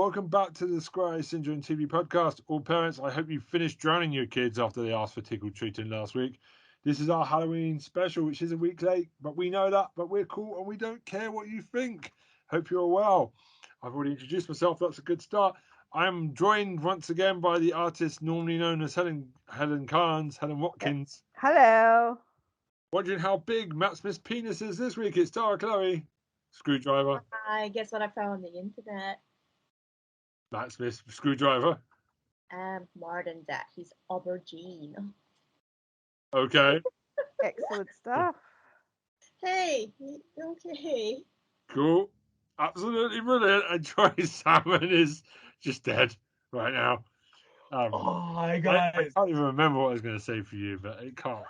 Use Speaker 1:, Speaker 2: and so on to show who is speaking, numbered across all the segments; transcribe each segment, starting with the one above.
Speaker 1: welcome back to the Squire Syndrome TV podcast. All parents, I hope you finished drowning your kids after they asked for tickle treating last week. This is our Halloween special, which is a week late, but we know that, but we're cool and we don't care what you think. Hope you're well. I've already introduced myself, that's a good start. I am joined once again by the artist normally known as Helen Watkins.
Speaker 2: Hello.
Speaker 1: Wondering how big Matt Smith's penis is this week. It's Tara Chloe. Screwdriver.
Speaker 3: I guess what I found on the internet.
Speaker 1: Matt Smith, screwdriver.
Speaker 3: More than that, he's aubergine.
Speaker 1: Okay.
Speaker 2: Excellent stuff.
Speaker 3: Hey, okay.
Speaker 1: Cool. Absolutely brilliant. And Troy Salmon is just dead right now.
Speaker 4: Hi guys.
Speaker 1: I can't even remember what I was going to say for you, but it can't.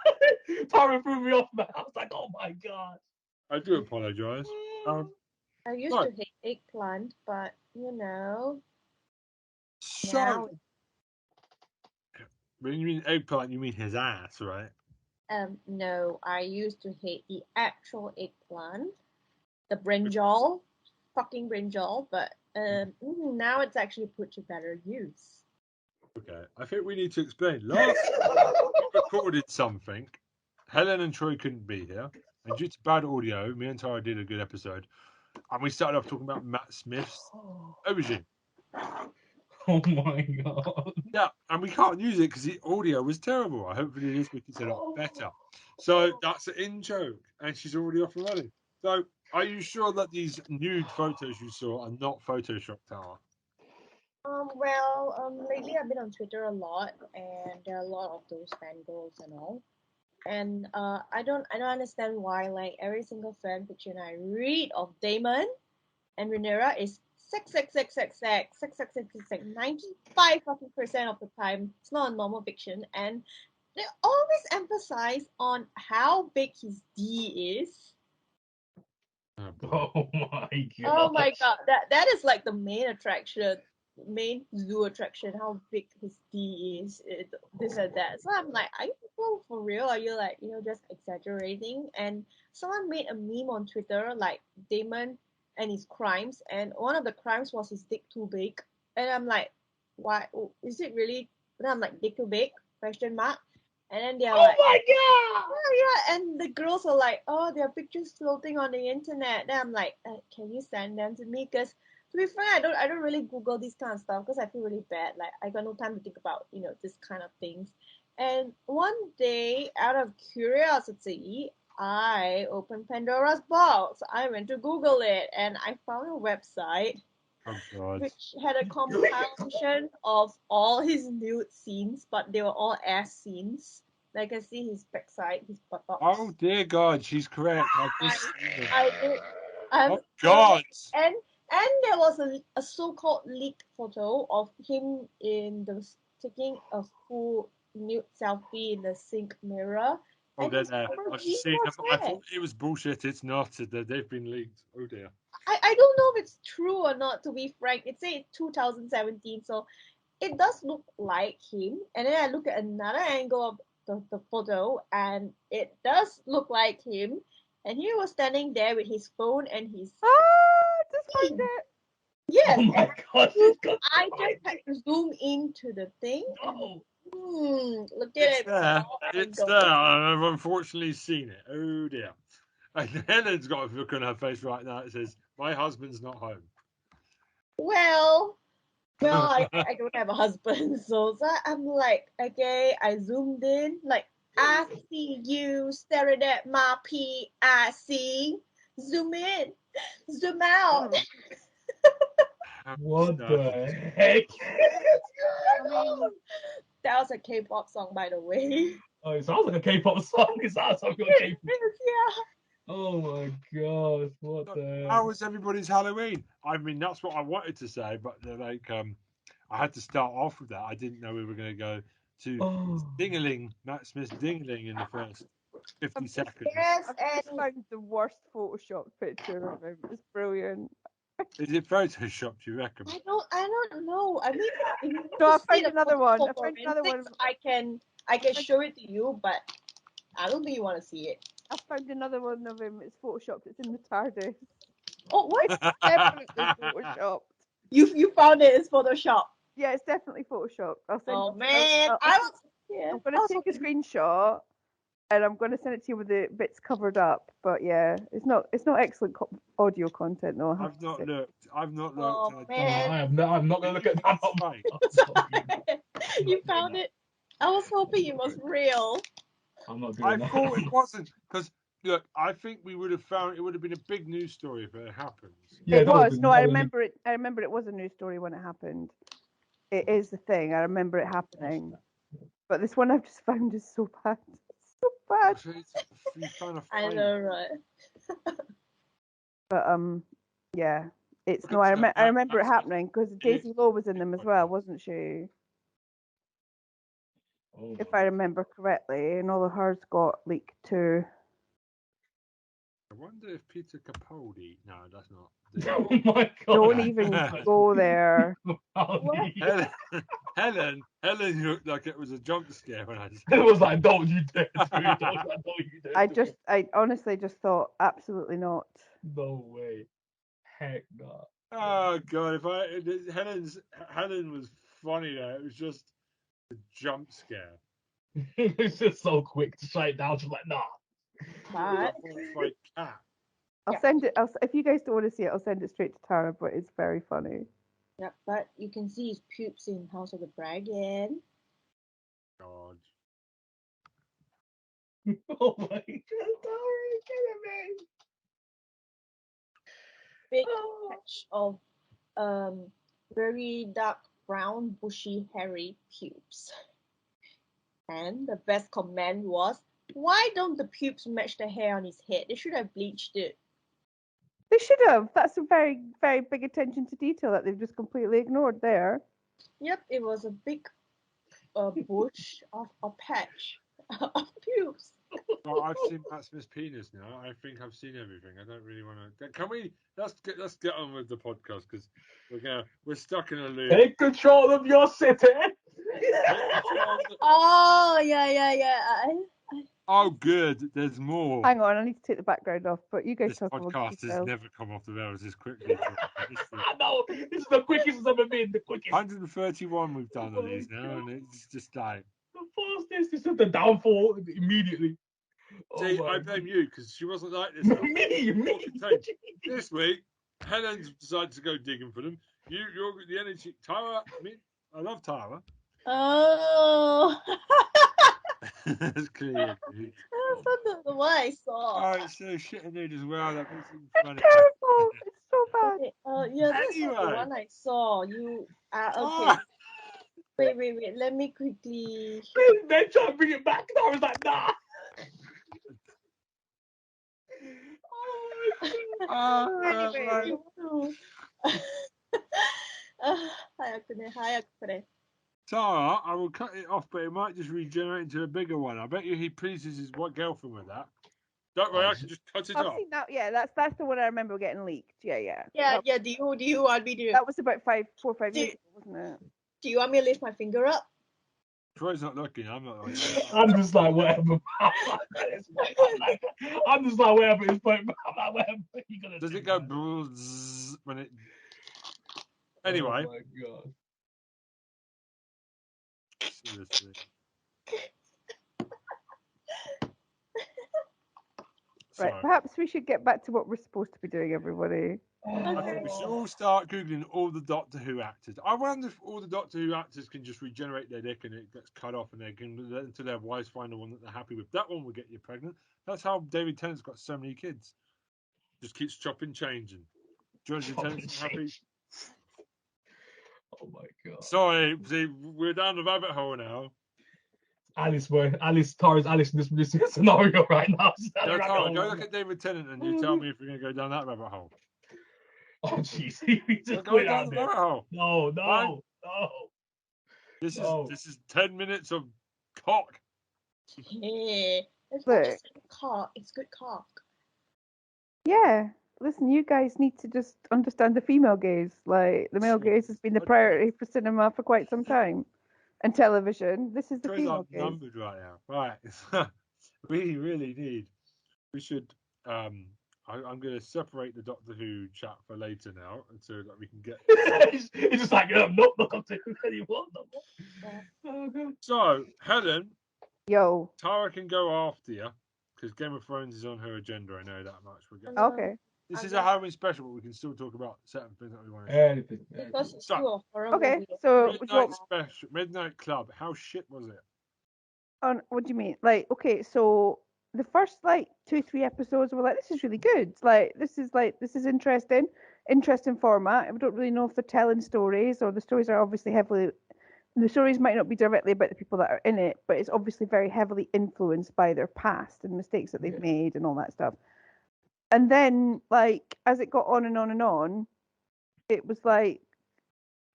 Speaker 4: Tara threw me off, man. I was like, oh my god.
Speaker 1: I do apologise.
Speaker 3: I used to hate eggplant, but you know.
Speaker 1: So,
Speaker 3: now...
Speaker 1: when you mean eggplant, you mean his ass, right?
Speaker 3: No, I used to hate the actual eggplant, the brinjal, fucking brinjal, but now it's actually put to better use.
Speaker 1: Okay, I think we need to explain. Last we recorded something. Helen and Troy couldn't be here, and due to bad audio, me and Tara did a good episode, and we started off talking about Matt Smith's aubergine.
Speaker 4: Oh my god.
Speaker 1: Yeah, and we can't use it because the audio was terrible. Hopefully this week it's a lot better. So that's an in joke, and she's already off and running. So are you sure that these nude photos you saw are not Photoshop, Tara?
Speaker 3: Lately I've been on Twitter a lot, and there are a lot of those fangirls and all. And I don't understand why, like, every single fan fiction I read of Damon and Rhaenyra is sex. 95% of the time, it's not a normal fiction, and they always emphasize on how big his D is.
Speaker 4: Oh my god.
Speaker 3: Oh my god, that is like the main zoo attraction, how big his D is, this and that. So I'm like, are you people for real? Are you like, just exaggerating? And someone made a meme on Twitter, like Damon and his crimes, and one of the crimes was his dick too big. And I'm like, why? Is it really? And I'm like, dick too big? Question mark. And then they're like,
Speaker 4: my god!
Speaker 3: yeah, and the girls are like, oh, there are pictures floating on the internet. Then I'm like, can you send them to me? Because to be frank, I don't really Google this kind of stuff because I feel really bad. Like, I got no time to think about, this kind of things. And one day, out of curiosity, I opened Pandora's box. I went to Google it, and I found a website which had a compilation of all his nude scenes, but they were all ass scenes. Like, I see his backside, his buttocks.
Speaker 1: Oh dear God, she's correct.
Speaker 3: I did.
Speaker 1: Oh God!
Speaker 3: And there was a so-called leaked photo of him taking a full nude selfie in the sink mirror.
Speaker 1: Oh, they're there. I've seen them. I thought it was bullshit. It's not. They've been leaked. Oh dear.
Speaker 3: I don't know if it's true or not, to be frank. It said 2017, so it does look like him. And then I look at another angle of the photo, and it does look like him. And he was standing there with his phone and his...
Speaker 2: just found it.
Speaker 3: Yes.
Speaker 4: Oh my god,
Speaker 3: I just had to zoom into the thing.
Speaker 4: No.
Speaker 3: Look at it.
Speaker 1: It's there. I've unfortunately seen it. Oh dear. And Helen's got a look on her face right now. It says, "My husband's not home."
Speaker 3: Well, I don't have a husband, so I'm like, okay, I zoomed in, like, I see you staring at my PIC. Zoom in, zoom out.
Speaker 4: What the heck?
Speaker 3: That was a K-pop song, by the way.
Speaker 4: Oh, it sounds like a K-pop song. Is that a song you're K-pop?
Speaker 3: Yeah.
Speaker 4: Oh my god, what the...
Speaker 1: How was everybody's Halloween? I mean, that's what I wanted to say, but like, I had to start off with that. I didn't know we were going to go to Ding-a-ling, Matt Smith's Ding-a-ling in the first 50 seconds.
Speaker 3: Yes,
Speaker 2: I've just found the worst Photoshop picture of him. It's brilliant.
Speaker 1: Is it Photoshopped, you reckon?
Speaker 3: I don't know. I mean,
Speaker 2: No, I found another one.
Speaker 3: I can show it to you, but I don't think you want to see it.
Speaker 2: I found another one of him. It's photoshopped. It's in the TARDIS.
Speaker 3: Oh, what?
Speaker 2: Definitely photoshopped.
Speaker 3: You found it. It's Photoshop.
Speaker 2: Yeah, it's definitely Photoshop. I'll send
Speaker 3: Oh
Speaker 2: it.
Speaker 3: man,
Speaker 2: I'm gonna take a screenshot and I'm gonna send it to you with the bits covered up. But yeah, it's not excellent audio content though.
Speaker 1: I've not looked. I've not looked.
Speaker 3: Oh
Speaker 1: I
Speaker 4: No,
Speaker 3: man,
Speaker 4: I'm not gonna look at that.
Speaker 1: Right.
Speaker 3: you found it. I was hoping it was real.
Speaker 4: I'm not
Speaker 1: I
Speaker 4: doing that.
Speaker 1: thought it wasn't because look, I think we would have found it would have been a big news story if it happens.
Speaker 4: Yeah,
Speaker 2: It
Speaker 4: that would've
Speaker 2: was.
Speaker 4: been-
Speaker 2: No,
Speaker 4: that
Speaker 2: I
Speaker 4: would've been-
Speaker 2: remember it. I remember it was a news story when it happened. It is the thing. I remember it happening. But this one I've just found is so bad. It's so bad.
Speaker 1: You found a
Speaker 3: I
Speaker 1: fight.
Speaker 3: know, right?
Speaker 2: But yeah. It's
Speaker 1: But
Speaker 2: no. I
Speaker 1: that-
Speaker 2: remember it
Speaker 1: that's-
Speaker 2: happening because Daisy Lowe was in them as well, wasn't she?
Speaker 4: Oh,
Speaker 2: If I remember correctly, and all of hers got leaked too.
Speaker 1: I wonder if Peter Capaldi. No, that's not.
Speaker 4: oh my god!
Speaker 2: Don't even go there.
Speaker 3: What?
Speaker 1: Helen looked like it was a jump scare when I
Speaker 4: It was like, don't you dare do it. Don't you dare do it.
Speaker 2: I honestly just thought absolutely not.
Speaker 4: No way. Heck no.
Speaker 1: Oh god! Helen was funny though. It was just a jump scare.
Speaker 4: It's just so quick to shut it down. She's like, nah.
Speaker 3: But
Speaker 1: Like cat.
Speaker 2: I'll
Speaker 3: Yeah.
Speaker 2: send it. If you guys don't want to see it, I'll send it straight to Tara. But it's very funny.
Speaker 3: yeah, but you can see his pubes in House of the Dragon.
Speaker 1: God.
Speaker 4: Oh my god, Tori, kidding me.
Speaker 3: Big
Speaker 4: Oh.
Speaker 3: patch of very dark brown bushy hairy pubes. And the best comment was, why don't the pubes match the hair on his head? They should have bleached it.
Speaker 2: They should have. That's a very, very big attention to detail that they've just completely ignored there.
Speaker 3: Yep, it was a big bush of a patch of pubes.
Speaker 1: Well, I've seen Matt Smith's penis now. I think I've seen everything. I don't really want to. Can we? Let's get on with the podcast because we're stuck in a loop.
Speaker 4: Take control of your city.
Speaker 3: Oh yeah.
Speaker 1: Oh, good. There's more.
Speaker 2: Hang on, I need to take the background off. But you guys
Speaker 1: This
Speaker 2: talk about
Speaker 1: podcast has
Speaker 2: details.
Speaker 1: never come off the rails this quickly.
Speaker 4: No, this is the quickest it's ever been. The quickest.
Speaker 1: 131 we've done of these now, and it's just like.
Speaker 4: The fastest. This is the downfall immediately.
Speaker 1: See, I blame you because she wasn't like this. Stuff.
Speaker 4: Me.
Speaker 1: This week, Helen's decided to go digging for them. You're the energy. Tara, I love Tara.
Speaker 3: Oh.
Speaker 1: That's clear.
Speaker 3: That's the one I saw.
Speaker 1: Oh, it's so shit and nude as well. That makes it funny.
Speaker 2: Terrible. It's so bad.
Speaker 3: Okay, yeah, that's not the
Speaker 1: Anyway.
Speaker 3: one I saw. You okay?
Speaker 1: Ah.
Speaker 3: Wait. Let me quickly.
Speaker 4: Then try to bring it back. And I was like, nah.
Speaker 1: Right.
Speaker 3: Hi, Akune.
Speaker 1: Tara, I will cut it off, but it might just regenerate into a bigger one. I bet you he pleases his girlfriend with that. Don't worry, I can just cut it
Speaker 2: I've
Speaker 1: off.
Speaker 2: seen that. Yeah, that's the one I remember getting leaked. Yeah.
Speaker 3: Yeah. Do you want me to?
Speaker 2: That was about 4 or 5
Speaker 3: Do-
Speaker 2: years ago, wasn't it?
Speaker 3: Do you want me to lift my finger up?
Speaker 1: Troy's not looking. I'm not looking.
Speaker 4: I'm just like, whatever. I'm just like, whatever. It's like, whatever. You gonna
Speaker 1: Does
Speaker 4: do,
Speaker 1: it go
Speaker 4: man.
Speaker 1: bzzz when it? Anyway.
Speaker 4: Oh my god.
Speaker 1: Seriously.
Speaker 2: Right.
Speaker 1: Sorry.
Speaker 2: Perhaps we should get back to what we're supposed to be doing, everybody.
Speaker 1: I think we should all start Googling all the Doctor Who actors. I wonder if all the Doctor Who actors can just regenerate their dick and it gets cut off and they can until their wives find the one that they're happy with. That one will get you pregnant. That's how David Tennant's got so many kids. Just keeps chopping, changing. George Tennant's happy.
Speaker 4: Oh my god.
Speaker 1: Sorry, see, we're down the rabbit hole now.
Speaker 4: Tara's Alice in this scenario right now.
Speaker 1: No, Tara, go look at David Tennant and you tell me if we're going to go down that rabbit hole.
Speaker 4: Oh jeez, we
Speaker 1: We're
Speaker 4: just
Speaker 1: going
Speaker 4: went
Speaker 1: down
Speaker 4: out
Speaker 1: the
Speaker 4: there.
Speaker 1: rabbit hole.
Speaker 4: No.
Speaker 1: This
Speaker 4: No.
Speaker 1: is 10 minutes of cock.
Speaker 3: Yeah. It's
Speaker 2: Look.
Speaker 3: not just good cock. It's good cock.
Speaker 2: Yeah. Listen, you guys need to just understand the female gaze. Like, the male gaze has been the priority for cinema for quite some time. And television. This is the
Speaker 1: Troy's
Speaker 2: female gaze.
Speaker 1: outnumbered right now. Right. We really need. We should I'm going to separate the Doctor Who chat for later now, so that we can get.
Speaker 4: He's just like, nope, not up to anymore. Oh, God.
Speaker 1: So, Helen,
Speaker 2: Yo.
Speaker 1: Tara can go after you because Game of Thrones is on her agenda. I know that much. We'll get.
Speaker 2: Okay.
Speaker 1: This is a Halloween special, but we can still talk about certain things that we want to.
Speaker 4: Anything.
Speaker 3: Because it's
Speaker 1: So,
Speaker 3: still a horror
Speaker 2: Okay.
Speaker 3: movie.
Speaker 2: So
Speaker 1: Midnight special, Midnight Club. How shit was it?
Speaker 2: what do you mean? Like, okay, so the first like 2-3 episodes were like, this is really good. This is interesting format. I don't really know if they're telling stories or the stories are obviously heavily. The stories might not be directly about the people that are in it, but it's obviously very heavily influenced by their past and mistakes that they've made and all that stuff. And then, like, as it got on and on and on, it was like,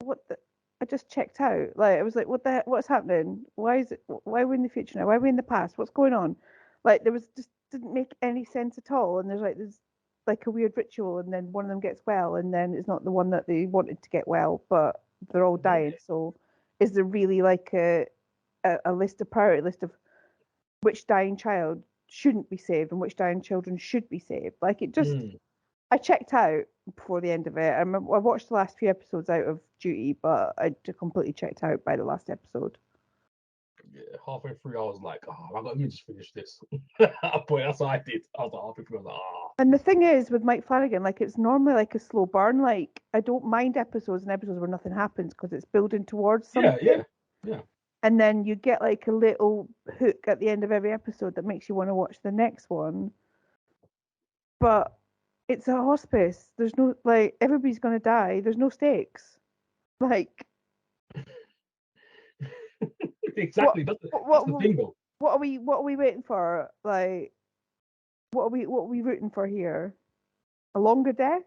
Speaker 2: what the? I just checked out. Like, I was like, what the heck? What's happening? Why is it? Why are we in the future now? Why are we in the past? What's going on? Like, there was just didn't make any sense at all. And there's like a weird ritual, and then one of them gets well, and then it's not the one that they wanted to get well, but they're all dying. So, is there really like a priority list of which dying child shouldn't be saved and which dying children should be saved? Like, it just. I checked out before the end of it. I watched the last few episodes out of duty, but I just completely checked out by the last episode.
Speaker 4: Yeah, halfway through, I was like, let me just finish this. Boy, that's what I did. I was like, halfway through, I was like,
Speaker 2: And the thing is, with Mike Flanagan, like, it's normally like a slow burn. Like, I don't mind episodes where nothing happens because it's building towards something.
Speaker 4: Yeah.
Speaker 2: And then you get like a little hook at the end of every episode that makes you want to watch the next one. But it's a hospice. There's no, like, everybody's going to die. There's no stakes. Like,
Speaker 4: exactly. That's the thing, though.
Speaker 2: What are we waiting for? Like, what are we rooting for here? A longer death?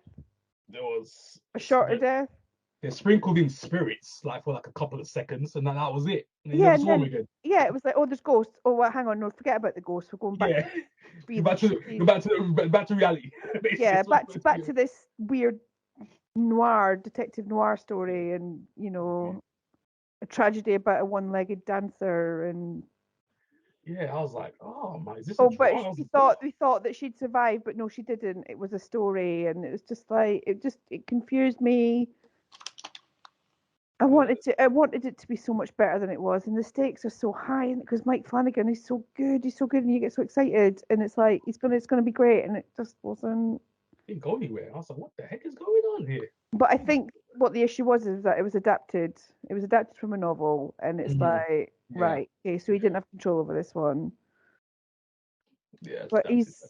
Speaker 4: There was
Speaker 2: A shorter death?
Speaker 4: They sprinkled in spirits like for like a couple of seconds, and then that was it. And
Speaker 2: Yeah,
Speaker 4: never saw them again.
Speaker 2: Yeah, it was like, oh, there's ghosts. Oh, well, hang on, no, forget about the ghosts. We're going back.
Speaker 4: Yeah,
Speaker 2: To
Speaker 4: back to reality.
Speaker 2: Yeah, back to this weird detective noir story, and a tragedy about a one-legged dancer, and
Speaker 4: yeah, I was like, oh man, is this a
Speaker 2: drama? But we thought that she'd survived, but no, she didn't. It was a story, and it was just like it confused me. I wanted it to be so much better than it was, and the stakes are so high, and because Mike Flanagan is so good, and you get so excited, and it's like it's gonna be great, and it just wasn't.
Speaker 4: It didn't go anywhere. I was like, what the heck is going on here?
Speaker 2: But I think what the issue was is that it was adapted. It was adapted from a novel, and it's like, right, okay, so he didn't have control over this one.
Speaker 4: Yeah,
Speaker 2: but he's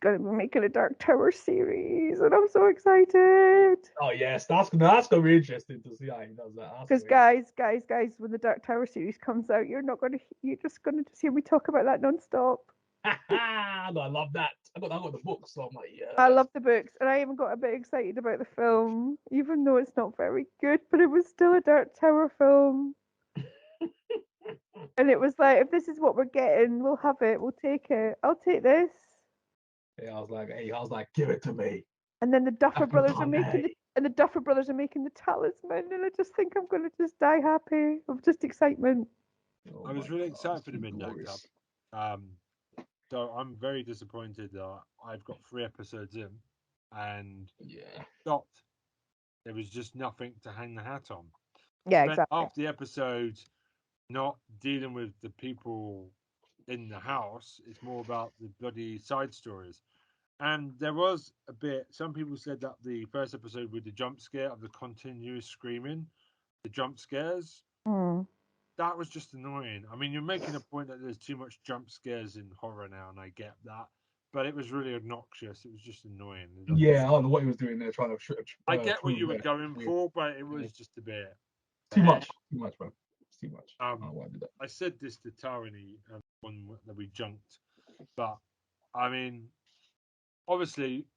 Speaker 2: going to be making a Dark Tower series, and I'm so excited.
Speaker 4: Oh yes, that's gonna be interesting to see how he does that.
Speaker 2: Because guys, when the Dark Tower series comes out, you're just gonna hear me talk about that nonstop.
Speaker 4: No, I love that. I got the books, so I'm like, yeah.
Speaker 2: I love the books, and I even got a bit excited about the film, even though it's not very good, but it was still a Dark Tower film. And it was like, if this is what we're getting, we'll have it, we'll take it. I'll take this.
Speaker 4: Yeah, I was like, give it to me.
Speaker 2: And then the Duffer Brothers are making the talisman, and I just think I'm gonna just die happy of just excitement.
Speaker 1: I was really excited for the Midnight Club. So I'm very disappointed that I've got 3 episodes in and stopped. There was just nothing to hang the hat on.
Speaker 2: Yeah, exactly.
Speaker 1: Half the episode not dealing with the people in the house. It's more about the bloody side stories. And there was a bit, some people said that the first episode with the jump scare of the continuous screaming, the jump scares, that was just annoying. I mean, you're making a point that there's too much jump scares in horror now, and I get that. But it was really obnoxious. It was just annoying.
Speaker 4: Yeah, I don't know what he was doing there, trying to.
Speaker 1: I get what you were going for, but it was just a bit
Speaker 4: too much, man. It's too much.
Speaker 1: I said this to Tarani, one that we junked, but I mean, obviously,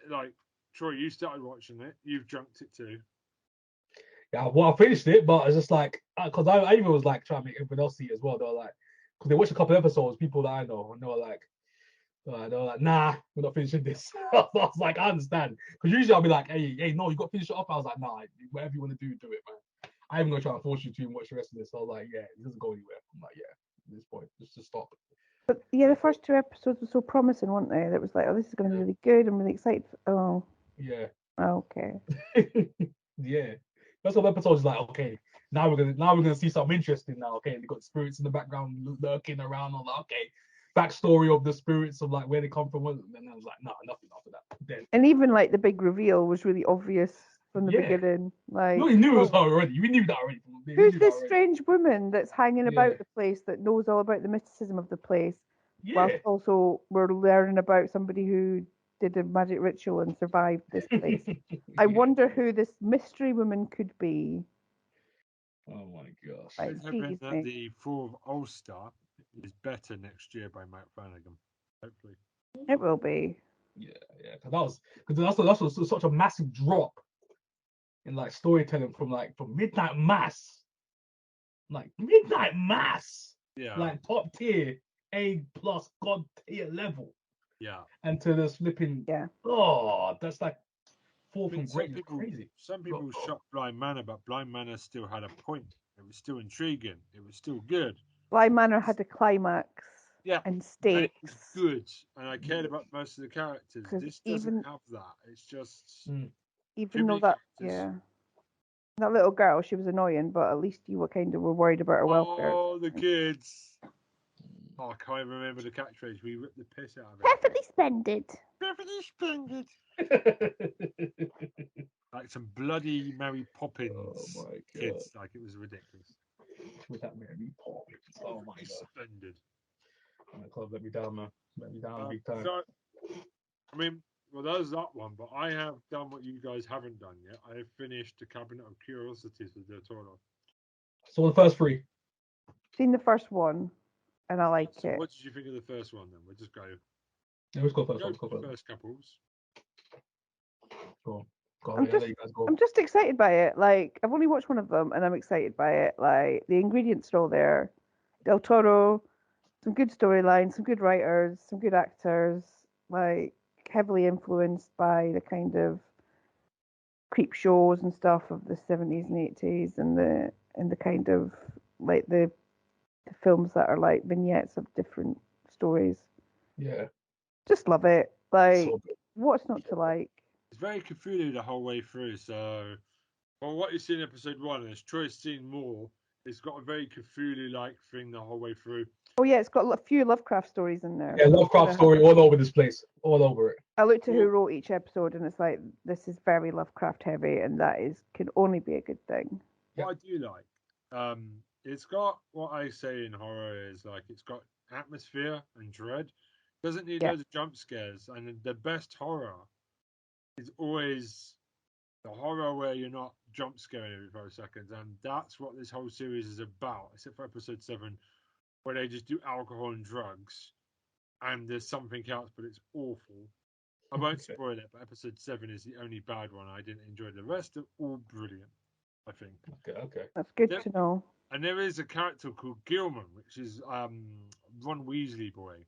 Speaker 1: like Troy, you started watching it. You've junked it too.
Speaker 4: Yeah, well, I finished it, but it's just like, because I even was like trying to make everyone else see it as well. They were like, because they watched a couple of episodes, people that I know, and they were like, nah, we're not finishing this. I was like, I understand, because usually I'll be like, hey, no, you got to finish it off. I was like, nah, whatever you want to do it, man. I ain't gonna try and force you to watch the rest of this. So I was like, yeah, it doesn't go anywhere. I'm like, yeah, at this point, just stop.
Speaker 2: But yeah, the first 2 episodes were so promising, weren't they? That was like, oh, this is going to be really good. I'm really excited. Oh,
Speaker 4: Yeah.
Speaker 2: okay.
Speaker 4: Yeah. First couple episodes is like, okay, now we're gonna see something interesting now. Okay, they got spirits in the background lurking around. I'm like, okay, backstory of the spirits of like where they come from. And I was like, no, nothing after that. Then
Speaker 2: And even like the big reveal was really obvious from the
Speaker 4: Yeah.
Speaker 2: beginning. Like,
Speaker 4: we knew it was
Speaker 2: oh,
Speaker 4: her already. We knew that already. We
Speaker 2: who's
Speaker 4: knew that
Speaker 2: this
Speaker 4: already.
Speaker 2: strange woman that's hanging
Speaker 4: Yeah.
Speaker 2: about the place that knows all about the mysticism of the place,
Speaker 4: Yeah.
Speaker 2: whilst also we're learning about somebody who did a magic ritual and survived this place. I
Speaker 4: Yeah.
Speaker 2: wonder who this mystery woman could be.
Speaker 4: Oh my gosh.
Speaker 2: Like,
Speaker 1: Let's hope
Speaker 2: geez,
Speaker 1: that
Speaker 2: mate.
Speaker 1: the Fall of Ulster is better next year by Matt Flanagan. Hopefully.
Speaker 2: It will be.
Speaker 4: Yeah, because that's such a massive drop in like storytelling from Midnight Mass,
Speaker 1: Yeah.
Speaker 4: like top tier A plus god tier level,
Speaker 1: Yeah.
Speaker 4: and to this flipping
Speaker 2: Yeah.
Speaker 4: that's like fall
Speaker 1: I mean,
Speaker 4: from great is crazy.
Speaker 1: some people shot Blind Manor, but Blind Manor still had a point. It was still intriguing. It was still good.
Speaker 2: Bly Manor had a climax
Speaker 1: Yeah.
Speaker 2: and
Speaker 1: And it
Speaker 2: stakes.
Speaker 1: was good, and I cared about most of the characters.
Speaker 2: 'Cause
Speaker 1: This doesn't
Speaker 2: even-
Speaker 1: have that. It's just
Speaker 4: Mm.
Speaker 2: Even
Speaker 1: too
Speaker 2: though
Speaker 1: many
Speaker 2: that,
Speaker 1: characters.
Speaker 2: yeah, that little girl, she was annoying, but at least you were kind of worried about her welfare.
Speaker 1: Oh, the kids. Oh, I can't remember the catchphrase. We ripped the piss out of it.
Speaker 2: Perfectly splendid.
Speaker 1: Perfectly splendid. Like some bloody Mary Poppins
Speaker 4: Oh my god.
Speaker 1: kids. Like it was ridiculous.
Speaker 4: With that Mary Poppins. Oh my god.
Speaker 1: Splendid.
Speaker 4: That club let me down, man. Let me down big time.
Speaker 1: So, I mean, well, there's that one, but I have done what you guys haven't done yet. I have finished the Cabinet of Curiosities with Del Toro.
Speaker 4: So the first three.
Speaker 2: Seen the first one, and I like
Speaker 1: So
Speaker 2: it.
Speaker 1: what did you think of the first one then? We'll just go.
Speaker 4: Yeah, let's go first.
Speaker 1: Go
Speaker 4: Let's go
Speaker 1: for the
Speaker 4: first.
Speaker 1: first couples.
Speaker 4: Go. Go
Speaker 2: I'm
Speaker 4: ahead, I'll
Speaker 2: just-
Speaker 4: let you guys go.
Speaker 2: I'm just excited by it. Like, I've only watched one of them, and I'm excited by it. Like, the ingredients are all there. Del Toro, some good storylines, some good writers, some good actors. Like, heavily influenced by the kind of creep shows and stuff of the 70s and 80s, and the kind of like the films that are like vignettes of different stories.
Speaker 4: Yeah.
Speaker 2: Just love it. Like,
Speaker 4: So good.
Speaker 2: what's not to like?
Speaker 1: It's very Cthulhu the whole way through. So, well, what you see in episode one, and as Troy's seen more, it's got a very Cthulhu-like thing the whole way through.
Speaker 2: Oh yeah, it's got a few Lovecraft stories in there.
Speaker 4: Yeah, Lovecraft story all over this place. All over it.
Speaker 2: I looked at who wrote each episode, and it's like this is very Lovecraft heavy, and that is can only be a good thing.
Speaker 1: What I do like, it's got what I say in horror is like it's got atmosphere and dread. Doesn't need
Speaker 2: Yeah.
Speaker 1: loads of jump scares, and the best horror is always the horror where you're not jump scaring every 5 seconds, and that's what this whole series is about. Except for episode 7, where they just do alcohol and drugs, and there's something else, but it's awful. I won't
Speaker 4: Okay.
Speaker 1: spoil it, but episode 7 is the only bad one I didn't enjoy. The rest are all brilliant, I think.
Speaker 4: Okay.
Speaker 2: That's good
Speaker 1: Yep.
Speaker 2: to know.
Speaker 1: And there is a character called Gilman, which is Ron Weasley boy.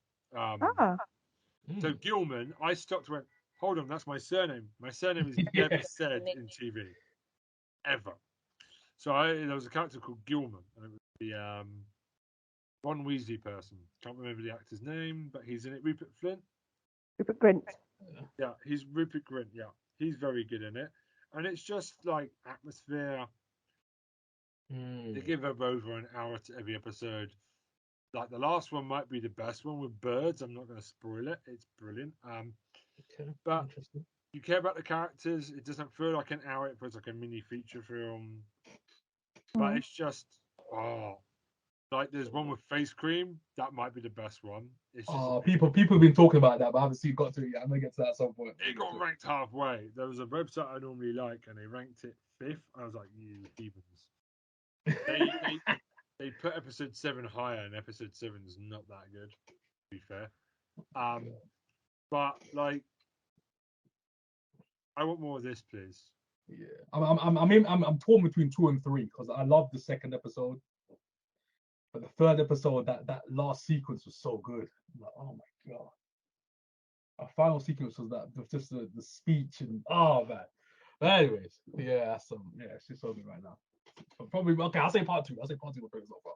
Speaker 1: So Gilman, I stopped and went, hold on, that's my surname. My surname is
Speaker 4: Yeah.
Speaker 1: never said in TV. Ever. So there was a character called Gilman, and it was the Ron Weasley person. Can't remember the actor's name, but he's in it. Rupert Flint.
Speaker 2: Rupert Grint.
Speaker 1: Yeah, he's Rupert Grint. Yeah, he's very good in it. And it's just like atmosphere. They give up over an hour to every episode. Like the last one might be the best one with birds. I'm not going to spoil it. It's brilliant.
Speaker 4: Okay.
Speaker 1: But
Speaker 4: Interesting.
Speaker 1: you care about the characters. It doesn't feel like an hour. It feels like a mini feature film. But it's just like there's one with face cream. That might be the best one. It's just
Speaker 4: People have been talking about that, but I haven't seen got to it yet. I'm gonna get to that at some point.
Speaker 1: it got ranked halfway. There was a website I normally like, and they ranked it 5th. I was like, you heathens. They put episode 7 higher, and episode 7 is not that good. To be fair, but like, I want more of this, please.
Speaker 4: Yeah, I'm torn between 2 and 3 because I love the second episode, but the third episode, that last sequence was so good. I'm like, oh my god. Our final sequence was just the speech and man. But anyways, yeah, it's just so good right now. But probably okay. I'll say part 2. I'll say part 2 will bring us so far.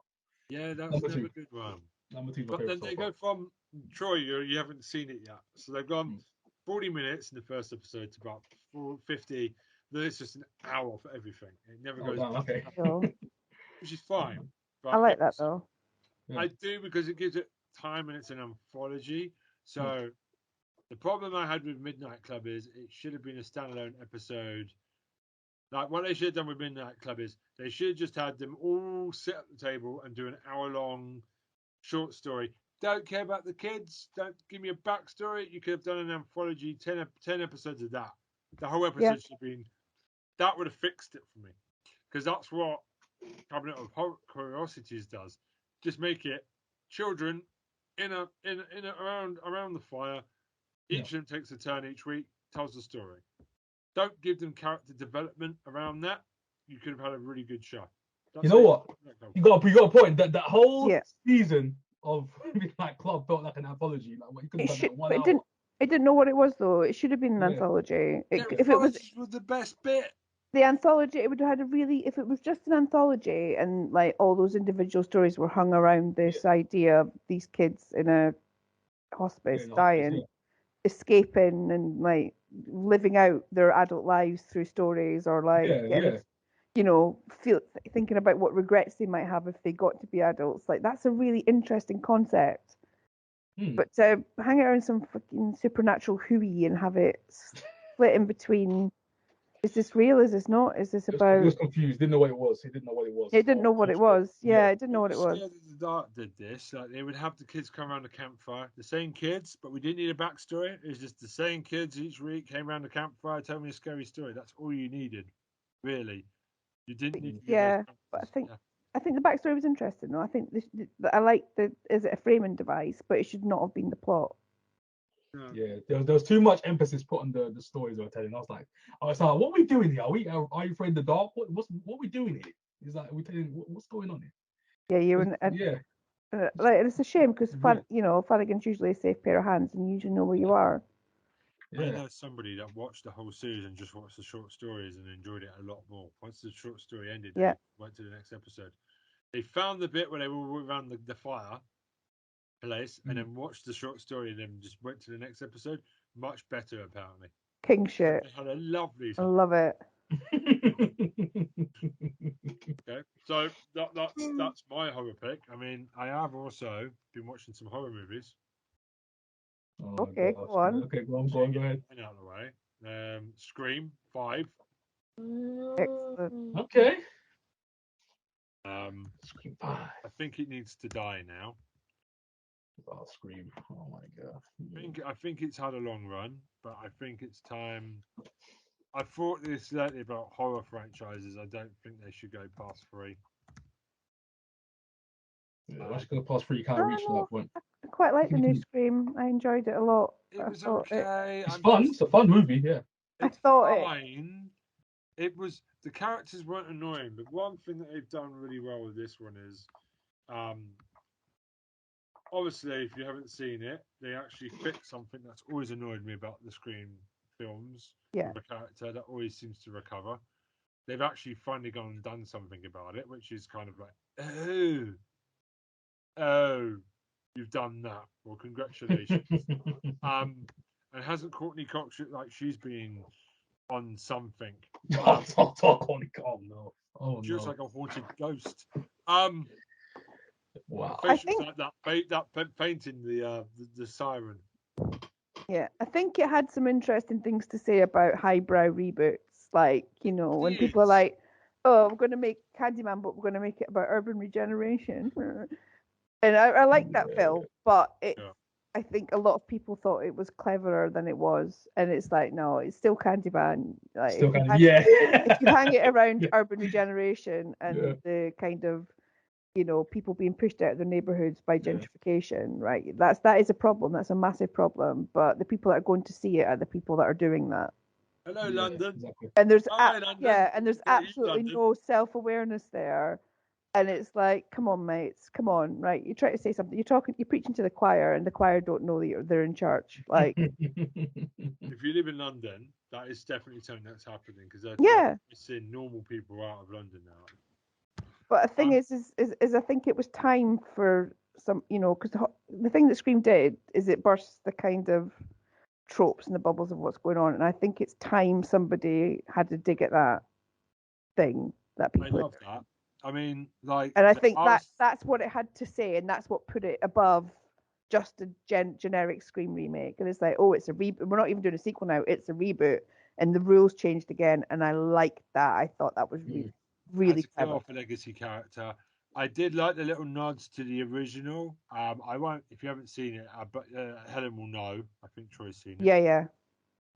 Speaker 1: Yeah, that's
Speaker 4: Number
Speaker 1: another
Speaker 4: 2.
Speaker 1: good one.
Speaker 4: Number 2 is my
Speaker 1: But
Speaker 4: favorite
Speaker 1: then
Speaker 4: so
Speaker 1: they
Speaker 4: far.
Speaker 1: go from Troy, you haven't seen it yet. So they've gone 40 minutes in the first episode to about 50. Then it's just an hour for everything. It never
Speaker 4: Oh,
Speaker 1: goes
Speaker 4: damn, okay.
Speaker 2: So,
Speaker 1: which is fine.
Speaker 2: I
Speaker 1: But
Speaker 2: like that though.
Speaker 4: Yeah.
Speaker 1: I do because it gives it time and it's an anthology. So the problem I had with Midnight Club is it should have been a standalone episode. Like what they should have done with Midnight Club is they should have just had them all sit at the table and do an hour-long short story. Don't care about the kids. Don't give me a backstory. You could have done an anthology, 10 episodes of that. The whole episode should have been. That would have fixed it for me, because that's what Cabinet of Curiosities does. Just make it children in around the fire. Each of them takes a turn each week, tells the story. Don't give them character development around that. You could have had a really good show.
Speaker 4: You know what? You got a point. That whole season of Midnight Club felt like an anthology. Like, what you could have done that 1 hour.
Speaker 2: It didn't know what it was though. It should have been an anthology. If it was
Speaker 1: the best bit.
Speaker 2: The anthology, it would have had a really. If it was just an anthology and like all those individual stories were hung around this idea of these kids in a hospice dying, escaping and like living out their adult lives through stories, or like thinking about what regrets they might have if they got to be adults. Like that's a really interesting concept. But to hang it around some fucking supernatural hooey and have it split in between. Is this real? Is this not? Is this about?
Speaker 4: He was confused. Didn't know what it was. He didn't know what it was.
Speaker 2: It didn't know what it was. Yeah, it didn't know what it was.
Speaker 1: Scared of the Dark did this. Like they would have the kids come around the campfire, the same kids, but we didn't need a backstory. It was just the same kids each week came around the campfire, told me a scary story. That's all you needed, really. You didn't need.
Speaker 2: But I think the backstory was interesting. Though I think I like is it a framing device, but it should not have been the plot.
Speaker 4: Yeah, there was too much emphasis put on the stories they were telling. I was like, what are we doing here? Are you afraid of the dark? What are we doing here? He's like, are we telling what's going on here?
Speaker 2: Yeah, like it's a shame because Flanagan's usually a safe pair of hands, and you usually know where you are.
Speaker 1: I know somebody that watched the whole series and just watched the short stories and enjoyed it a lot more. Once the short story ended, they went to the next episode. They found the bit where they were around the fire place and then watched the short story and then just went to the next episode. Much better, apparently.
Speaker 2: King shit.
Speaker 1: They had a lovely time.
Speaker 2: I love it.
Speaker 1: Okay, so that's my horror pick. I mean, I have also been watching some horror movies.
Speaker 2: Okay, go on.
Speaker 4: Okay, go on, go ahead.
Speaker 1: Out of the way. Scream 5.
Speaker 2: Excellent.
Speaker 4: Okay.
Speaker 1: Scream 5. I think it needs to die now.
Speaker 4: Oh, Scream! Oh my god.
Speaker 1: I think it's had a long run, but I think it's time. I thought this lately about horror franchises. I don't think they should go past 3.
Speaker 4: Yeah, once you go past 3, you can't reach that point.
Speaker 2: I quite like the new Scream. I enjoyed it a lot.
Speaker 1: It was okay.
Speaker 4: It's fun. It's a fun movie. Yeah.
Speaker 1: It's fine. It was the characters weren't annoying, but one thing that they've done really well with this one is, obviously, if you haven't seen it, they actually fix something that's always annoyed me about the Scream films.
Speaker 2: Yeah.
Speaker 1: The character that always seems to recover. They've actually finally gone and done something about it, which is kind of like, oh, you've done that. Well, congratulations. And hasn't Courtney Cox like she's been on something?
Speaker 4: Courtney Cox, no. Oh,
Speaker 1: she looks like a haunted ghost.
Speaker 4: Wow.
Speaker 1: I think like that painting the siren.
Speaker 2: Yeah, I think it had some interesting things to say about highbrow reboots. Like, when people are like, oh, we're going to make Candyman, but we're going to make it about urban regeneration. And I like that film, but I think a lot of people thought it was cleverer than it was. And it's like, no, it's still Candyman. Like, if you hang it around urban regeneration and the kind of, people being pushed out of their neighborhoods by gentrification, right? That is a problem. That's a massive problem. But the people that are going to see it are the people that are doing that.
Speaker 1: Hello, London.
Speaker 4: Exactly.
Speaker 2: And there's absolutely no self-awareness there. And it's like, come on, mates, come on, right? You try to say something, you're preaching to the choir, and the choir don't know that they're in church. Like,
Speaker 1: if you live in London, that is definitely something that's happening because they're missing normal people out of London now.
Speaker 2: But the thing is I think it was time for some, because the thing that Scream did is it bursts the kind of tropes and the bubbles of what's going on, and I think it's time somebody had to dig at that thing that
Speaker 1: I
Speaker 2: people.
Speaker 1: love that. I mean, like,
Speaker 2: And I think that's what it had to say, and that's what put it above just a generic Scream remake. And it's like, oh, it's a reboot. We're not even doing a sequel now; it's a reboot, and the rules changed again. And I liked that. I thought that was really
Speaker 1: to
Speaker 2: clever.
Speaker 1: kill off a legacy character. I did like the little nods to the original. I won't, if you haven't seen it, but Helen will know. I think Troy's seen it.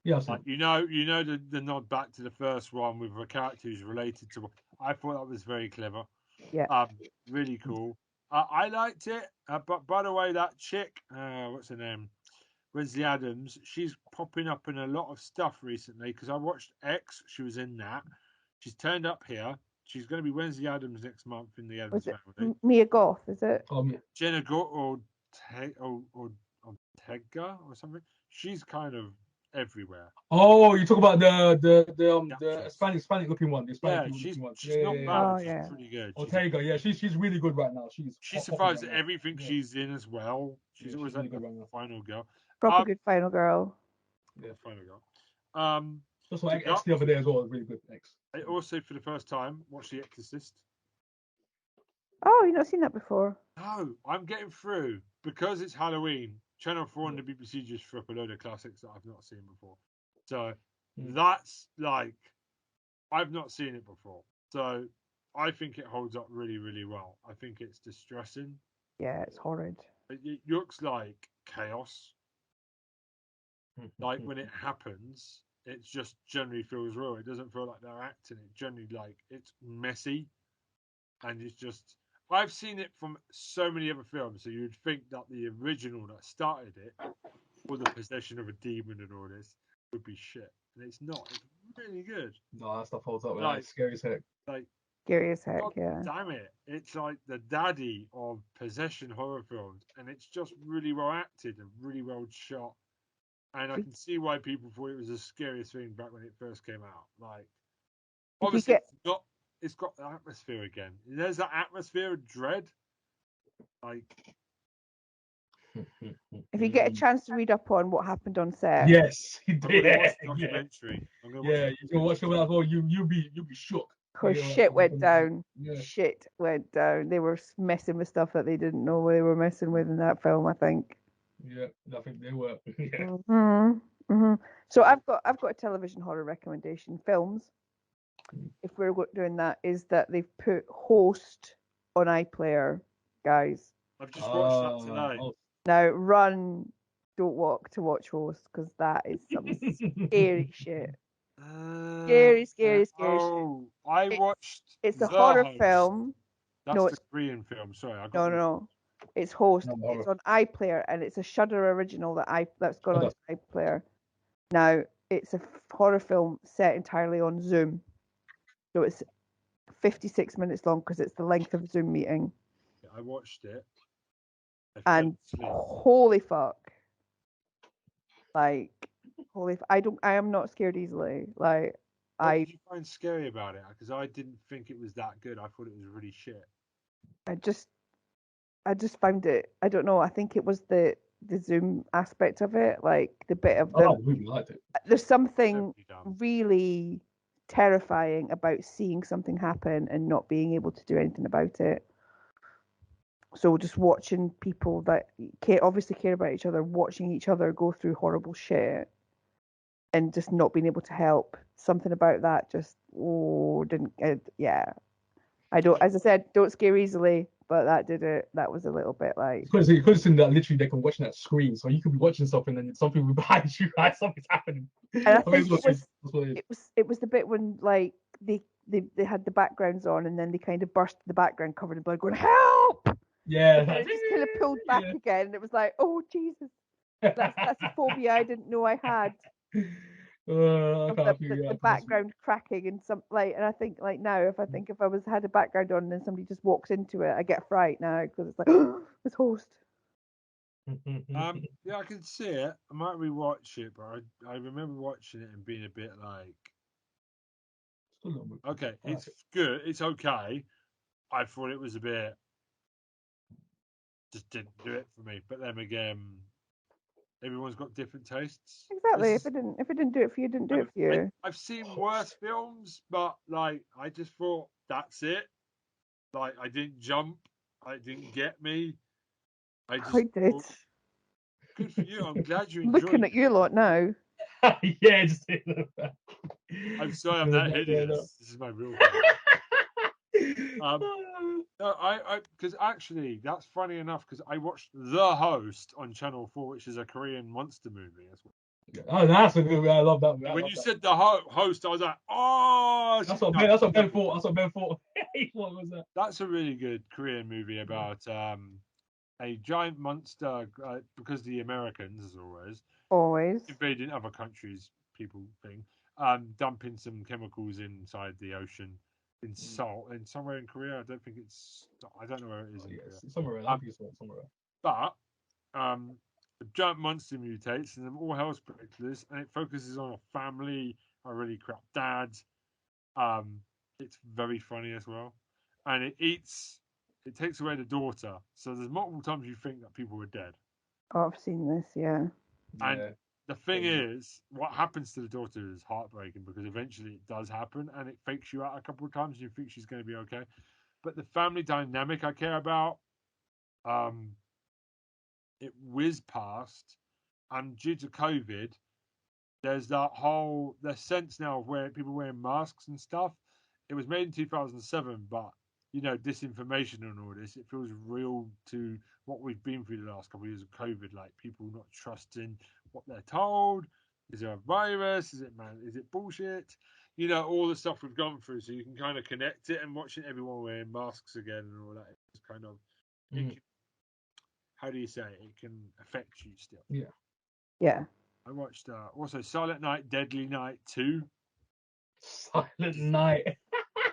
Speaker 2: Yeah.
Speaker 1: Like, you know the nod back to the first one with a character who's related to. I thought that was very clever.
Speaker 2: Yeah.
Speaker 1: Really cool. I liked it. But by the way, that chick, what's her name? Wednesday Adams. She's popping up in a lot of stuff recently because I watched X. She was in that. She's turned up here. She's going to be Wednesday Adams next month in the Adams
Speaker 2: Was it
Speaker 1: Family.
Speaker 2: Mia Goth? Is it?
Speaker 1: Jenna or Tega or something. She's kind of everywhere.
Speaker 4: Oh, you talk about the Hispanic looking one. The Hispanic looking one.
Speaker 1: She's not bad.
Speaker 2: Oh,
Speaker 1: She's
Speaker 2: yeah.
Speaker 1: pretty good.
Speaker 4: Ortega, yeah, she's really good right now.
Speaker 1: She survives everything she's in as well. She's always
Speaker 4: really
Speaker 1: like
Speaker 4: good
Speaker 1: the
Speaker 4: right now.
Speaker 1: final girl.
Speaker 2: Proper good final girl.
Speaker 1: Yeah, final girl.
Speaker 4: That's what X the other day as well. Really good X.
Speaker 1: I also, for the first time, watched The Exorcist.
Speaker 2: Oh, you've not seen that before?
Speaker 1: No, I'm getting through because it's Halloween. Channel 4 and the BBC just threw up a load of classics that I've not seen before. So that's like, I've not seen it before. So I think it holds up really, really well. I think it's distressing.
Speaker 2: Yeah, it's horrid.
Speaker 1: It looks like chaos. Like when it happens, it just generally feels real. It doesn't feel like they're acting. It generally, like, it's messy. And it's just, I've seen it from so many other films, so you'd think that the original that started it, or the possession of a demon and all this, would be shit. And it's not. It's really good.
Speaker 4: No, that stuff holds up.
Speaker 1: Like,
Speaker 4: it's scary as heck.
Speaker 1: Like,
Speaker 2: scary as heck,
Speaker 1: God
Speaker 2: yeah.
Speaker 1: damn it. It's like the daddy of possession horror films, and it's just really well acted and really well shot. And I can see why people thought it was the scariest thing back when it first came out. Like, obviously, it's got the atmosphere again. There's that atmosphere of dread. Like,
Speaker 2: if you get a chance to read up on what happened on set,
Speaker 4: yes,
Speaker 1: I'm gonna watch the documentary.
Speaker 4: You can watch it as well. You'll be shook.
Speaker 2: Because shit went down. Yeah. Shit went down. They were messing with stuff that they didn't know they were messing with in that film, I think.
Speaker 4: Yeah, I think they were. Yeah.
Speaker 2: So I've got a television horror recommendation. Films, if we're doing that, is that they've put Host on iPlayer, guys.
Speaker 1: I've just watched that tonight.
Speaker 2: Now run, don't walk to watch Host, because that is some scary shit. Scary.
Speaker 1: Oh, I watched.
Speaker 2: It's a horror film.
Speaker 1: That's the Korean film. Sorry, I got
Speaker 2: no. It's Host. It's on iPlayer, and it's a Shudder original that's gone on iPlayer. Now it's a horror film set entirely on Zoom, so it's 56 minutes long because it's the length of a Zoom meeting.
Speaker 1: Yeah, I watched it.
Speaker 2: And holy fuck, like I am not scared easily. Like,
Speaker 1: what did you find scary about it? Because I didn't think it was that good. I thought it was really shit.
Speaker 2: I just found it. I don't know. I think it was the Zoom aspect of it, like the bit of the.
Speaker 4: I really liked it.
Speaker 2: There's something really terrifying about seeing something happen and not being able to do anything about it. So just watching people that obviously care about each other, watching each other go through horrible shit, and just not being able to help. Something about that just didn't. I don't. As I said, don't scare easily, but that did it. That was a little bit like.
Speaker 4: Because that literally they can watch that screen, so you could be watching something and something will be behind you, right? Something's happening.
Speaker 2: And I think it was the bit when like they had the backgrounds on, and then they kind of burst the background covered in blood, going help.
Speaker 4: Yeah.
Speaker 2: And it just kind of pulled back again, and it was like, oh Jesus, that's a phobia I didn't know I had. The background cracking and and I think like now if I had a background on and then somebody just walks into it, I get a fright now because it's like it's Host.
Speaker 1: Yeah, I can see it. I might rewatch it, but I remember watching it and being a bit like, okay, it's good, it's okay. I thought it was a bit just didn't do it for me. But then again, everyone's got different tastes.
Speaker 2: Exactly.
Speaker 1: This
Speaker 2: If it didn't do it for you, it didn't do it for you.
Speaker 1: I've seen worse films, but like I just thought that's it. Like I didn't jump, it didn't get me. I just
Speaker 2: I did.
Speaker 1: thought, good for you. I'm glad you
Speaker 2: I'm looking
Speaker 1: enjoyed
Speaker 2: at you lot now.
Speaker 4: Yeah, just
Speaker 1: I'm sorry, I'm that hideous. This is my real face. No, I because actually that's funny enough because I watched The Host on Channel 4, which is a Korean monster movie as well.
Speaker 4: Oh, that's a good movie. I love that movie.
Speaker 1: When you said The Host, I was like, oh,
Speaker 4: That's what Ben thought. That's what Ben thought. What was that?
Speaker 1: That's a really good Korean movie about a giant monster because the Americans, as
Speaker 2: Always.
Speaker 1: invading other countries, people thing, dumping some chemicals inside the ocean in salt and somewhere in Korea. I don't know where it is in Korea.
Speaker 4: Somewhere around. I think it's somewhere around.
Speaker 1: But the giant monster mutates and then all hell's breaks loose, and it focuses on a family, a really crap dad. It's very funny as well, and it takes away the daughter. So there's multiple times you think that people are dead.
Speaker 2: Oh, I've seen this. Yeah.
Speaker 1: And the thing is, what happens to the daughter is heartbreaking because eventually it does happen, and it fakes you out a couple of times, and you think she's going to be okay. But the family dynamic I care about, it whizzed past, and due to COVID, there's the sense now of where people wearing masks and stuff. It was made in 2007, but disinformation and all this, it feels real to what we've been through the last couple of years of COVID, like people not trusting what they're told. Is there a virus? Is it bullshit? All the stuff we've gone through, so you can kind of connect it, and watching everyone wearing masks again and all that, it's kind of, how do you say it? It can affect you still.
Speaker 2: Yeah.
Speaker 1: I watched also Silent Night, Deadly Night 2.
Speaker 4: Silent Night.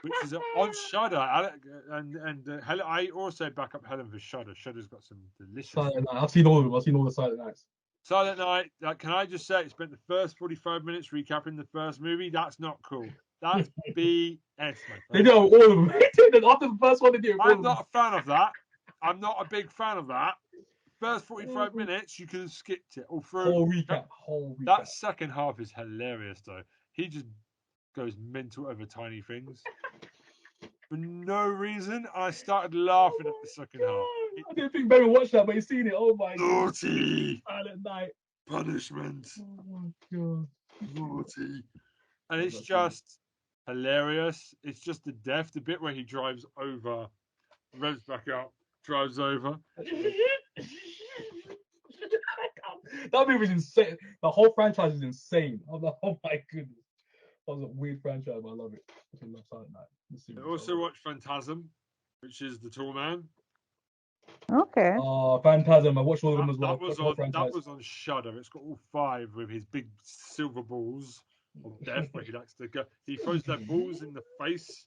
Speaker 1: Which is on Shudder, and Helen, I also back up Helen for Shudder. Shudder's got some delicious.
Speaker 4: Silent Night. I've seen all of them. I've seen all the Silent Nights.
Speaker 1: Silent Night. Can I just say, it spent the first 45 minutes recapping the first movie. That's not cool. That's BS, my friend.
Speaker 4: They do all of them. After the first one, they do.
Speaker 1: I'm not a fan of that. I'm not a big fan of that. First 45 minutes, you could have skipped it.
Speaker 4: Whole recap.
Speaker 1: That second half is hilarious, though. He just goes mental over tiny things for no reason. I started laughing at the second half.
Speaker 4: I didn't think Ben would watch that, but he's seen it. Oh my
Speaker 1: Naughty
Speaker 4: God. Silent Night.
Speaker 1: Punishment.
Speaker 4: Oh my God.
Speaker 1: Naughty. And it's just hilarious. It's just the death, the bit where he drives over, revs back up, drives over.
Speaker 4: That movie is insane. The whole franchise is insane. I'm like, oh my goodness. That was a weird franchise, but I love it. I love Silent Night.
Speaker 1: I also watched Phantasm, which is the tall man.
Speaker 2: Okay.
Speaker 4: Phantasm. I watched all of them as well.
Speaker 1: That was on Shudder. It's got all 5 with his big silver balls of death, where he likes to go. He throws their balls in the face.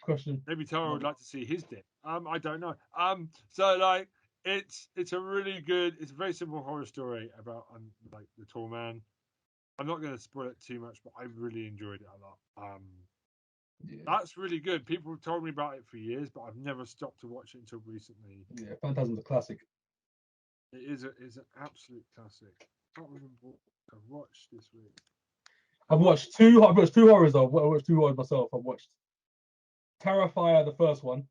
Speaker 4: Question.
Speaker 1: Maybe Tara would like to see his dick. I don't know. So like, it's a really good. It's a very simple horror story about like the tall man. I'm not going to spoil it too much, but I really enjoyed it a lot. That's really good. People have told me about it for years, but I've never stopped to watch it until recently.
Speaker 4: Yeah, Phantasm's a classic.
Speaker 1: It is an absolute classic. I can't remember what I've watched this week.
Speaker 4: I've watched two horrors though. I watched 2 horrors myself. I've watched Terrifier, the first one.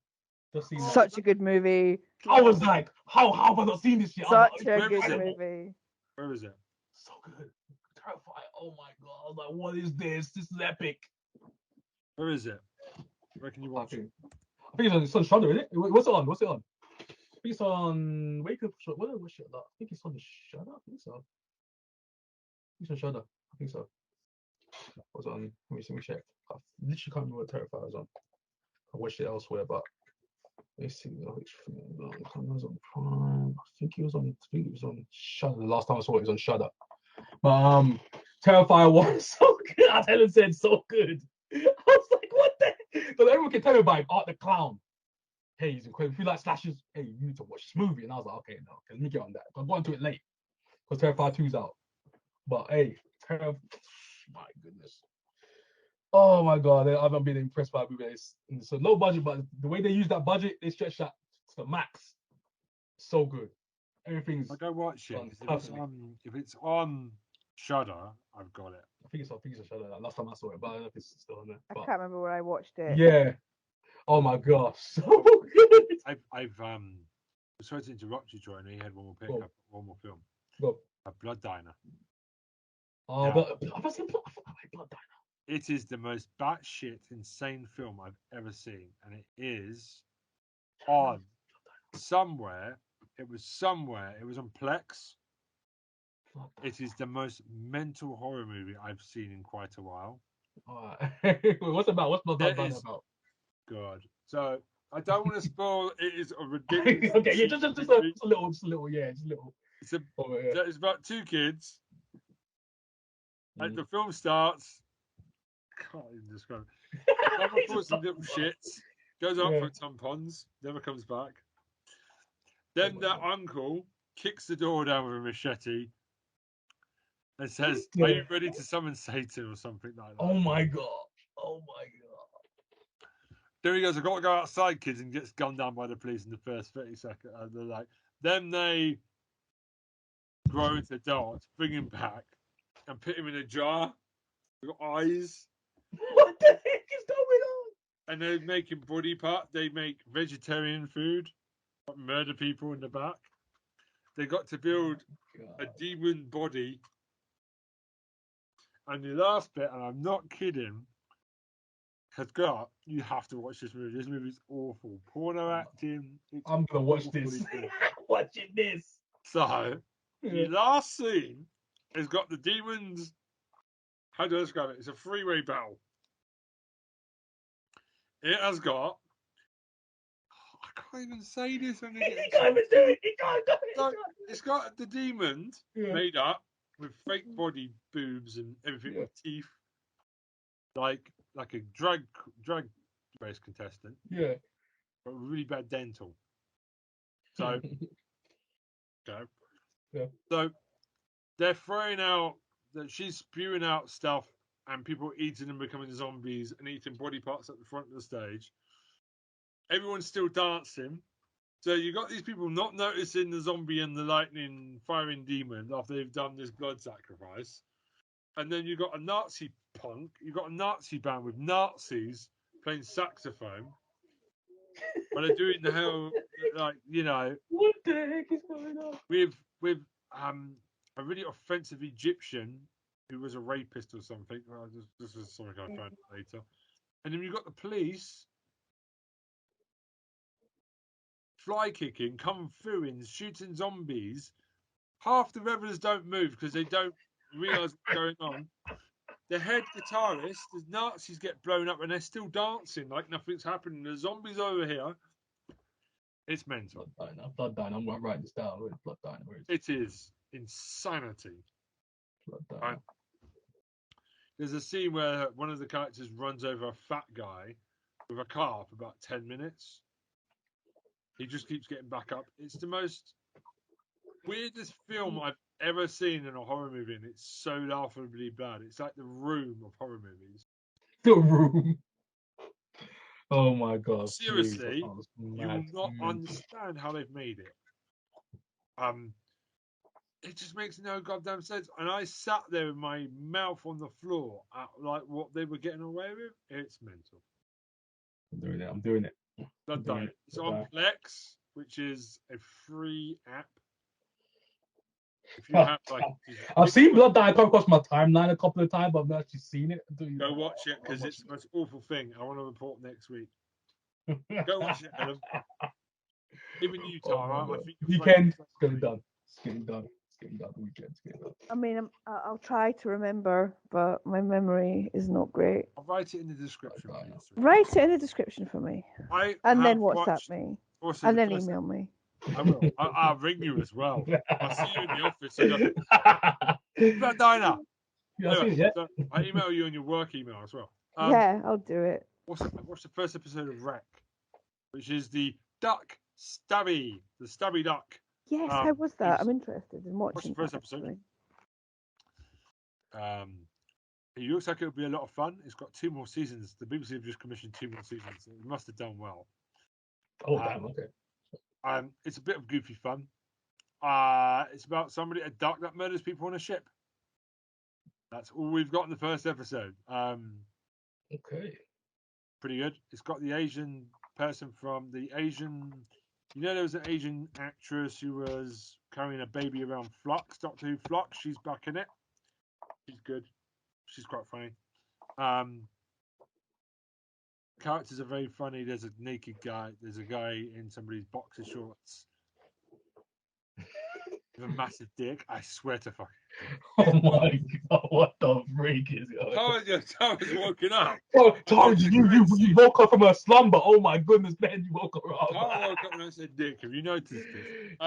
Speaker 4: Just seen that.
Speaker 2: Such a good movie.
Speaker 4: I was like, how have I not seen this yet?
Speaker 2: Such a good movie.
Speaker 1: Where is it?
Speaker 4: So good. Terrifier. Oh my God. I was like, what is this? This is epic.
Speaker 1: Where is it? Where can you watch it?
Speaker 4: I think it's on Shudder, isn't it? What's it on? I think it's on Wake Up. What was it? I think it's on the Shudder. I think so. It's on Shudder. I think so. Was on. Let me check. I literally can't remember what Terrifier was on. I watched it elsewhere, but let's see. It was on Prime. I think it was on Shudder. The last time I saw it was on Shudder. But Terrifier was so good. As Helen said, so good. I was like, what the? But everyone can tell me about Art the Clown. Hey, he's incredible. If you like slashes, hey, you need to watch this movie. And I was like, okay, no, let me get on that. I got into it late because Terrifier 2's out. But hey, my goodness. Oh my God, I haven't been impressed by the movie. It's a low budget, but the way they use that budget, they stretch that So Max, so good. Everything's
Speaker 1: I go watch it
Speaker 4: done
Speaker 1: because
Speaker 4: perfectly.
Speaker 1: if it's on Shudder, I've got it.
Speaker 4: I think it's a shadow. Like, last time I saw it, but I don't know if it's still on there.
Speaker 2: I
Speaker 4: But
Speaker 2: can't remember where I watched it.
Speaker 4: yeah. Oh my gosh, so good.
Speaker 1: I've sorry to interrupt you, Troy. I know you had one more
Speaker 4: Go,
Speaker 1: one more film.
Speaker 4: go.
Speaker 1: A Blood Diner.
Speaker 4: Oh,
Speaker 1: Now,
Speaker 4: I was in Blood Diner.
Speaker 1: it is the most batshit insane film I've ever seen, and it is on somewhere. It was somewhere. It was on Plex. It is the most mental horror movie I've seen in quite a while.
Speaker 4: Alright. What's it about? What's Blood
Speaker 1: There
Speaker 4: Diner
Speaker 1: is
Speaker 4: about?
Speaker 1: God. So I don't want to spoil. It is a ridiculous.
Speaker 4: Okay, yeah, just
Speaker 1: movie.
Speaker 4: a little, yeah, just a little.
Speaker 1: It's a.
Speaker 4: Oh, yeah.
Speaker 1: It's about two kids.
Speaker 4: Mm.
Speaker 1: The film starts. Can't even describe it. Mama calls some little shits. Goes out
Speaker 4: Yeah.
Speaker 1: for tampons. Never comes back.
Speaker 4: Oh
Speaker 1: Then
Speaker 4: my
Speaker 1: that
Speaker 4: God.
Speaker 1: uncle kicks the door down with a machete and says, "Are
Speaker 4: Yeah.
Speaker 1: you ready to summon Satan or something like that?"
Speaker 4: Oh my God. Oh my God.
Speaker 1: There he goes. I've got to go outside, kids, and gets gunned down by the police in the first 30 seconds. They're like, then they grow into adults, bring him back, and put him in a jar with eyes.
Speaker 4: What the heck is going on?
Speaker 1: And they make him body part. They make vegetarian food, murder people in the back. They got to build a demon body. And the last bit, and I'm not kidding, has got, you have to watch this movie. This movie's awful. Porno acting.
Speaker 4: I'm gonna watch
Speaker 1: awfully
Speaker 4: this.
Speaker 1: good.
Speaker 4: Watching this.
Speaker 1: So, the last scene has got the demons. How do I describe it? It's a freeway battle. It has got. I can't even say this.
Speaker 4: He can't even do it. He can't do it.
Speaker 1: So, it's got the demons
Speaker 4: Yeah.
Speaker 1: made up with fake body boobs and everything with teeth, like a drag race contestant,
Speaker 4: Yeah.
Speaker 1: but with really bad dental. So, okay.
Speaker 4: Yeah.
Speaker 1: So they're throwing out that she's spewing out stuff, and people eating and becoming zombies and eating body parts at the front of the stage. Everyone's still dancing. So you got these people not noticing the zombie and the lightning firing demon after they've done this blood sacrifice. And then you got a Nazi punk. You got a Nazi band with Nazis playing saxophone. But they're doing the hell, like, you know.
Speaker 4: What the heck is going on?
Speaker 1: With a really offensive Egyptian who was a rapist or something. This is something I found later. And then you got the police fly kicking, kung fuing, shooting zombies. Half the revelers don't move because they don't realise what's going on. The head guitarist, the Nazis get blown up and they're still dancing like nothing's happening. The zombies over here. It's mental.
Speaker 4: Blood Diner. I'm writing this down. Where's Blood Diner?
Speaker 1: It is insanity.
Speaker 4: Blood Diner?
Speaker 1: Right? There's a scene where one of the characters runs over a fat guy with a car for about 10 minutes. He just keeps getting back up. It's the most weirdest film I've ever seen in a horror movie, and it's so laughably bad. It's like The Room of horror movies.
Speaker 4: The Room. Oh my God!
Speaker 1: Seriously,
Speaker 4: please,
Speaker 1: you will not understand how they've made it. It just makes no goddamn sense. And I sat there with my mouth on the floor at like what they were getting away with. It's mental.
Speaker 4: I'm doing it.
Speaker 1: Blood Diner. It's on Plex, which is a free app. If you have like,
Speaker 4: I've seen Blood Diner come across my timeline a couple of times, but I've not actually seen it.
Speaker 1: Go watch it because it's the most awful thing. I want to report next week. Go watch it, Helen. Even you, Tara. I think
Speaker 4: weekend. It's getting done. It's getting done. It's getting done. The weekend's getting done.
Speaker 2: I mean, I'll try to remember, but my memory is not great.
Speaker 1: I'll write it in the description.
Speaker 2: Write it in the description for me. And then WhatsApp me. And then email me.
Speaker 1: I will. I'll ring you as well. I'll see you in the office. And go, Blood Diner. Anyway, so I email you on your work email as well.
Speaker 2: Yeah, I'll do it.
Speaker 1: Watch the first episode of Wreck, which is the duck stabby, the stabby duck.
Speaker 2: Yes, how was that? I'm interested in watching
Speaker 1: the first episode. It looks like it'll be a lot of fun. It's got 2 more seasons. The BBC have just commissioned 2 more seasons. So it must have done well.
Speaker 4: Oh, damn, okay.
Speaker 1: It's a bit of goofy fun. It's about somebody at dark that murders people on a ship. That's all we've got in the first episode.
Speaker 4: Okay.
Speaker 1: Pretty good. It's got the Asian person from the Asian. You know, there was an Asian actress who was carrying a baby around Flux, Doctor Who Flux. She's back in it. She's good. She's quite funny. Characters are very funny. There's a naked guy. There's a guy in somebody's boxer shorts with a massive dick. I swear to fuck.
Speaker 4: Oh my god, what the freak is going on?
Speaker 1: Tara's woken up.
Speaker 4: Oh, Tara, you woke up from a slumber. Oh my goodness, man, you woke up.
Speaker 1: Tara woke up and I said, Dick, have you noticed this?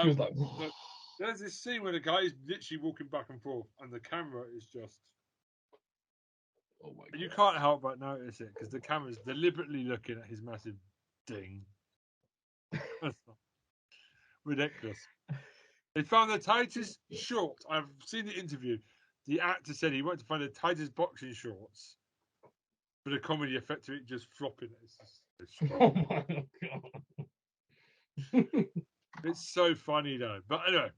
Speaker 4: She was like,
Speaker 1: look, there's this scene where the guy is literally walking back and forth and the camera is just.
Speaker 4: oh my god.
Speaker 1: You can't help but notice it because the camera's deliberately looking at his massive ding. Ridiculous. They found the tightest short. I've seen the interview. The actor said he wanted to find the tightest boxing shorts for the comedy effect of it just flopping.
Speaker 4: Oh my god.
Speaker 1: It's so funny though. But anyway,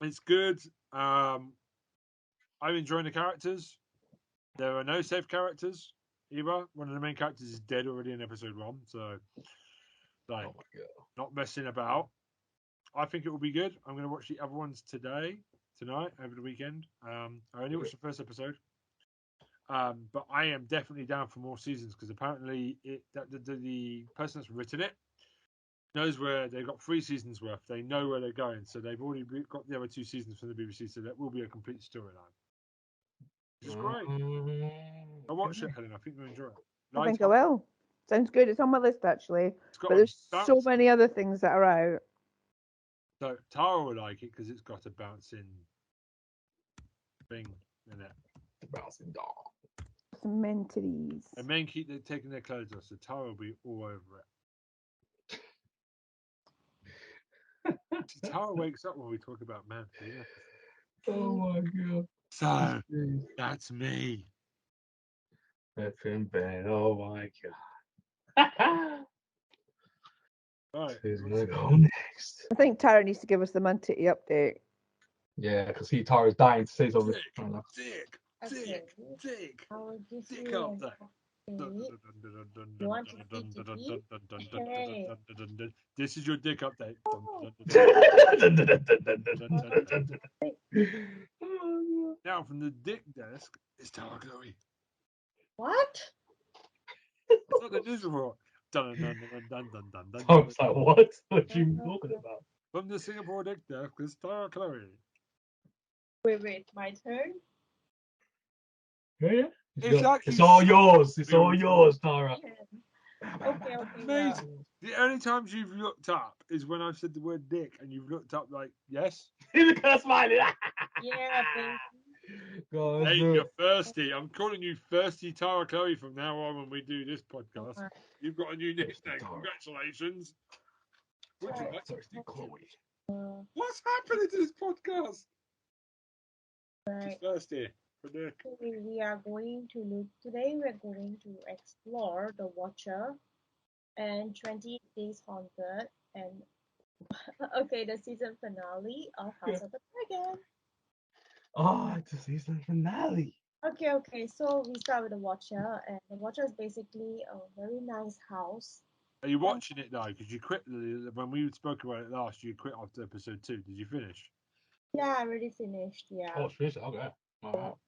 Speaker 1: it's good. I'm enjoying the characters. There are no safe characters either. One of the main characters is dead already in episode 1, so like
Speaker 4: Oh my god.
Speaker 1: not messing about. I think it will be good. I'm going to watch the other ones tonight, over the weekend. I only watched the first episode, but I am definitely down for more seasons because apparently the person that's written it knows where they've got 3 seasons worth. They know where they're going, so they've already got the other 2 seasons from the BBC, so that will be a complete storyline. Which is great. I'll watch it, Helen. I think you'll enjoy it.
Speaker 2: I think I will. Sounds good. It's on my list actually.
Speaker 1: But
Speaker 2: there's so many other things that are out.
Speaker 1: So Tara will like it because it's got a bouncing thing in it.
Speaker 4: The bouncing doll.
Speaker 2: Some menteries.
Speaker 1: And men keep taking their clothes off, so Tara will be all over it. Tara wakes up when we talk about men.
Speaker 4: Oh my god.
Speaker 1: So that's me.
Speaker 4: Flipping Ben. Oh my god.
Speaker 1: Right.
Speaker 4: Who's gonna go next?
Speaker 2: I think Tara needs to give us the Mantity update.
Speaker 4: Yeah, because Tara's dying to say something.
Speaker 1: Dick
Speaker 3: Okay.
Speaker 1: update.
Speaker 3: I will give
Speaker 1: Dick
Speaker 3: you an
Speaker 1: update.
Speaker 3: update. You want to see TV?
Speaker 1: This is your dick update. Now from the dick desk, it's Tara Chloe.
Speaker 3: What?
Speaker 1: It's not the news report.
Speaker 4: I was like, what? What are you talking about?
Speaker 1: From the Singapore dick desk, it's Tara Chloe.
Speaker 3: Wait, my turn?
Speaker 4: Yeah.
Speaker 1: It's
Speaker 4: all yours. It's all yours, Tara.
Speaker 3: Okay,
Speaker 1: Mate,
Speaker 3: yeah.
Speaker 1: the only times you've looked up is when I've said the word dick and you've looked up like, yes?
Speaker 4: Look at smiling.
Speaker 3: Yeah, baby.
Speaker 4: God,
Speaker 1: Hey, you're thirsty. I'm calling you Thirsty Tara Chloe from now on when we do this podcast. You've got a new nickname. Congratulations.
Speaker 4: Thirsty Chloe.
Speaker 1: What's happening to this podcast?
Speaker 3: Right.
Speaker 1: She's thirsty for dick.
Speaker 3: We are going to look today. We're going to explore The Watcher and 28 Days Haunted and okay, the season finale of House of the Dragon.
Speaker 4: Oh, it's the season finale.
Speaker 3: Okay. So we start with The Watcher, and The Watcher is basically a very nice house.
Speaker 1: Are you watching it now? Because you quit when we spoke about it last. You quit after episode 2. Did you finish?
Speaker 3: Yeah, I already finished. Yeah.
Speaker 4: Oh, finished. Okay. Wow.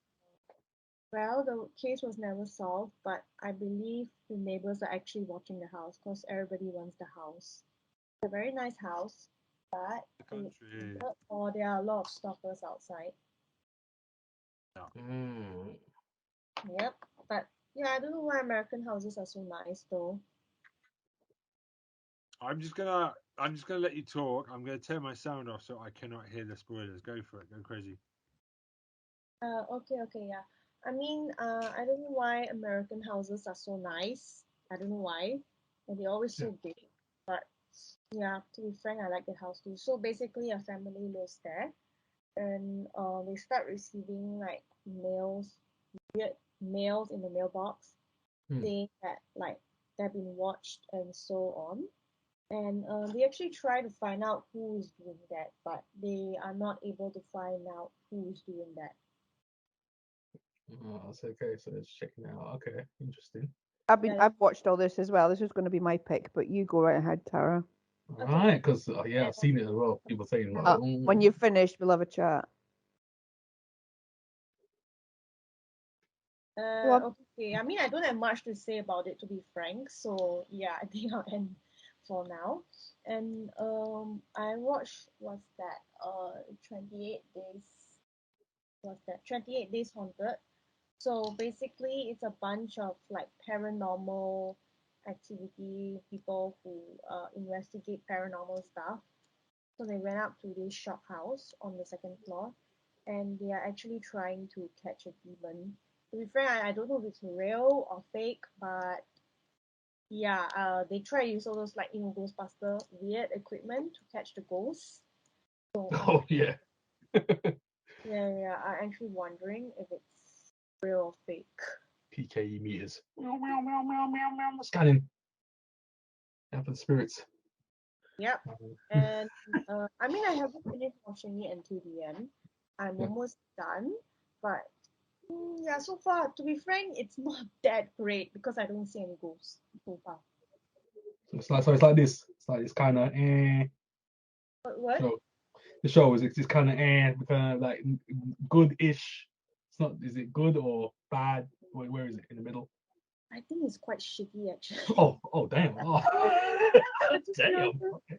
Speaker 3: Well, the case was never solved, but I believe the neighbors are actually watching the house because everybody wants the house. It's a very nice house, but there are a lot of stalkers outside. Yep, but yeah, I don't know why American houses are so nice though.
Speaker 1: I'm just gonna let you talk. I'm gonna turn my sound off so I cannot hear the spoilers. Go for it. Go crazy.
Speaker 3: Okay, yeah. I mean, I don't know why American houses are so nice. I don't know why, and they're always so big. But yeah, to be frank, I like the house too. So basically, a family lives there, and they start receiving like weird mails in the mailbox, saying that like they've been watched and so on. And they actually try to find out who is doing that, but they are not able to find out who is doing that.
Speaker 4: Oh, that's okay. So it's checking out. Okay, interesting.
Speaker 3: Yeah.
Speaker 2: I've watched all this as well. This was going to be my pick, but you go right ahead, Tara.
Speaker 4: All
Speaker 3: Okay.
Speaker 4: right, because yeah, I've seen it as well. People saying like,
Speaker 2: When you've finished, we'll have a chat.
Speaker 3: Okay. I mean, I don't have much to say about it, to be frank. So yeah, I think I'll end for now. And I watched what's that? 28 days. What's that? 28 Days Haunted. So basically, it's a bunch of like paranormal activity people who investigate paranormal stuff. So they went up to this shop house on the second floor, and they are actually trying to catch a demon. To be frank, I don't know if it's real or fake, but yeah, they try to use all those like Ghostbuster weird equipment to catch the ghosts. So
Speaker 4: oh yeah,
Speaker 3: yeah, I'm actually wondering if it's real or fake.
Speaker 4: PKE meters. Meow meow meow meow meow meow. Scanning. Yeah, for the spirits.
Speaker 3: Yep. And I mean, I haven't finished watching it until the end. I'm
Speaker 4: Yeah.
Speaker 3: almost done, but yeah, so far, to be frank, it's not that great because I don't see any ghosts so far.
Speaker 4: So it's like this. It's kind of
Speaker 3: What?
Speaker 4: show. The show is it's kind of kind of like good-ish. It's not. Is it good or bad? Where is it in the middle?
Speaker 3: I think it's quite shitty actually.
Speaker 4: Oh damn. Oh damn. Okay.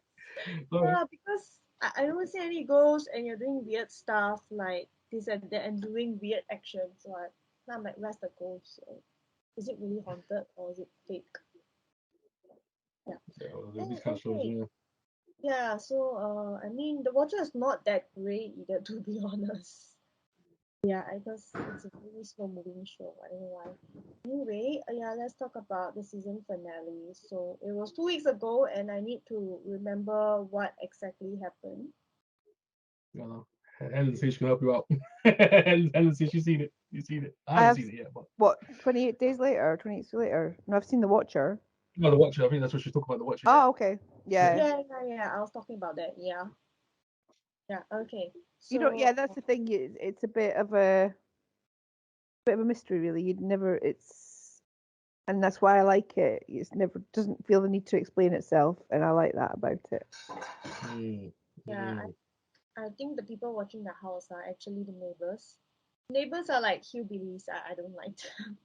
Speaker 3: Yeah, because I don't see any ghosts and you're doing weird stuff like this and that and doing weird actions. So I'm like, where's the ghost? So, is it really haunted or is it fake? Yeah.
Speaker 4: Yeah, well, these kind of shows,
Speaker 3: Okay.
Speaker 4: yeah.
Speaker 3: Yeah, so I mean the Watcher is not that great either to be honest. Yeah, I guess it's a really slow moving show. I don't know why. Anyway, yeah, let's talk about the season finale. So it was 2 weeks ago, and I need to remember what exactly happened.
Speaker 4: You know, Helen says she can help you out. Helen says she's seen it. You've seen it. I haven't seen it yet, but
Speaker 2: What, 28 days later, 28 days later? No, I've seen The Watcher.
Speaker 4: no, the Watcher. I think that's what she's talking about. The Watcher.
Speaker 2: Oh, okay. Yeah.
Speaker 3: Yeah. I was talking about that. Yeah. Okay.
Speaker 2: You know,
Speaker 3: So
Speaker 2: yeah, that's the thing. It's a bit of a mystery, really. You'd never. And that's why I like it. It's never doesn't feel the need to explain itself, and I like that about it.
Speaker 3: yeah, I think the people watching the house are actually the neighbors. Neighbors are like hillbillies. I don't like them.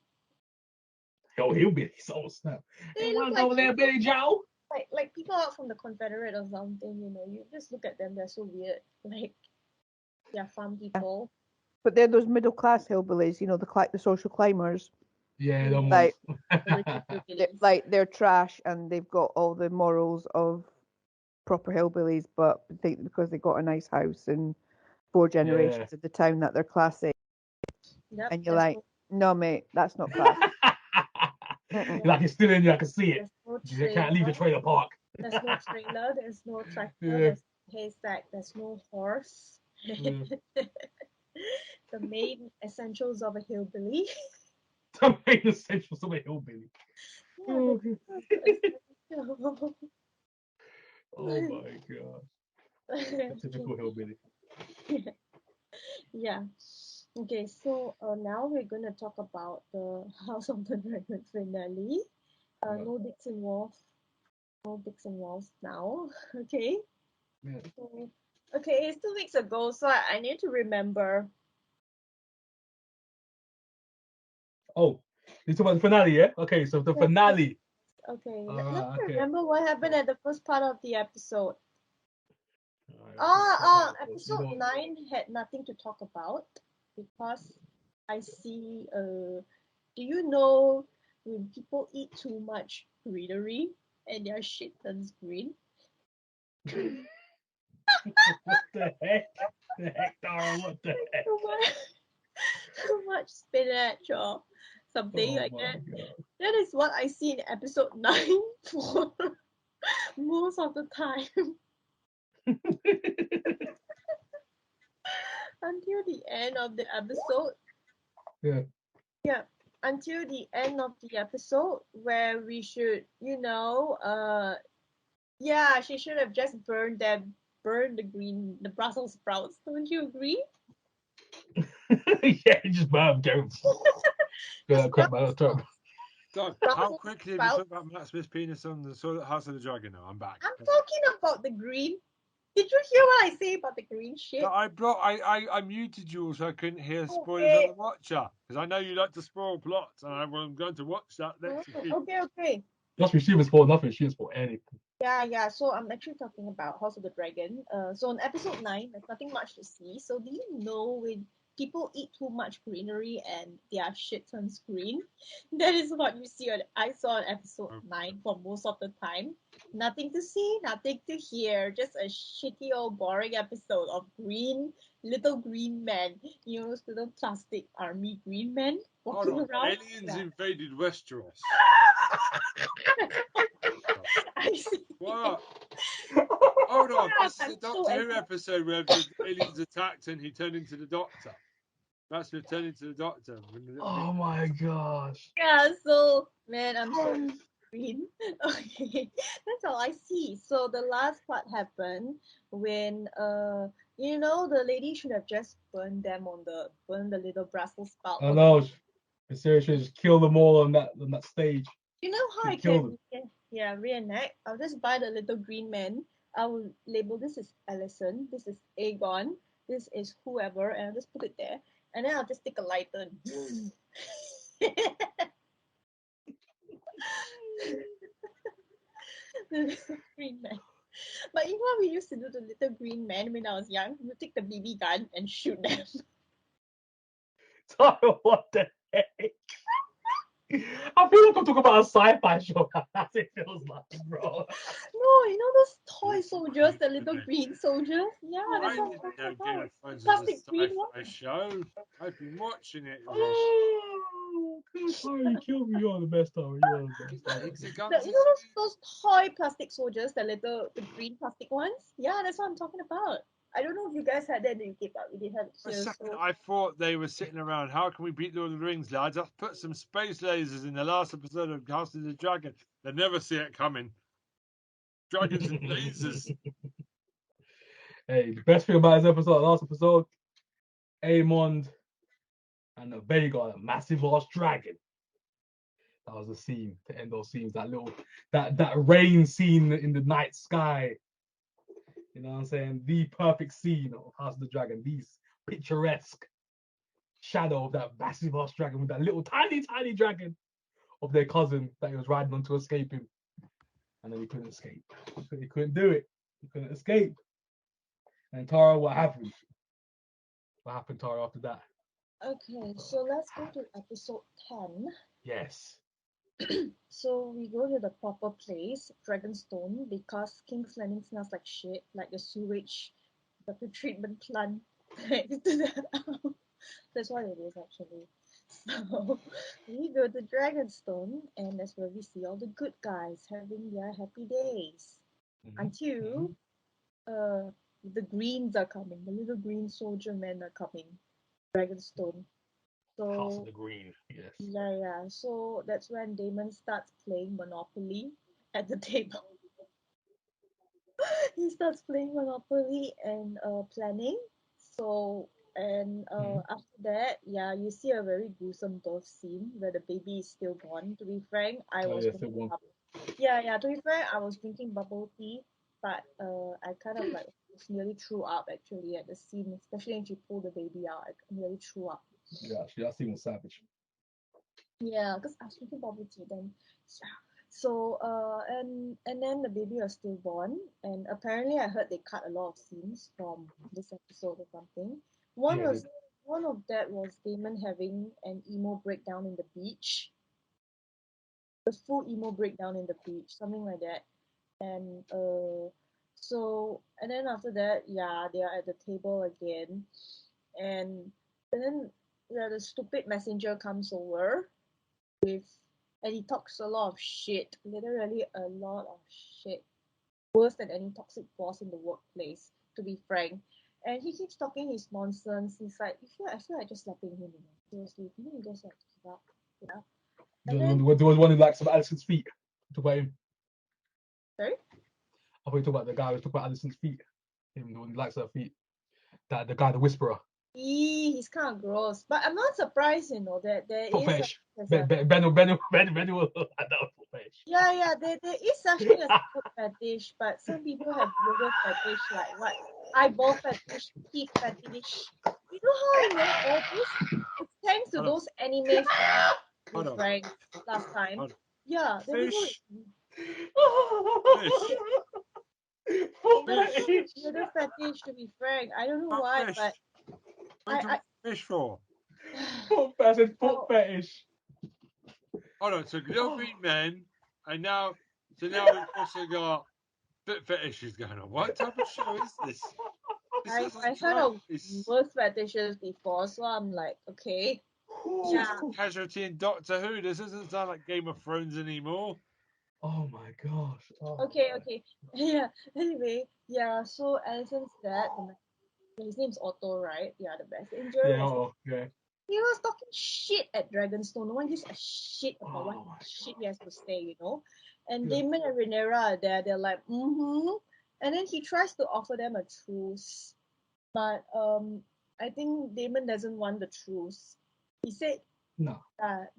Speaker 4: Oh, he'll be so snap.
Speaker 3: They
Speaker 4: Hey,
Speaker 3: look
Speaker 4: wanna go
Speaker 3: like
Speaker 4: over there, Billy Joe?
Speaker 3: like people out from the Confederate or something. You just look at them. They're so weird. Like they're farm people.
Speaker 2: But they're those middle class hillbillies, the social climbers.
Speaker 4: Yeah, them
Speaker 2: Like,
Speaker 4: ones.
Speaker 3: The rich hillbillies.
Speaker 2: they're trash and they've got all the morals of proper hillbillies, but think because they got a nice house and 4 generations of the town that they're classy.
Speaker 3: Yep.
Speaker 2: And you're like, no, mate, that's not classy.
Speaker 4: Like it's still in there. I can see it.
Speaker 3: There's no
Speaker 4: You can't leave the trailer park.
Speaker 3: There's no trailer. There's no tractor.
Speaker 4: Yeah.
Speaker 3: There's no haystack. There's no horse. The main essentials of a hillbilly.
Speaker 4: The main essentials of a hillbilly.
Speaker 3: Yeah,
Speaker 4: Oh my god. A typical hillbilly.
Speaker 3: Yeah. Okay, so now we're gonna talk about the House of the Dragon finale. No dicks involved. No dicks involved now. Okay.
Speaker 4: Yeah.
Speaker 3: So, okay, it's 2 weeks ago, so I need to remember.
Speaker 4: Oh, you talking about the finale, yeah? Okay, so the finale.
Speaker 3: Okay, let me
Speaker 4: Okay.
Speaker 3: remember what happened at the first part of the episode.
Speaker 4: You know,
Speaker 3: Episode 9 had nothing to talk about because I see. Do you know when people eat too much greenery and their shit turns green?
Speaker 4: what the heck? The heck, Dara? What the heck?
Speaker 3: Too much spinach or something like that.
Speaker 4: God.
Speaker 3: That is what I see in episode 9 for most of the time. Until the end of the episode.
Speaker 4: Yeah.
Speaker 3: Yeah. Until the end of the episode where we should, Yeah, she should have just burned the Brussels sprouts. Don't you agree?
Speaker 4: Yeah, just burn Jones.
Speaker 3: Just
Speaker 4: Crap, my
Speaker 3: Brussels
Speaker 4: term.
Speaker 1: Doug, how
Speaker 3: Brussels
Speaker 1: quickly have you
Speaker 3: sprouts.
Speaker 1: talked about Matt Smith's penis on the House of the Dragon now? I'm back.
Speaker 3: I'm talking about the green. Did you hear what I say about the green shit?
Speaker 1: I muted you so I couldn't hear spoilers on
Speaker 3: Okay.
Speaker 1: the Watcher because I know you like to spoil plots, and I'm going to watch that next week.
Speaker 3: Okay.
Speaker 4: Trust me, she was for nothing. She was for anything.
Speaker 3: Yeah. So I'm actually talking about House of the Dragon. So in episode 9, there's nothing much to see. So do you know when people eat too much greenery and their shit turns green? That is what you see. I saw in episode 9 for most of the time. Nothing to see, nothing to hear. Just a shitty old boring episode of little green men. You know, those little plastic army green men
Speaker 1: Hold
Speaker 3: walking
Speaker 1: on,
Speaker 3: around.
Speaker 1: aliens
Speaker 3: Yeah.
Speaker 1: invaded Westeros.
Speaker 3: I see.
Speaker 1: What? Hold on,
Speaker 3: Yeah,
Speaker 1: this is
Speaker 3: I'm
Speaker 1: a
Speaker 3: so
Speaker 1: Doctor Who
Speaker 3: excited.
Speaker 1: episode where the aliens attacked and he turned into the Doctor. Matt Smith turned into the Doctor.
Speaker 4: Oh my gosh.
Speaker 3: Yeah, so man, I'm so green. Okay, that's all I see. So the last part happened when the lady should have just burned the little Brussels sprout
Speaker 4: I
Speaker 3: on the.
Speaker 4: know. Seriously, just kill them all on that stage.
Speaker 3: You know how I
Speaker 4: Should kill them.
Speaker 3: can reenact? I'll just buy the little green man. I will label this is Allison, this is Aegon, this is whoever, and I'll just put it there, and then I'll just take a lighter. The little green man. But you know what we used to do to little green men when I was young? We would take the BB gun and shoot them.
Speaker 4: So what the heck? I feel like I'm talking about a sci-fi show. That's it feels like, bro.
Speaker 3: No, you know those toy soldiers, the little green soldiers? Yeah, that's
Speaker 1: I
Speaker 3: what I'm
Speaker 1: didn't
Speaker 3: talking
Speaker 1: know Game
Speaker 3: about.
Speaker 1: of Thrones was a
Speaker 3: Plastic green
Speaker 1: sci-fi
Speaker 3: one.
Speaker 1: show. I've been watching it.
Speaker 4: Oh, Tari, you killed me. You're the best, Tari. You're the best.
Speaker 1: Legs are
Speaker 3: The,
Speaker 1: guns
Speaker 3: you
Speaker 1: and
Speaker 3: know
Speaker 1: shit.
Speaker 3: those toy plastic soldiers, the green plastic ones? Yeah, that's what I'm talking about. I don't know if you guys had that in the UK, but we did have it
Speaker 1: For a
Speaker 3: here.
Speaker 1: second,
Speaker 3: So
Speaker 1: I thought they were sitting around. How can we beat Lord of the Rings, lads? Let's put some space lasers in the last episode of House of the Dragon. They never see it coming. Dragons and lasers.
Speaker 4: Hey, the best thing about this episode, last episode, Aemond and the Vega, a massive ass dragon. That was the scene to end those scenes. That rain scene in the night sky. You know what I'm saying? The perfect scene of House of the Dragon. These picturesque shadow of that massive ass dragon with that little tiny dragon of their cousin that he was riding on to escape him. And then he couldn't escape. He couldn't do it. He couldn't escape. And Tara, what happened? What happened, Tara, after that?
Speaker 3: okay, so let's go to episode 10.
Speaker 4: Yes.
Speaker 3: So we go to the proper place, Dragonstone, because King's Landing smells like shit, like the sewage, the treatment plant. That's what it is actually. So we go to Dragonstone, and that's where we see all the good guys having their happy days. Until uh the greens are coming, the little green soldier men are coming, Dragonstone.
Speaker 4: House of
Speaker 3: So
Speaker 4: the Green. Yes.
Speaker 3: yeah. So that's when Damon starts playing Monopoly at the table. He starts playing Monopoly and planning. So and after that, yeah, you see a very gruesome birth scene where the baby is still born. To be frank, I
Speaker 4: Oh
Speaker 3: was
Speaker 4: yeah, still
Speaker 3: drinking
Speaker 4: one.
Speaker 3: yeah. To be frank, I was drinking bubble tea, but I kind of like nearly threw up actually at the scene, especially when she pulled the baby out. I nearly threw up.
Speaker 4: Yeah, actually, that scene was savage.
Speaker 3: Yeah, because I was drinking bubble tea then. Yeah. So and then the baby was stillborn, and apparently I heard they cut a lot of scenes from this episode or something. One
Speaker 4: Yeah,
Speaker 3: was one of that was Damon having an emo breakdown in the beach, the full emo breakdown in the beach, something like that. And so and then after that, yeah, they are at the table again, and then yeah, the stupid messenger comes over with and he talks a lot of shit, literally a lot of shit, worse than any toxic boss in the workplace, to be frank. And he keeps talking his nonsense. He's like, I feel like just slapping him, seriously. You guys have to give up, yeah. And then,
Speaker 4: there was one in like some Allison's feet to play him.
Speaker 3: sorry,
Speaker 4: I thought you talking about the guy who talking about Allison's feet. Him, the one who likes her feet. That the guy, the whisperer.
Speaker 3: He's kind of gross, but I'm not surprised, that there
Speaker 4: Foot
Speaker 3: is
Speaker 4: fetish.
Speaker 3: such a-
Speaker 4: Ben will had that foot fetish.
Speaker 3: yeah, there is such thing as foot fetish, but some people have yoga fetish, like what eyeball fetish, teeth fetish. You know how I know all this? It's thanks to
Speaker 1: Hold on.
Speaker 3: those anime
Speaker 1: Hold on.
Speaker 3: Frank last time.
Speaker 1: Hold on.
Speaker 3: Yeah, there we go.
Speaker 1: Fish.
Speaker 4: Foot
Speaker 3: There's
Speaker 4: fetish.
Speaker 3: yoga fetish, to be frank. I don't know
Speaker 1: Not
Speaker 3: why,
Speaker 1: fish.
Speaker 3: but
Speaker 1: What are you
Speaker 3: I
Speaker 1: talking fish for?
Speaker 4: I said foot
Speaker 3: Oh.
Speaker 4: fetish.
Speaker 1: Hold on, so little green men, and now we've also got foot fetishes going on. What type of show is this?
Speaker 3: I
Speaker 1: Sounds
Speaker 3: heard of
Speaker 1: it's
Speaker 3: worse fetishes before, so I'm like, okay. Yeah.
Speaker 1: Casualty in Doctor Who. This doesn't sound like Game of Thrones anymore.
Speaker 4: Oh my gosh. Oh.
Speaker 3: Okay. Yeah. Anyway, yeah. So Allison's dad, his name's Otto, right? Yeah, the best angel.
Speaker 4: Yeah.
Speaker 3: He was talking shit at Dragonstone. No one gives a shit about
Speaker 4: Oh
Speaker 3: what
Speaker 4: my
Speaker 3: shit he has to say, And
Speaker 4: Yeah.
Speaker 3: Damon and Rhaenyra are there. They're like, and then he tries to offer them a truce, but I think Damon doesn't want the truce. He said
Speaker 4: No.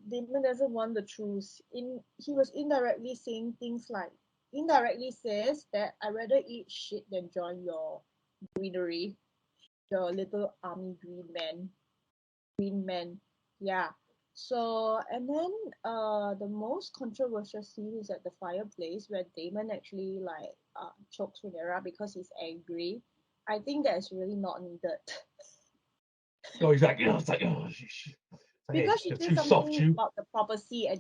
Speaker 3: Damon doesn't want the truce. He was indirectly saying things like indirectly says that I'd rather eat shit than join your greenery, your little army green man. Yeah. So and then the most controversial scene is at the fireplace where Damon actually chokes Rhaenyra because he's angry. I think that's really not needed.
Speaker 4: No, he's like, it's like,
Speaker 3: Because she
Speaker 4: you're
Speaker 3: said
Speaker 4: too soft,
Speaker 3: something
Speaker 4: you.
Speaker 3: about the prophecy and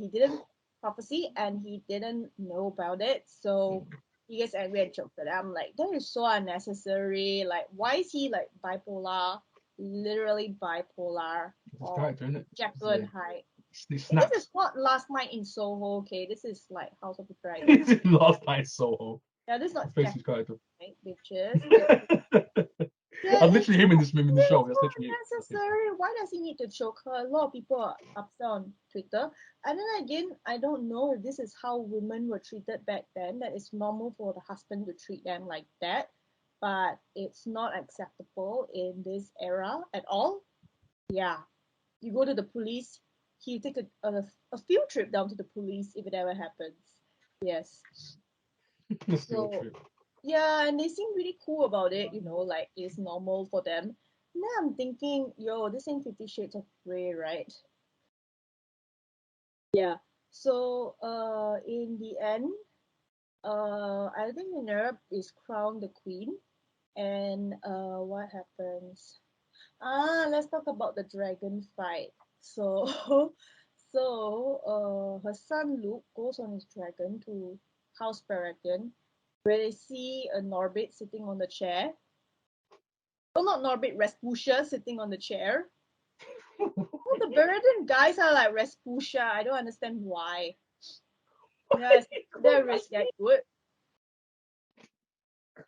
Speaker 3: he didn't know about it, so he gets angry and choked it. I'm like, that is so unnecessary. Like, why is he like bipolar? Literally bipolar.
Speaker 4: It's his
Speaker 3: Or
Speaker 4: character, isn't it?
Speaker 3: Jekyll and Hyde.
Speaker 4: He
Speaker 3: This
Speaker 4: snaps.
Speaker 3: is not Last Night in Soho, okay? This is like House of the Dragon.
Speaker 4: This is Last Night Soho.
Speaker 3: Yeah, this is not
Speaker 4: Face
Speaker 3: Jekyll
Speaker 4: his character.
Speaker 3: and Hyde, bitches. Yeah,
Speaker 4: I'm
Speaker 3: it's
Speaker 4: literally him in this in the show. That's
Speaker 3: so
Speaker 4: literally it.
Speaker 3: unnecessary. Why does he need to choke her? A lot of people are upset on Twitter. And then again, I don't know if this is how women were treated back then. That it's normal for the husband to treat them like that. But it's not acceptable in this era at all. Yeah. You go to the police, you take a field trip down to the police if it ever happens. Yes.
Speaker 4: This
Speaker 3: So
Speaker 4: field trip.
Speaker 3: yeah, and they seem really cool about it, like it's normal for them. Now I'm thinking, yo, this ain't 50 Shades of Grey, right? Yeah. So in the end, I think Minerva is crowned the queen, and what happens? Let's talk about the dragon fight. So, her son Luke goes on his dragon to House Baratheon, where they see a Norbit sitting on the chair. Oh, not Norbit, Rasputia sitting on the chair. Well, the Baratheon guys are like Rasputia. I don't understand why. Yeah, they're really that good.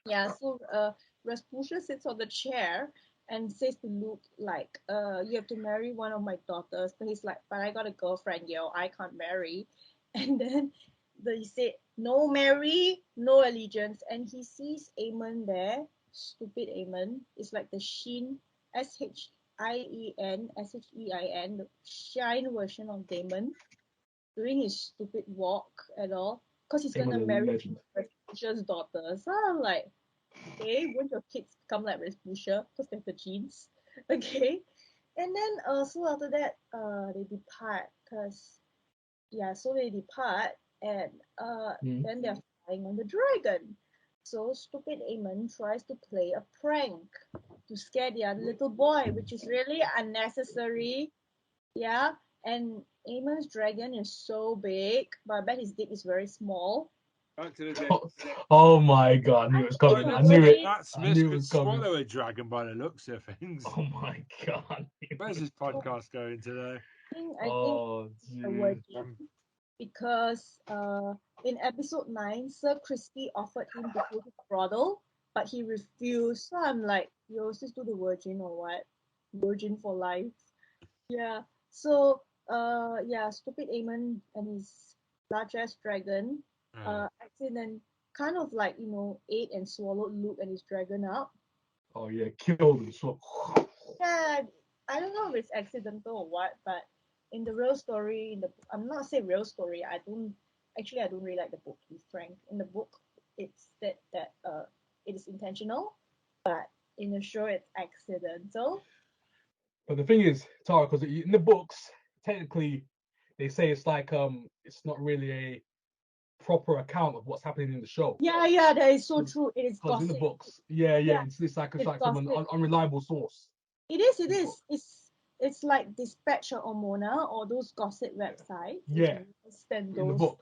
Speaker 3: Yeah, so Rasputia sits on the chair and says to Luke, like, you have to marry one of my daughters. But he's like, but I got a girlfriend, yo, I can't marry. And then he said, no marry, no allegiance. And he sees Aemon there, stupid Aemon. It's like the Shien, the Shine version of Daemon, doing his stupid walk and all. Because he's
Speaker 4: Aemon's
Speaker 3: gonna
Speaker 4: a
Speaker 3: marry
Speaker 4: legend.
Speaker 3: Rasputia's daughter. So I'm like, okay, won't your kids become like Rasputia because they have the genes? Okay, and then so after that they depart so they depart and then they're flying on the dragon. So stupid Aemon tries to play a prank to scare the other little boy, which is really unnecessary. Yeah, and Aemon's dragon is so big, but I bet his dick is very small.
Speaker 1: Back to the day.
Speaker 4: Oh my god, I knew it was coming. I knew it.
Speaker 1: Matt
Speaker 4: I
Speaker 1: Smith
Speaker 4: knew it
Speaker 1: could
Speaker 4: was coming.
Speaker 1: swallow a dragon by the looks of things.
Speaker 4: Oh my god.
Speaker 1: Where's this podcast going today?
Speaker 3: I think
Speaker 4: Oh,
Speaker 3: the
Speaker 4: geez.
Speaker 3: word because in episode 9, Sir Crispy offered him to go to brothel, but he refused. So I'm like, yo, is this to the virgin or what? Virgin for life. Yeah. So stupid Aemon and his large ass dragon accident kind of like, ate and swallowed Luke and his dragon up.
Speaker 4: Oh yeah, killed him. So
Speaker 3: Yeah, I don't know if it's accidental or what, but in the real story, I'm not saying real story. I don't really like the book. To be frank, in the book, it's that it is intentional, but in the show, it's accidental.
Speaker 4: but the thing is, Tara, because in the books, technically, they say it's like it's not really a proper account of what's happening in the show.
Speaker 3: Yeah, that is so true. It is
Speaker 4: Because in
Speaker 3: gossip.
Speaker 4: the books, yeah,
Speaker 3: Yeah,
Speaker 4: it's like
Speaker 3: it's
Speaker 4: from an
Speaker 3: gossip.
Speaker 4: unreliable source.
Speaker 3: It is. It is. It's like Dispatch or Omona or those gossip websites.
Speaker 4: Yeah,
Speaker 3: It's than
Speaker 4: in the
Speaker 3: those.
Speaker 4: book.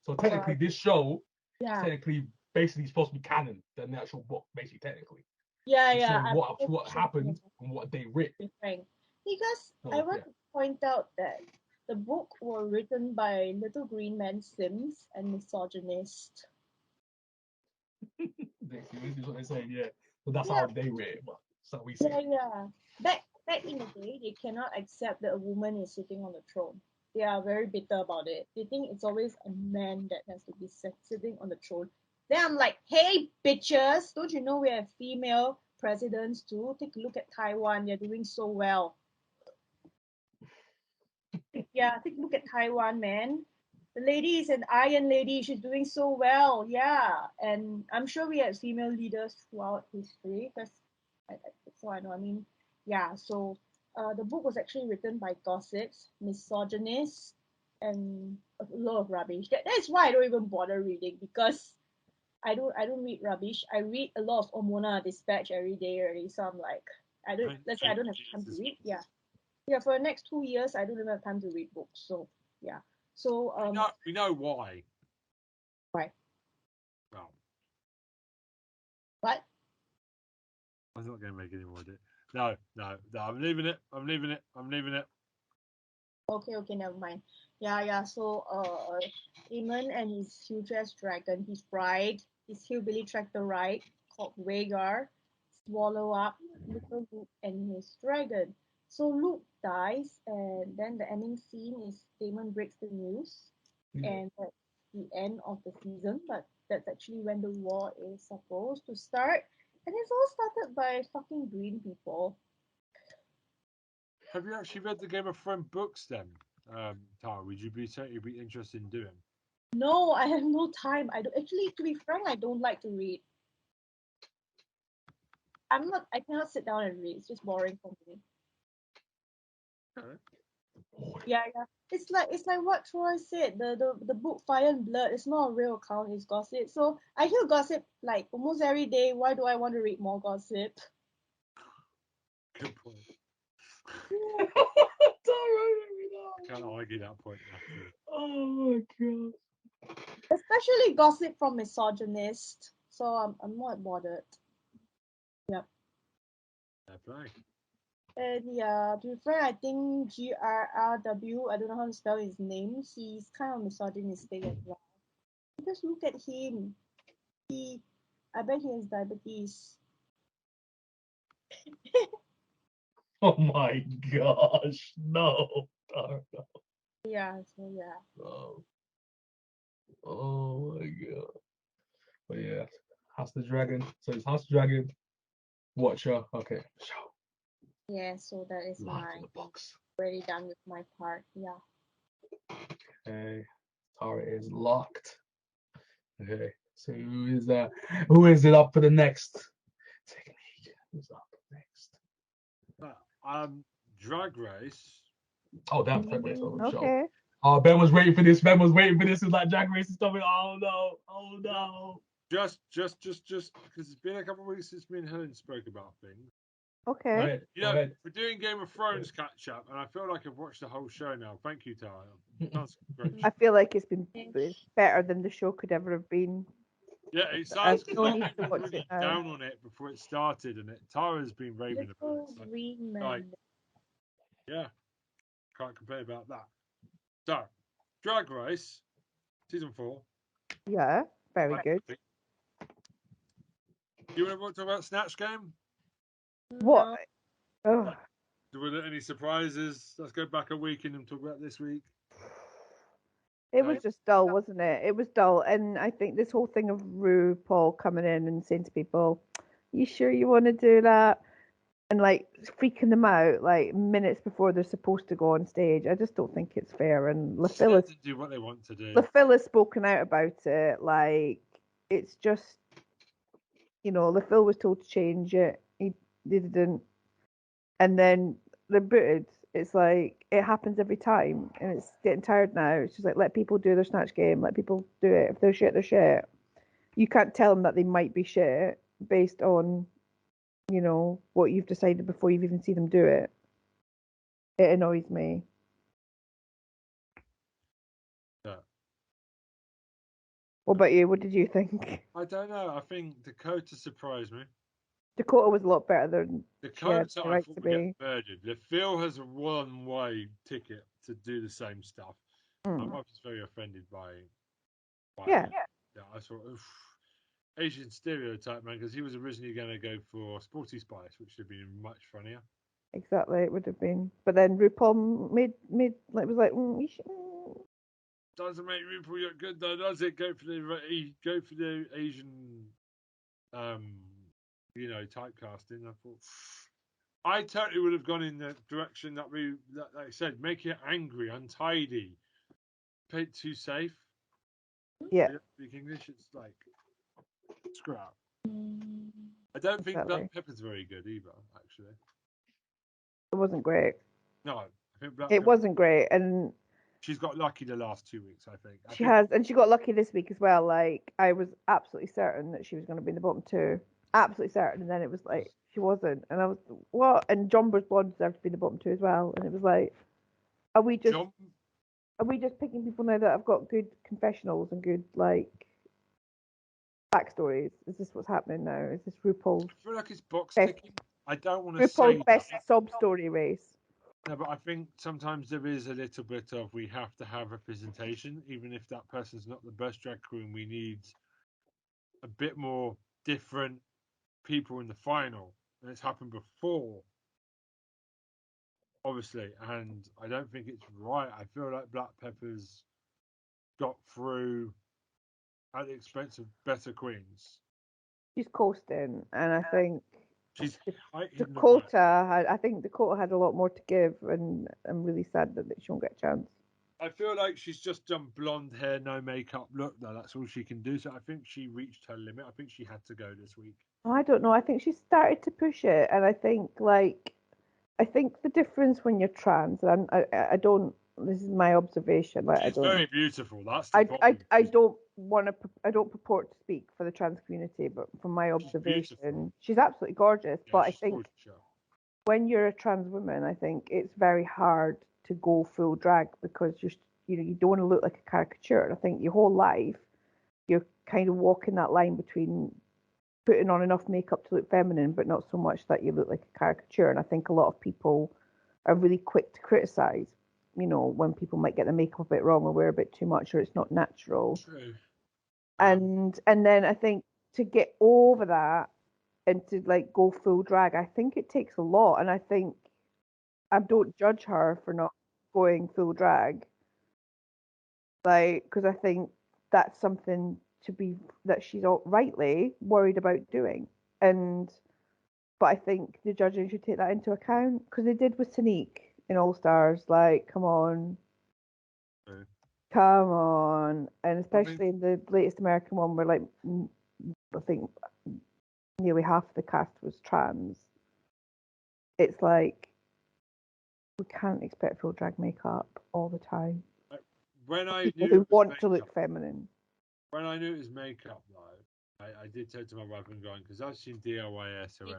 Speaker 4: So technically, this show is
Speaker 3: Yeah.
Speaker 4: technically basically supposed to be canon than the actual book, basically technically.
Speaker 3: Yeah,
Speaker 4: It's
Speaker 3: yeah.
Speaker 4: showing what happened and what they writ.
Speaker 3: Because I
Speaker 4: So,
Speaker 3: want to point out that the book were written by Little Green Man Sims and misogynist.
Speaker 4: this is what they're saying, yeah. So that's
Speaker 3: Yeah.
Speaker 4: how they writ it, but that's how we see it.
Speaker 3: Yeah. Back in the day, they cannot accept that a woman is sitting on the throne. They are very bitter about it. They think it's always a man that has to be sitting on the throne. Then I'm like, hey, bitches, don't you know we have female presidents too? Take a look at Taiwan. They're doing so well. Yeah, take a look at Taiwan, man. The lady is an iron lady. She's doing so well. Yeah. And I'm sure we had female leaders throughout history. That's so I know. I mean, yeah. So the book was actually written by gossips, misogynists, and a lot of rubbish. That's why I don't even bother reading, because I don't read rubbish. I read a lot of Omona Dispatch every day already. So I'm like, let's say I don't have time to read. Yeah. Yeah, for the next 2 years, I don't even have time to read books. So yeah. So
Speaker 1: we know why.
Speaker 3: why?
Speaker 1: Well,
Speaker 3: What?
Speaker 1: I'm not going to make any more of it. No. I'm leaving it. I'm leaving it.
Speaker 3: Okay, never mind. Yeah. So Eamon and his huge-ass dragon, his bride, his hillbilly tractor ride called Rhaegar, swallow up little Luke and his dragon. So Luke dies, and then the ending scene is Daemon breaks the news, and that's the end of the season. But that's actually when the war is supposed to start, and it's all started by fucking green people.
Speaker 1: Have you actually read the Game of Thrones books then, Tara? Would you be interested in doing?
Speaker 3: No, I have no time. I don't actually, to be frank, I don't like to read. I cannot sit down and read. It's just boring for me.
Speaker 1: Okay.
Speaker 3: Yeah. It's like what Troy said. The book Fire and Blood is not a real account, it's gossip. So I hear gossip like almost every day. Why do I want to read more gossip?
Speaker 1: Good point. I can't argue that point at all.
Speaker 4: Oh my god.
Speaker 3: Especially gossip from misogynists. So I'm not bothered. Yep.
Speaker 1: Fair play.
Speaker 3: And yeah, to be frank, I think GRRW, I don't know how to spell his name. He's kind of misogynistic as well. Because look at him. I bet he has diabetes.
Speaker 4: Oh my gosh. No.
Speaker 3: Yeah, so yeah.
Speaker 4: No. Oh my god. But yeah. House of the Dragon. So it's House of the Dragon. Watcher. Okay. Show.
Speaker 3: Yeah, so that is
Speaker 4: Live
Speaker 3: my
Speaker 4: in the box.
Speaker 3: already done with my part. Yeah.
Speaker 4: Okay. Tara is locked. Okay. So who is it up for the next? Technique. Who's up next?
Speaker 1: Drag Race.
Speaker 4: Oh damn, Drag Race on the show.
Speaker 2: Okay.
Speaker 4: Oh, Ben was waiting for this. Ben was waiting for this. It's like Drag Race is coming. Oh no. Oh no.
Speaker 1: Just because it's been a couple of weeks since me and Helen spoke about things.
Speaker 2: Okay.
Speaker 4: Right.
Speaker 1: You know, we're doing Game of Thrones catch up, and I feel like I've watched the whole show now. Thank you, Tara. That's great.
Speaker 2: I feel like it's better than the show could ever have been.
Speaker 1: Yeah, it
Speaker 2: I've
Speaker 1: sounds
Speaker 2: no
Speaker 1: like
Speaker 2: need to watch
Speaker 1: really
Speaker 2: it now.
Speaker 1: down on it before it started, and Tara's been raving about
Speaker 3: Little
Speaker 1: it. So,
Speaker 3: green man.
Speaker 1: like, yeah, can't complain about that. So, Drag Race, season 4.
Speaker 2: Yeah, very good.
Speaker 1: Do you want to talk about Snatch Game?
Speaker 2: What? Oh,
Speaker 1: Were there any surprises? Let's go back a week and talk about this week.
Speaker 2: It was just dull, wasn't it? It was dull, and I think this whole thing of RuPaul coming in and saying to people, "You sure you want to do that?" and like freaking them out like minutes before they're supposed to go on stage. I just don't think it's fair. And
Speaker 1: Just let them do what they want to do.
Speaker 2: LaPhil has spoken out about it. Like it's just, LaPhil was told to change it. They didn't, and then they're booted. It's like it happens every time, and it's getting tired now. It's just like let people do their snatch game. Let people do it. If they're shit, they're shit. You can't tell them that they might be shit based on, what you've decided before you've even seen them do it. It annoys me.
Speaker 1: Yeah.
Speaker 2: What about you? What did you think?
Speaker 1: I don't know. I think Dakota surprised me.
Speaker 2: Dakota was a lot better than
Speaker 1: Dakota,
Speaker 2: the
Speaker 1: I
Speaker 2: right
Speaker 1: thought
Speaker 2: to
Speaker 1: would get
Speaker 2: be.
Speaker 1: murdered. LaPhil has a one-way ticket to do the same stuff. My mother's very offended by
Speaker 2: Yeah.
Speaker 1: it. Yeah, I thought, oof, Asian stereotype, man, because he was originally going to go for Sporty Spice, which would have been much funnier.
Speaker 2: Exactly, it would have been. But then RuPaul made like was like, you should,
Speaker 1: Doesn't make RuPaul look good though, does it? Go for the Asian, typecasting. I thought I totally would have gone in the direction that like I said, make it angry, untidy, play it too safe.
Speaker 2: yeah,
Speaker 1: They don't speak English. It's like screw up. I don't think
Speaker 2: exactly.
Speaker 1: Black Pepper's very good either. Actually,
Speaker 2: It wasn't great.
Speaker 1: no, I think Black
Speaker 2: It
Speaker 1: Pepper.
Speaker 2: wasn't great, and
Speaker 1: She's got lucky the last 2 weeks. I think.
Speaker 2: she has, and she got lucky this week as well. Like I was absolutely certain that she was going to be in the bottom two, absolutely certain, and then it was like she wasn't, and I was what? And John Blonde deserved to be in the bottom two as well, and it was like, are we just
Speaker 1: John,
Speaker 2: are we just picking people now that have got good confessionals and good like backstories? Is this what's happening now? Is this RuPaul's
Speaker 1: I feel like it's box
Speaker 2: best
Speaker 1: ticking. I don't want to say
Speaker 2: best
Speaker 1: that.
Speaker 2: sob story race?
Speaker 1: No, but I think sometimes there is a little bit of we have to have representation, even if that person's not the best drag queen. We need a bit more different people in the final, and it's happened before, obviously. And I don't think it's right. I feel like Black Pepper's got through at the expense of better queens.
Speaker 2: She's coasting, and I think
Speaker 1: She's
Speaker 2: I think Dakota had a lot more to give, and I'm really sad that she won't get a chance.
Speaker 1: I feel like she's just done blonde hair, no makeup look. Though that's all she can do. So I think she reached her limit. I think she had to go this week.
Speaker 2: I don't know. I think she started to push it, and I think the difference when you're trans, and I don't. This is my observation. Like
Speaker 1: She's very beautiful. That's the
Speaker 2: I
Speaker 1: problem.
Speaker 2: don't want to. I don't purport to speak for the trans community, but from my observation, she's absolutely gorgeous.
Speaker 1: Yeah,
Speaker 2: But I
Speaker 1: she's
Speaker 2: think
Speaker 1: gorgeous, yeah.
Speaker 2: when you're a trans woman, I think it's very hard to go full drag because you don't want to look like a caricature. I think your whole life you're kind of walking that line between putting on enough makeup to look feminine, but not so much that you look like a caricature. And I think a lot of people are really quick to criticize, when people might get the makeup a bit wrong or wear a bit too much or it's not natural.
Speaker 1: True.
Speaker 2: And then I think to get over that and to like go full drag, I think it takes a lot. And I think I don't judge her for not going full drag, like because I think that's something to be that she's rightly worried about doing. And but I think the judging should take that into account because they did with Sneak in All Stars. Like, come on,
Speaker 1: True.
Speaker 2: come on, and especially in the latest American one, where like I think nearly half the cast was trans. It's like we can't expect full drag makeup all the time.
Speaker 1: When I
Speaker 2: People
Speaker 1: knew
Speaker 2: who want to look feminine.
Speaker 1: When I knew it was makeup, though, I did say to my wife and going because I've seen DIY SOS,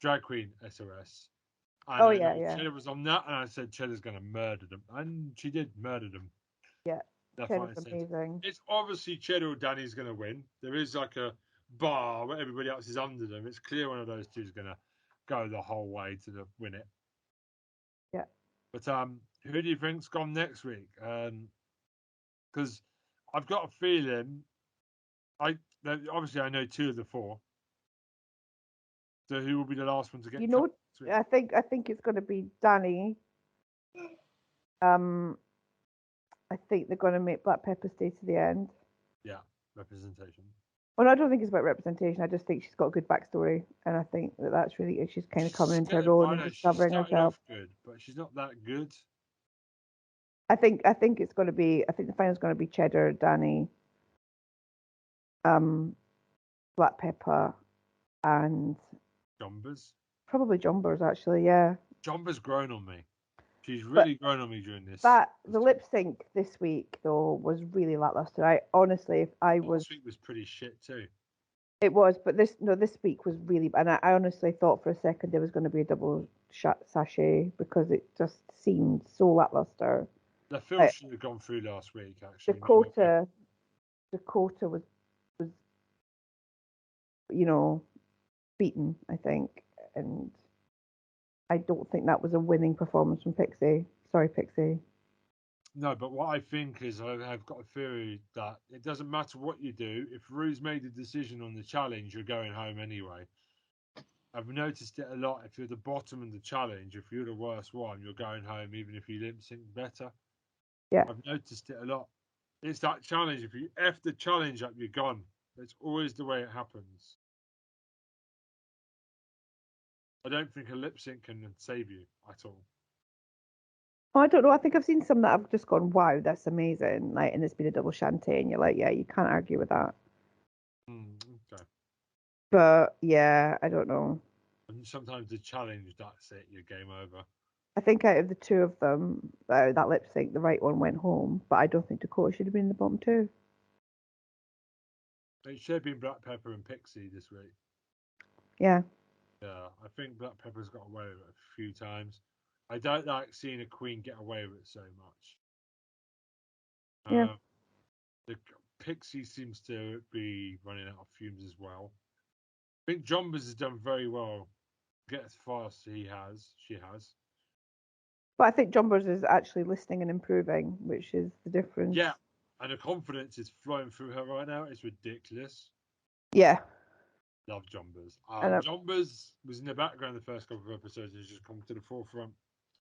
Speaker 1: drag queen SOS. And
Speaker 2: Oh
Speaker 1: I
Speaker 2: yeah,
Speaker 1: know
Speaker 2: yeah.
Speaker 1: Cheddar was on that, and I said Cheddar's going to murder them, and she did murder them.
Speaker 2: Yeah,
Speaker 1: That's
Speaker 2: Cheddar's amazing.
Speaker 1: It's obviously Cheddar or Danny's going to win. There is like a bar where everybody else is under them. It's clear one of those two is going to go the whole way to win it.
Speaker 2: Yeah.
Speaker 1: But who do you think's gone next week? Because I've got a feeling. Obviously I know 2 of the 4. So who will be the last one to get?
Speaker 2: I think it's going to be Danny. I think they're going to make Black Pepper stay to the end.
Speaker 1: Yeah, representation.
Speaker 2: Well, I don't think it's about representation. I just think she's got a good backstory, and I think that's really she's kind of coming into her own and
Speaker 1: She
Speaker 2: discovering
Speaker 1: started
Speaker 2: herself.
Speaker 1: off good, but she's not that good.
Speaker 2: I think it's going to be. I think the final's going to be Cheddar, Danny, Black Pepper, and
Speaker 1: Jombers.
Speaker 2: probably Jumbers actually. Yeah.
Speaker 1: Jumper's grown on me. She's really grown on me during this.
Speaker 2: The lip sync this week though was really lackluster. I honestly, if I was,
Speaker 1: last week was pretty shit too.
Speaker 2: it was, but this week was really, and I honestly thought for a second there was going to be a double sachet because it just seemed so lackluster.
Speaker 1: The film should have gone through last week actually.
Speaker 2: Dakota was beaten, I think, and I don't think that was a winning performance from Pixie. Sorry, Pixie.
Speaker 1: No, but what I think is I've got a theory that it doesn't matter what you do. If Rue's made a decision on the challenge, you're going home anyway. I've noticed it a lot. If you're the bottom of the challenge, if you're the worst one, you're going home even if you lip sync better.
Speaker 2: Yeah.
Speaker 1: I've noticed it a lot. It's that challenge. If you F the challenge up, you're gone. It's always the way it happens. I don't think a lip sync can save you at all.
Speaker 2: Oh, I don't know. I think I've seen some that have just gone, wow, that's amazing. Like, and it's been a double shanty, and you're like, yeah, you can't argue with that.
Speaker 1: Okay.
Speaker 2: But yeah, I don't know.
Speaker 1: And sometimes the challenge, that's it, you're game over.
Speaker 2: I think out of the two of them, that lip sync, the right one went home. But I don't think Dakota should have been in the bottom two.
Speaker 1: It should have been Black Pepper and Pixie this week.
Speaker 2: Yeah.
Speaker 1: Yeah, I think Black Pepper's got away with it a few times. I don't like seeing a queen get away with it so much.
Speaker 2: Yeah.
Speaker 1: The Pixie seems to be running out of fumes as well. I think Jombers has done very well. Get as far as she has.
Speaker 2: But I think Jumbers is actually listening and improving, which is the difference.
Speaker 1: Yeah, and the confidence is flowing through her right now. It's ridiculous.
Speaker 2: Yeah.
Speaker 1: Love Jombers. Jombers was in the background the first couple of episodes and has just come to the forefront.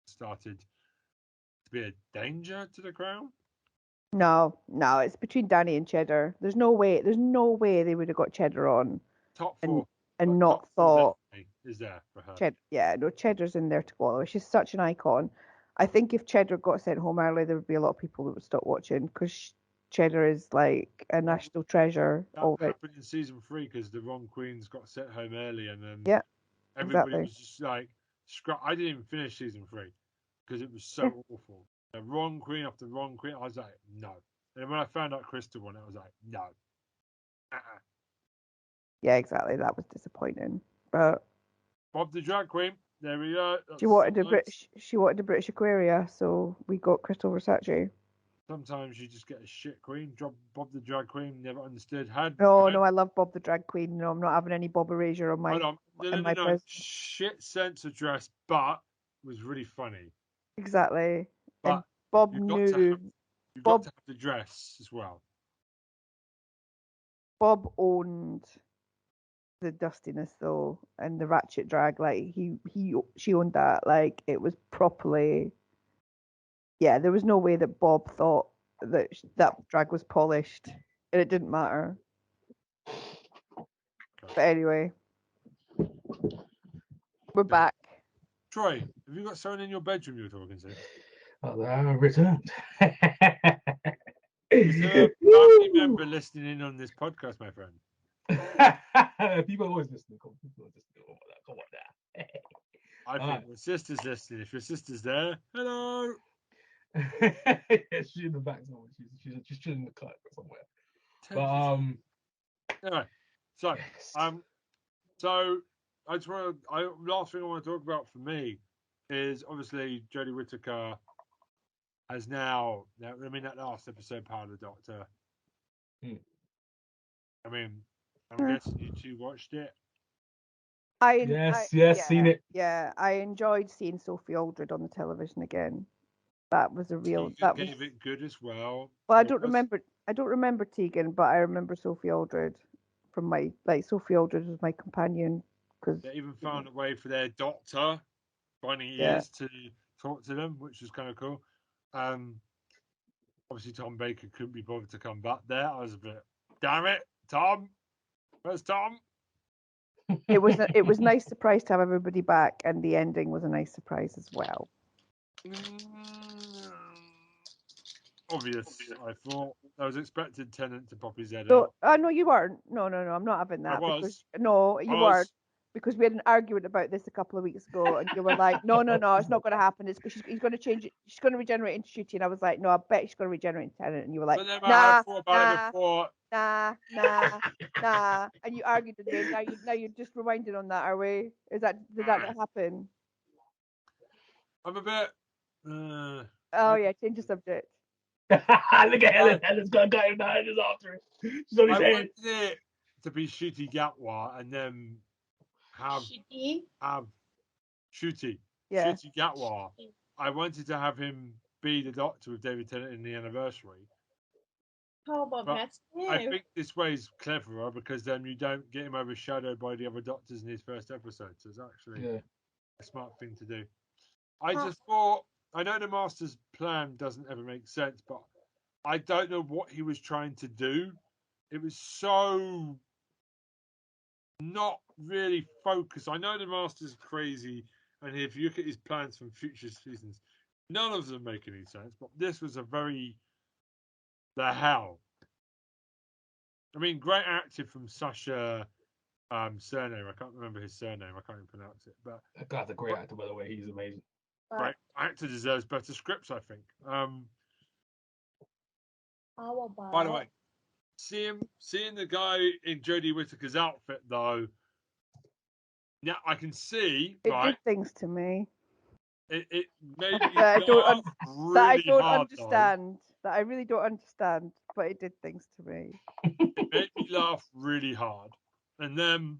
Speaker 1: Started to be a danger to the crown.
Speaker 2: No, it's between Danny and Cheddar. There's no way they would have got Cheddar on.
Speaker 1: Top four.
Speaker 2: And not
Speaker 1: top four
Speaker 2: thought
Speaker 1: is there for her.
Speaker 2: Cheddar's in there to follow. She's such an icon. I think if Cheddar got sent home early, there would be a lot of people that would stop watching because Cheddar is like a national treasure.
Speaker 1: That happened in season 3 because the wrong queens got sent home early, and then everybody was just like, I didn't even finish season 3 because it was so awful. The wrong queen after wrong queen. I was like, no. And when I found out Crystal won, I was like, no.
Speaker 2: Yeah, exactly. That was disappointing. But
Speaker 1: Bob the drag queen. There we go.
Speaker 2: She wanted a British Aquaria, so we got Crystal Versace.
Speaker 1: Sometimes you just get a shit queen. Bob the drag queen. Never understood.
Speaker 2: No, I love Bob the drag queen. No, I'm not having any Bob erasure on my.
Speaker 1: No. Shit sense of dress, but it was really funny.
Speaker 2: Exactly.
Speaker 1: But
Speaker 2: and Bob knew.
Speaker 1: You've got to have the dress as well.
Speaker 2: Bob owned the dustiness though, and the ratchet drag. Like she owned that. Like it was properly. Yeah, there was no way that Bob thought that drag was polished, and it didn't matter. But anyway, we're back.
Speaker 1: Troy, have you got someone in your bedroom you're talking to?
Speaker 4: Returned.
Speaker 1: Is there a family member listening in on this podcast, my friend?
Speaker 4: People are always listening. Come on now.
Speaker 1: I think your sister's listening. If your sister's there, hello.
Speaker 4: She's in the back somewhere. She's chilling in the car somewhere. But
Speaker 1: anyway, so I just want to. Last thing I want to talk about for me is obviously Jodie Whittaker has now. I mean, that last episode, Power of the Doctor. I mean, I'm guessing you two watched it.
Speaker 4: Yes, seen it.
Speaker 2: Yeah, I enjoyed seeing Sophie Aldred on the television again. That was a real.
Speaker 1: Tegan gave it good as well.
Speaker 2: Well, I don't remember Tegan, but I remember Sophie Aldred from my Sophie Aldred was my companion because
Speaker 1: they even found a way for their doctor finding ears to talk to them, which was kind of cool. Obviously, Tom Baker couldn't be bothered to come back there. I was a bit, damn it, Tom. Where's Tom?
Speaker 2: It was nice surprise to have everybody back, and the ending was a nice surprise as well.
Speaker 1: Obvious, I thought. I was expecting Tennant to pop his head
Speaker 2: So,
Speaker 1: out.
Speaker 2: no, you weren't. No, I'm not having
Speaker 1: I
Speaker 2: that.
Speaker 1: was.
Speaker 2: Because, no, you
Speaker 1: I
Speaker 2: weren't.
Speaker 1: was.
Speaker 2: Because we had an argument about this a couple of weeks ago, and you were like, no, it's not going to happen. It's because he's going to change it. She's going to regenerate into Shooty. And I was like, no, I bet she's going to regenerate into Tennant. And you were like,
Speaker 1: But then I had thought about it
Speaker 2: nah,
Speaker 1: before.
Speaker 2: nah. And you argued with me. Now you're just rewinding on that, are we? Did that not happen?
Speaker 1: I'm a bit.
Speaker 2: Oh, yeah, change the subject.
Speaker 4: Look at Helen. Helen's got him now. He's after it. She's on his
Speaker 1: I
Speaker 4: head.
Speaker 1: wanted it to be Shooty Gatwa and then have Shooty.
Speaker 2: Yeah.
Speaker 1: Shooty Gatwa. I wanted to have him be the Doctor with David Tennant in the anniversary.
Speaker 3: How about
Speaker 1: But
Speaker 3: Matt Smith?
Speaker 1: I think this way is cleverer because then you don't get him overshadowed by the other Doctors in his first episode. So it's actually a smart thing to do. I just thought, I know the Master's plan doesn't ever make sense, but I don't know what he was trying to do. It was so not really focused. I know the Master's crazy, and if you look at his plans from future seasons, none of them make any sense. But this was a very the hell. I mean, great acting from Sasha surname. I can't remember his surname. I can't even pronounce it. But
Speaker 4: That guy's a great actor, by the way. He's amazing.
Speaker 1: Great actor deserves better scripts, I think.
Speaker 3: How about?
Speaker 1: By the way, seeing the guy in Jodie Whittaker's outfit, though, yeah, I can see.
Speaker 2: It
Speaker 1: right,
Speaker 2: did things to me.
Speaker 1: It made me
Speaker 2: that
Speaker 1: laugh
Speaker 2: that I
Speaker 1: really
Speaker 2: don't
Speaker 1: hard.
Speaker 2: understand. That I really don't understand, but it did things to me.
Speaker 1: It made me laugh really hard, and then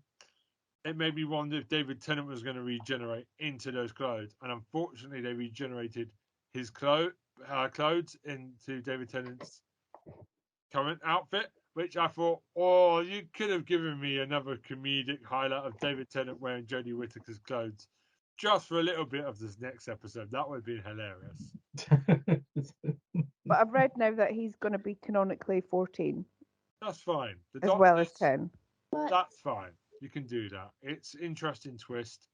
Speaker 1: it made me wonder if David Tennant was going to regenerate into those clothes. And unfortunately, they regenerated his clothes into David Tennant's current outfit, which I thought, oh, you could have given me another comedic highlight of David Tennant wearing Jodie Whittaker's clothes just for a little bit of this next episode. That would have been hilarious.
Speaker 2: But I've read now that he's going to be canonically 14.
Speaker 1: That's fine.
Speaker 2: As well as 10.
Speaker 1: That's fine. You can do that. It's an interesting twist.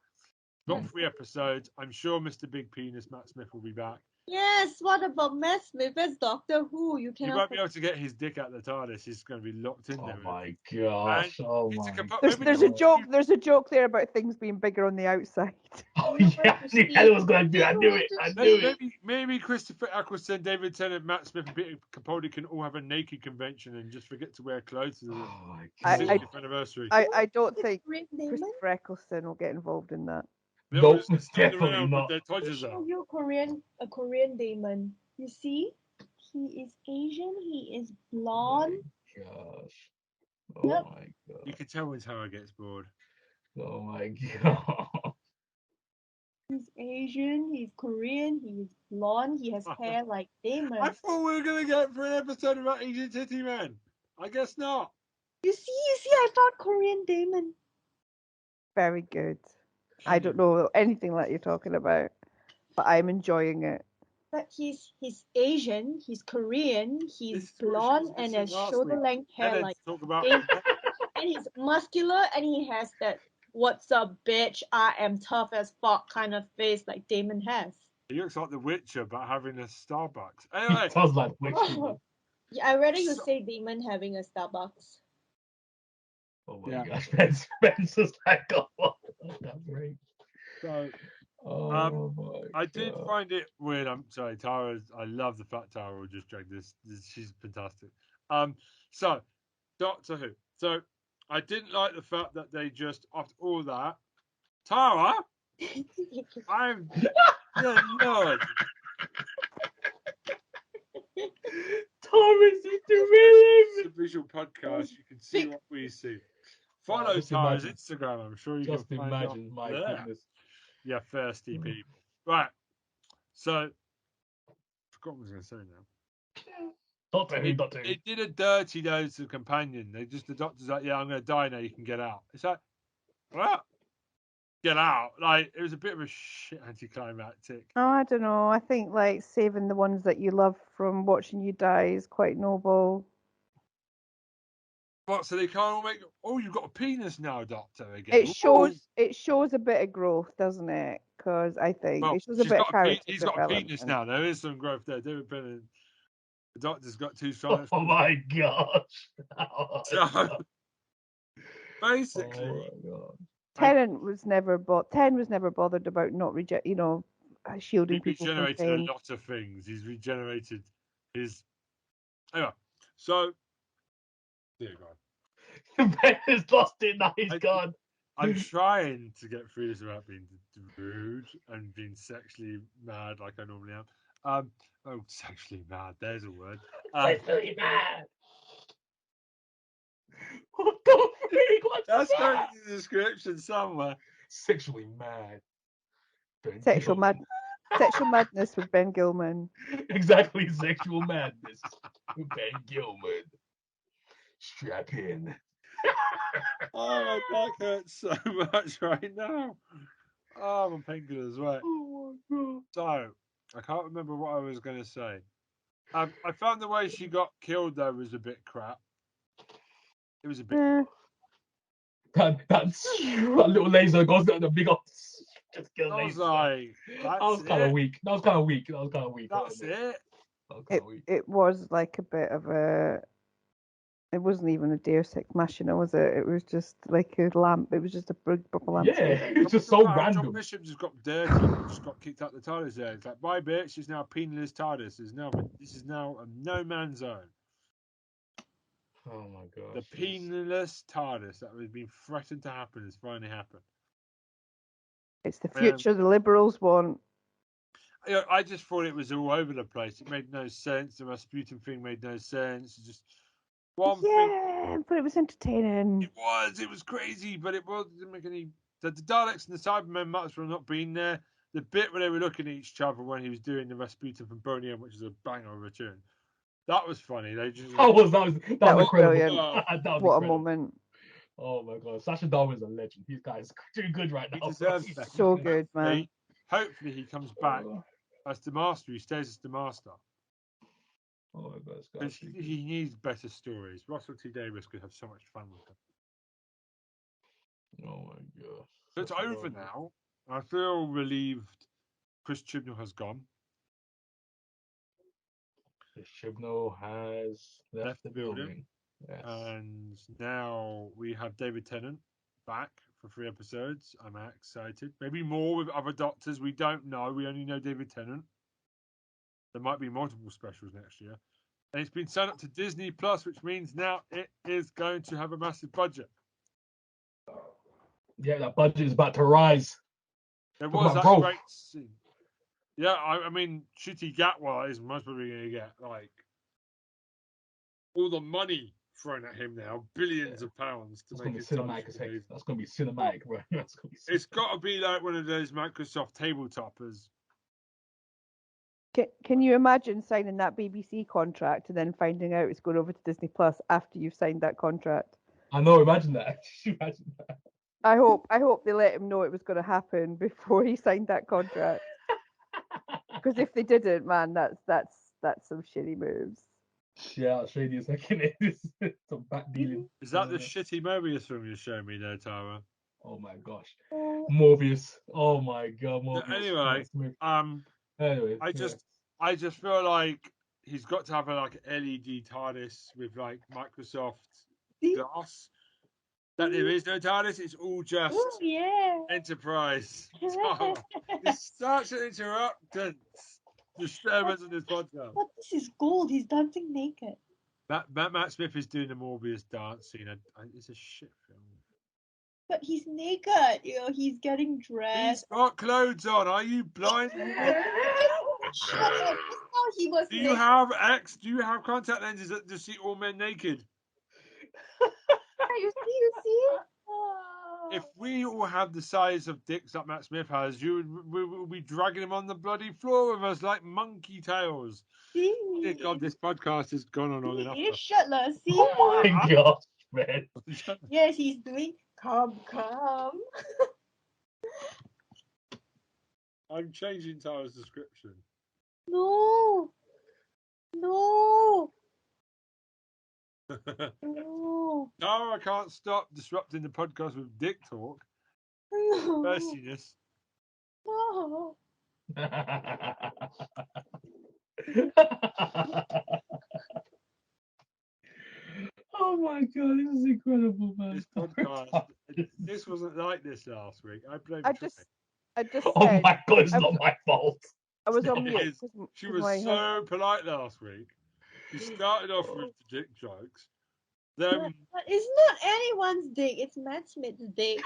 Speaker 1: Got 3 episodes. I'm sure Mr. Big Penis Matt Smith will be back.
Speaker 3: Yes, what about Matt Smith as Doctor Who? You
Speaker 1: He won't be able to get his dick out of the TARDIS. He's going to be locked in there.
Speaker 4: Oh my gosh! Oh my
Speaker 2: There's a joke. There's a joke there about things being bigger on the outside.
Speaker 4: Oh yeah, Helen was going to do. I knew it.
Speaker 1: Maybe Christopher Eccleston, David Tennant, Matt Smith, and Peter Capaldi can all have a naked convention and just forget to wear clothes to the 60th anniversary.
Speaker 2: I don't think Christopher Eccleston will get involved in that.
Speaker 1: No, definitely not.
Speaker 3: You a Korean Damon. You see, he is Asian. He is blonde.
Speaker 4: Oh my gosh!
Speaker 3: Oh
Speaker 4: my god!
Speaker 1: You can tell when Tara gets bored.
Speaker 4: Oh my god!
Speaker 3: He's Asian. He's Korean. He's blonde. He has hair like Damon.
Speaker 1: I thought we were gonna get for an episode about Asian Titty Man. I guess not.
Speaker 3: You see, I found Korean Damon.
Speaker 2: Very good. I don't know anything like you're talking about, but I'm enjoying it.
Speaker 3: But he's Asian, he's Korean, he's blonde and has shoulder length hair like and he's muscular and he has that "what's up, bitch? I am tough as fuck" kind of face like Damon has.
Speaker 1: He looks like The Witcher, but having a Starbucks. Anyway,
Speaker 4: sounds like Witcher.
Speaker 3: Yeah, I'd rather you say Damon having a Starbucks.
Speaker 4: Oh my gosh, Spencer's like, oh, that's great.
Speaker 1: So, I did find it weird. I'm sorry, Tara. I love the fact Tara will just drag this. She's fantastic. So Doctor Who. So I didn't like the fact that they just after all that, Tara. I'm no.
Speaker 4: Tara's
Speaker 1: It's a visual podcast. You can see what we see. Follow Tara's Instagram. I'm sure you
Speaker 4: just
Speaker 1: can find
Speaker 4: imagine. My goodness.
Speaker 1: Yeah, thirsty people. Right. So, I forgot what I was going to say now.
Speaker 4: Doctor Who.
Speaker 1: They did a dirty nose to the companion. The doctor's like, yeah, I'm going to die now. You can get out. It's like, what? get out. Like, it was a bit of a shit anticlimactic.
Speaker 2: Oh, I don't know. I think like saving the ones that you love from watching you die is quite noble.
Speaker 1: What? So they can't all make. Oh, you've got a penis now, Doctor. Again.
Speaker 2: It shows a bit of growth, doesn't it? Because I think
Speaker 1: Well,
Speaker 2: it shows a bit of character
Speaker 1: he's got a
Speaker 2: development.
Speaker 1: penis now. There is some growth there. David Bennett, the Doctor's got two strong.
Speaker 4: Oh my gosh.
Speaker 1: So, basically,
Speaker 4: Oh my God.
Speaker 2: Tennant was never bothered about not shielding
Speaker 1: he
Speaker 2: people from
Speaker 1: regenerated
Speaker 2: pain.
Speaker 1: a lot of things. He's regenerated his. Anyway, so dear God,
Speaker 4: Ben has lost it now. He's
Speaker 1: I-
Speaker 4: gone.
Speaker 1: I'm trying to get through this without being rude and being sexually mad like I normally am. Sexually mad. There's a word.
Speaker 4: Sexually mad. What the freak? What's
Speaker 1: That's
Speaker 4: that?
Speaker 1: going in the description somewhere.
Speaker 4: Sexually mad. Ben
Speaker 2: Sexual
Speaker 4: Gilman.
Speaker 2: Sexual madness with Ben Gilman.
Speaker 4: Exactly, sexual madness. Ben Gilman. Strap in.
Speaker 1: Oh, my back hurts so much right now. Oh, my painkillers, right.
Speaker 4: Oh my God.
Speaker 1: So, I can't remember what I was going to say. I found the way she got killed, though, was a bit crap. It was a bit.
Speaker 2: Eh,
Speaker 4: That little laser goes down the big old. Just kill
Speaker 1: I was
Speaker 4: laser.
Speaker 1: like,
Speaker 4: That was kind of weak. That was kind of weak.
Speaker 1: That's it.
Speaker 4: That was kind of weak.
Speaker 2: it was like a bit of a. It wasn't even a Deus Ex Machina, was it? It was just like a lamp. It was just a big proper lamp.
Speaker 4: Yeah, it's just so
Speaker 1: John
Speaker 4: random.
Speaker 1: Bishop just got dirty. Just got kicked out the TARDIS there. It's like, bye, bitch. It's now a penalist TARDIS. This is now a no man's zone.
Speaker 4: Oh my God.
Speaker 1: The penalist TARDIS that was being threatened to happen has finally happened.
Speaker 2: It's the future the liberals want.
Speaker 1: I just thought it was all over the place. It made no sense. The Rasputin thing made no sense. Just one thing.
Speaker 2: Yeah, but it was entertaining.
Speaker 1: It was crazy, but it didn't make any. The Daleks and the Cybermen might as well not been there. The bit where they were looking at each other when he was doing the Rasputin from Bonium, which is a banger of a tune, that was funny. They just
Speaker 4: That was incredible.
Speaker 2: brilliant.
Speaker 4: That was
Speaker 2: What a
Speaker 4: incredible.
Speaker 2: moment.
Speaker 4: Oh my God, Sacha Darwin's a legend. These guys doing good right now.
Speaker 1: He deserves
Speaker 4: He's
Speaker 1: that.
Speaker 2: So good, man.
Speaker 1: Hopefully he comes back as the Master. He stays as the Master.
Speaker 4: Oh my God,
Speaker 1: Because he needs better stories. Russell T Davies could have so much fun with him.
Speaker 4: Oh my gosh.
Speaker 1: So it's over now. I feel relieved Chris Chibnall has gone.
Speaker 4: Chibnall has left the building.
Speaker 1: building.
Speaker 4: Yes.
Speaker 1: And now we have David Tennant back for 3 episodes. I'm excited. Maybe more with other doctors. We don't know. We only know David Tennant. There might be multiple specials next year. And it's been signed up to Disney Plus, which means now it is going to have a massive budget.
Speaker 4: Yeah, that budget is about to rise.
Speaker 1: There
Speaker 4: Talk
Speaker 1: was
Speaker 4: about
Speaker 1: that
Speaker 4: growth.
Speaker 1: great scene. Yeah, I mean, Shitty Gatwa is most probably going to get like all the money thrown at him now, billions of pounds to
Speaker 4: That's
Speaker 1: make
Speaker 4: gonna be
Speaker 1: his
Speaker 4: cinematic as heck. That's gonna be cinematic, bro. That's gonna be
Speaker 1: It's got to be like one of those Microsoft tabletoppers.
Speaker 2: Can you imagine signing that BBC contract and then finding out it's going over to Disney Plus after you've signed that contract?
Speaker 4: I know. Imagine that. Imagine that.
Speaker 2: I hope they let him know it was going to happen before he signed that contract. Because if they didn't, man, that's some shitty moves.
Speaker 4: Yeah, I'll show you a second. It's some back dealing.
Speaker 1: Is that the shitty Mobius film you're showing me there, Tara?
Speaker 4: Oh my gosh, Morbius. Oh my God, Morbius.
Speaker 1: Anyway, I just feel like he's got to have a LED TARDIS with like Microsoft glass. That there is no TARDIS, it's all just Enterprise. It's such an interruptant disturbance in this podcast.
Speaker 3: But this is gold. He's dancing naked.
Speaker 1: Matt Smith is doing the Morbius dance scene. It's a shit film.
Speaker 3: But he's naked. He's getting
Speaker 1: He's
Speaker 3: dressed.
Speaker 1: got clothes on. Are you blind?
Speaker 3: Shut up. That's how he was.
Speaker 1: Do you have contact lenses that just see all men naked?
Speaker 3: You see?
Speaker 1: If we all had the size of dicks that Matt Smith has, we would be dragging him on the bloody floor with us like monkey tails.
Speaker 3: See?
Speaker 1: Dear God, this podcast has gone on long enough.
Speaker 3: He is shirtless. See?
Speaker 4: Oh my gosh, man.
Speaker 3: Yes, he's doing come.
Speaker 1: I'm changing Tara's description.
Speaker 3: No. No. No.
Speaker 1: Tara can't stop disrupting the podcast with dick talk.
Speaker 3: No.
Speaker 1: Merciness.
Speaker 3: No.
Speaker 4: Oh my god, this is incredible, man.
Speaker 1: This podcast. This wasn't like this last week. I blame
Speaker 2: I
Speaker 1: Trey.
Speaker 2: just
Speaker 4: Oh
Speaker 2: said
Speaker 4: my god, it's
Speaker 2: I-
Speaker 4: not my fault.
Speaker 2: I was on
Speaker 1: It
Speaker 2: mute.
Speaker 1: is.
Speaker 2: 'cause-
Speaker 1: She
Speaker 2: 'cause
Speaker 1: was
Speaker 2: my husband-
Speaker 1: so polite last week. She started off with the dick jokes. Then
Speaker 3: But it's not anyone's dick. It's Matt Smith's dick.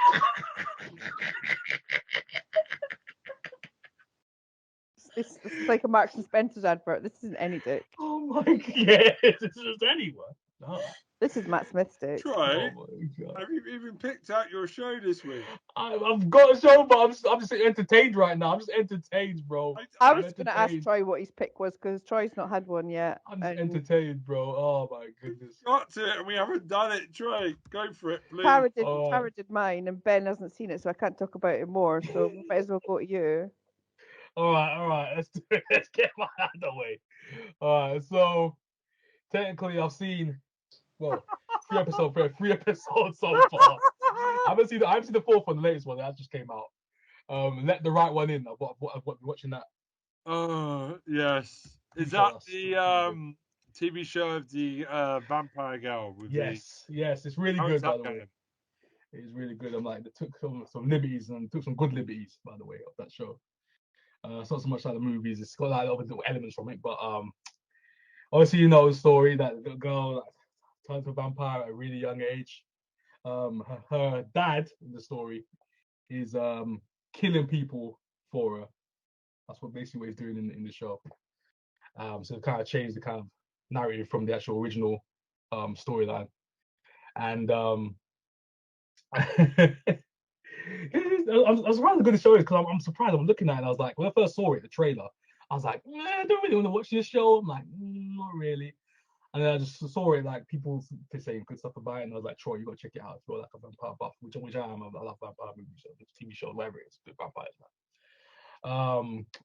Speaker 2: This is like a Marks and Spencer's advert. This isn't any dick.
Speaker 4: Oh my god, yeah, this is anyone. No.
Speaker 2: This is Matt Smith's dick.
Speaker 1: Troy,
Speaker 4: Oh my god.
Speaker 1: have you even picked out your show this week?
Speaker 4: I've got a show, but I'm just entertained right now. I'm just entertained, bro.
Speaker 2: I
Speaker 1: I
Speaker 2: was going to ask Troy what his pick was because Troy's not had one yet.
Speaker 4: I'm just
Speaker 2: and
Speaker 4: entertained, bro. Oh my goodness.
Speaker 1: got to it and we haven't done it. Troy, go for it, please.
Speaker 2: Tara did,
Speaker 4: Oh.
Speaker 2: Tara did mine, and Ben hasn't seen it, so I can't talk about it more. So we might as well go to you.
Speaker 4: All right. Let's do it. Let's get my hand away. All right. So technically, I've seen three episodes so far. I haven't seen the fourth one, the latest one that just came out. Let the right one in. I've been watching that.
Speaker 1: Oh, yes. Is
Speaker 4: Tell
Speaker 1: that
Speaker 4: us.
Speaker 1: the TV show of the vampire girl? With
Speaker 4: Yes, it's really
Speaker 1: How
Speaker 4: good,
Speaker 1: is
Speaker 4: by
Speaker 1: that
Speaker 4: the way.
Speaker 1: going?
Speaker 4: It's really good. I'm like, they took some liberties and took some good liberties, by the way, of that show. It's not so much like the movies. It's got like a lot of little elements from it, but obviously you know the story that the girl like, turned to a vampire at a really young age. Her dad in the story is killing people for her. That's basically what he's doing in the show. So it kind of changed the kind of narrative from the actual original storyline, and I was surprised how good the show is because I'm surprised. I'm looking at it and I was like, when I first saw it, the trailer, I was like, I don't really want to watch this show. I'm like, not really. And then I just saw it, like people saying good stuff about it, and I was like, Troy, you got to check it out if you're like a vampire buff, which I am. I love vampire movies, TV shows, whatever it is, good vampires.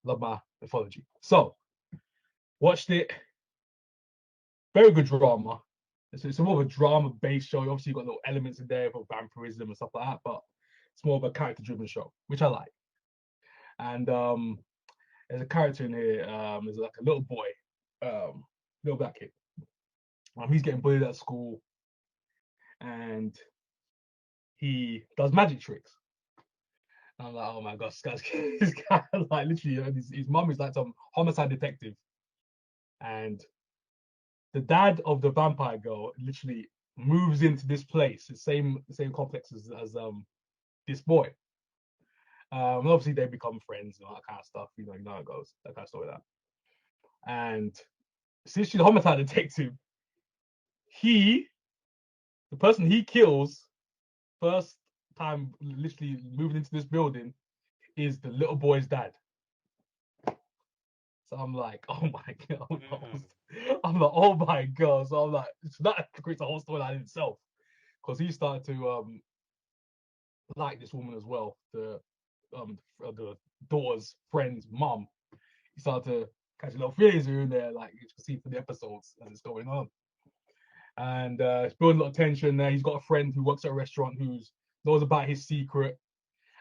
Speaker 4: Love my mythology. So, watched it. Very good drama. It's more of a drama-based show. Obviously, you've got little elements in there for vampirism and stuff like that, but it's more of a character-driven show, which I like. And there's a character in here. There's like a little boy, little black kid. He's getting bullied at school, and he does magic tricks. And I'm like, oh my gosh, this guy like literally, his mum is like some homicide detective, and the dad of the vampire girl literally moves into this place, the same complex as this boy. And obviously they become friends and all that kind of stuff. You know how it goes, that kind of story. That. And since she's a homicide detective, the person he kills, first time literally moving into this building, is the little boy's dad. So I'm like, oh my god. I'm like, oh my god. So I'm like, so that creates a whole storyline in itself. Because he started to like this woman as well, the daughter's friend's mum. He started to catch a little feelings here and there, like you can see for the episodes as it's going on. And it's building a lot of tension there. He's got a friend who works at a restaurant who knows about his secret.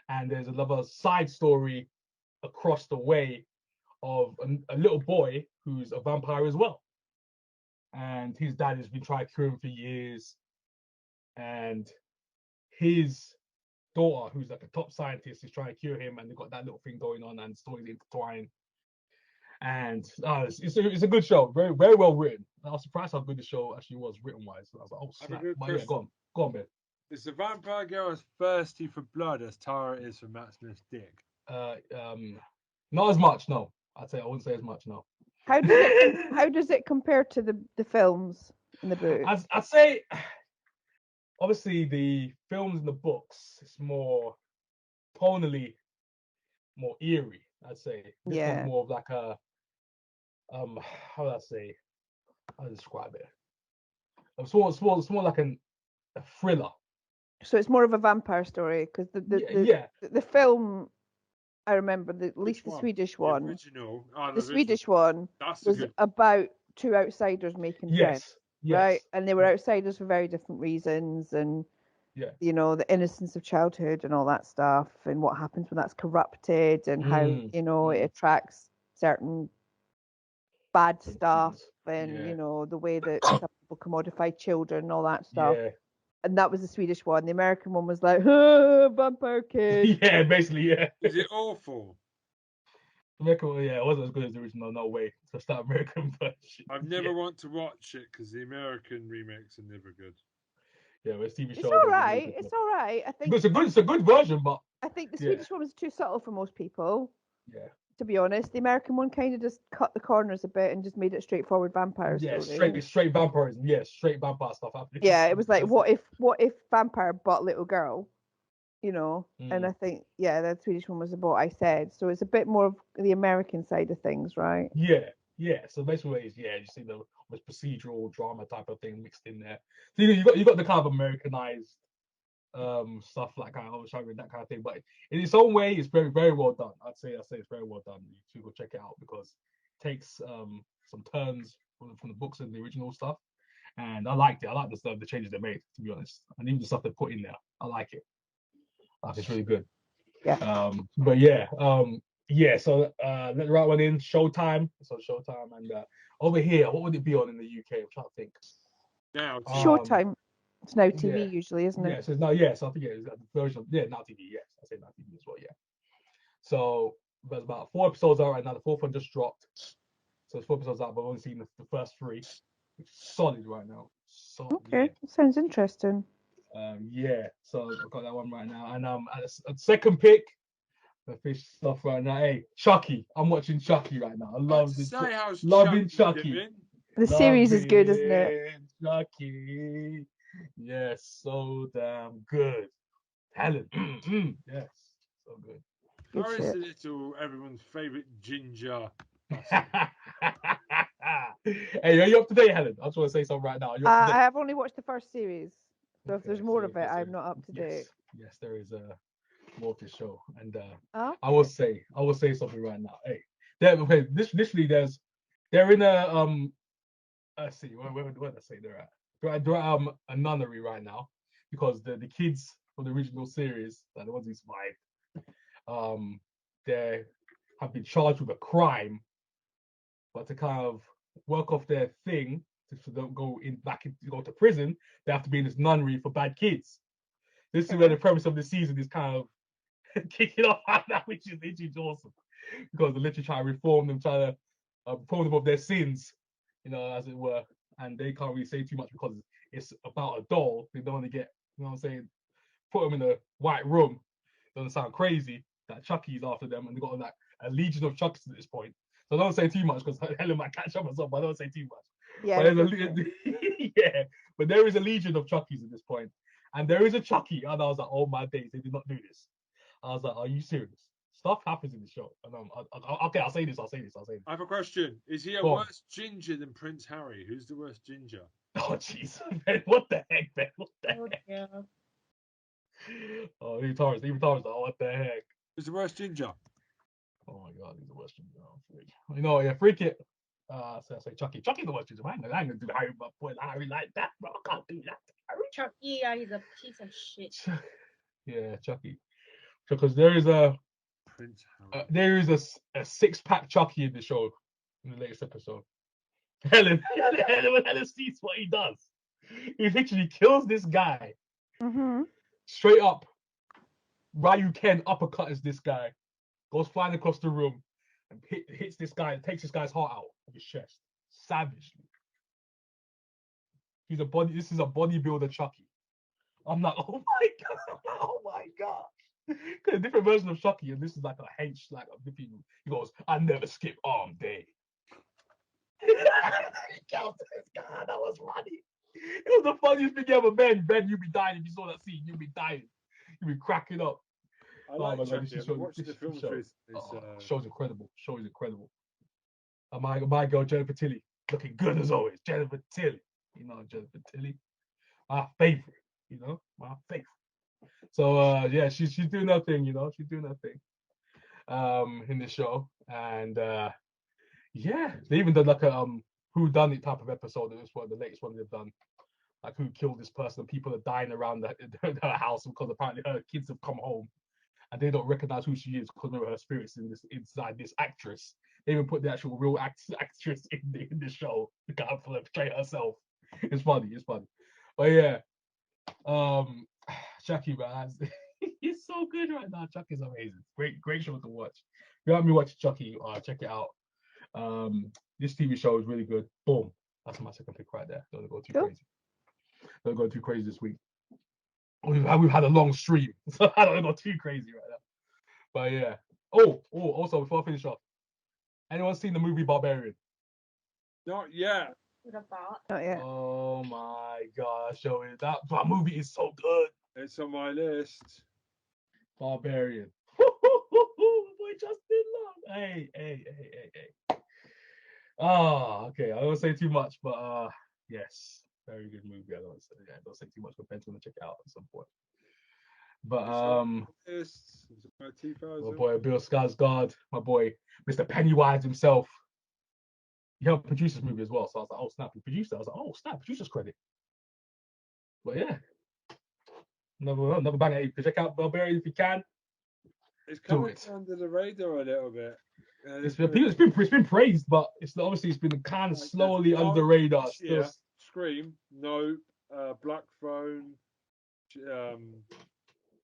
Speaker 4: And there's another side story across the way of a little boy who's a vampire as well. And his dad has been trying to cure him for years. And his daughter, who's like a top scientist, is trying to cure him, and they've got that little thing going on, and the stories intertwine. And it's a good show, very very well written. I was surprised how good the show actually was written wise. I was like, oh snap! But yeah, go on, Ben.
Speaker 1: Is the vampire girl as thirsty for blood as Tara is for Matt Smith's dick?
Speaker 4: Not as much, no. I wouldn't say as much, no.
Speaker 2: How does it compare to the films in the book?
Speaker 4: I'd say, obviously, the films and the books, it's more tonally more eerie. I'd say this one's more of like a how would I say? How to describe it? It's more like a thriller
Speaker 2: So it's more of a vampire story because the film I remember at least the
Speaker 1: one?
Speaker 2: Swedish
Speaker 1: The
Speaker 2: one.
Speaker 1: original.
Speaker 2: The Swedish one
Speaker 1: That's
Speaker 2: was about two outsiders making friends, right? And they were outsiders for very different reasons, and you know, the innocence of childhood and all that stuff, and what happens when that's corrupted, and how you know it attracts certain bad stuff, and you know the way that some people commodify children and all that stuff. And that was the Swedish one. The American one was like, vampire kid.
Speaker 4: Yeah, basically, yeah.
Speaker 1: Is it awful?
Speaker 4: American, yeah, it wasn't as good as the original. No way. So it's that American version.
Speaker 1: I've never want to watch it because the American remakes are never good.
Speaker 4: Yeah, but TV
Speaker 2: It's
Speaker 4: show.
Speaker 2: all right. It's all right. I think
Speaker 4: it's a good version, but
Speaker 2: I think the Swedish one was too subtle for most people.
Speaker 4: Yeah.
Speaker 2: To be honest, the American one kind of just cut the corners a bit and just made it straightforward vampire story.
Speaker 4: Straight vampirism. Yeah, straight vampire stuff happening.
Speaker 2: Yeah, it was like what if vampire but little girl, you know? And I think the Swedish one was about what I said, so it's a bit more of the American side of things, right?
Speaker 4: Yeah. So basically, you see the procedural drama type of thing mixed in there. So you got the kind of Americanized stuff like kind of that kind of thing, but in its own way it's very, very well done. I'd say it's very well done. You should go check it out because it takes some turns from the books and the original stuff, and I liked it. I like the stuff, the changes they made, to be honest, and even the stuff they put in there. I like it. It's really good. But so let's write one in. Showtime. It's on Showtime, and over here, what would it be on in the UK? I'm trying to think.
Speaker 1: Now
Speaker 2: Showtime. It's now TV usually, isn't it?
Speaker 4: Yeah, so it's now, so I think it's the version of, now TV, yes. I say now TV as well, yeah. So there's about 4 episodes out right now. The 4th one just dropped. So it's 4 episodes out, but I've only seen the first 3, which is solid right now.
Speaker 2: Okay, sounds interesting.
Speaker 4: So I've got that one right now. And at second pick, the fish stuff right now. Hey, Chucky. I'm watching Chucky right now. I love this. Loving Chucky.
Speaker 2: The series is good, isn't it?
Speaker 4: Chucky. Yes, so damn good. Helen. Yes, so good.
Speaker 1: How is the little everyone's favourite ginger?
Speaker 4: Hey, are you up to date, Helen? I just want to say something right now.
Speaker 2: I have only watched the first series, so if there's more of it, I'm not up to date.
Speaker 4: Yes, there is more of this show, and I will say something right now. Hey, they're in a let's see, where did I say they're at? They're at a nunnery right now because the kids from the original series, like the ones who survived, they have been charged with a crime, but to kind of work off their thing, to don't go to prison, they have to be in this nunnery for bad kids. This is where the premise of the season is kind of kicking off right now, which is awesome because they're literally trying to reform them, trying to reform them of their sins, as it were. And they can't really say too much because it's about a doll. They don't want to get, put them in a white room. Doesn't sound crazy that Chucky's after them, and they got like a legion of Chuckies at this point. So don't say too much because Helen might catch up or something. But I don't say too much.
Speaker 2: Yeah.
Speaker 4: But there is a legion of Chuckies at this point, and there is a Chucky, and I was like, oh my days, they did not do this. I was like, are you serious? Stuff happens in the show. And okay, I'll say this.
Speaker 1: I have a question. Is he a worse ginger than Prince Harry? Who's the worst ginger?
Speaker 4: Oh, jeez. Ben, what the heck, Ben? What the heck?
Speaker 3: Yeah.
Speaker 4: Oh, even Thomas, what the heck?
Speaker 1: Who's the worst ginger?
Speaker 4: Oh my God, he's the worst ginger. Freak it. So I say Chucky. Chucky's the worst ginger. I ain't gonna do Harry, but boy, Harry like that, bro. I can't do that.
Speaker 3: Chucky, he's a piece of shit.
Speaker 4: Yeah, Chucky. Because there is a a 6-pack Chucky in the show in the latest episode. Helen sees what he does. He literally kills this guy straight up. Ryu Ken uppercuts this guy, goes flying across the room, and hits this guy, takes this guy's heart out of his chest savagely. This is a bodybuilder Chucky. I'm like, oh my god. A different version of Chucky, and this is like a hench, like a different. He goes, I never skip arm day. God, that was funny. It was the funniest thing ever, Ben. Ben, you'd be dying if you saw that scene. You'd be dying. You'd be cracking up.
Speaker 1: I like Chucky. I've watched the film.
Speaker 4: Show's incredible. Show is incredible. My girl Jennifer Tilly, looking good as always. Jennifer Tilly, Jennifer Tilly, my favorite. My favorite. So yeah, she's doing her thing, she's doing her thing in the show. And yeah, they even did like a who done it type of episode. It was what the latest one they've done. Like who killed this person? People are dying around her house because apparently her kids have come home and they don't recognize who she is because of her spirits inside this actress. They even put the actual real actress in the show to kind of portray herself. It's funny. But yeah, Chucky, man, he's so good right now. Chucky's amazing. Great show to watch. If you haven't been watching Chucky, check it out. This TV show is really good. Boom. That's my second pick right there. Don't go too crazy. Don't go too crazy this week. We've had a long stream, so I don't go too crazy right now. But yeah. Also before I finish off, anyone seen the movie Barbarian?
Speaker 1: Not yet.
Speaker 3: What about?
Speaker 2: Not yet.
Speaker 4: Oh my gosh, that movie is so good.
Speaker 1: It's on my list.
Speaker 4: Barbarian. Boy, Justin Long. Hey. Okay. I don't say too much, but yes, very good movie. I don't say too much, but Ben's gonna check it out at some point. But
Speaker 1: It's about 2000.
Speaker 4: my boy Bill Skarsgård, my boy Mr. Pennywise himself. He helped produce this movie as well, so I was like, oh snap, he produced it. I was like, oh snap, producer's credit. But yeah, another banger. You can check out Barbarian if you can.
Speaker 1: It's coming under the radar a little bit.
Speaker 4: It's been praised, but it's been kind of slowly under the radar.
Speaker 1: Yeah, Scream, Nope, Black Phone. I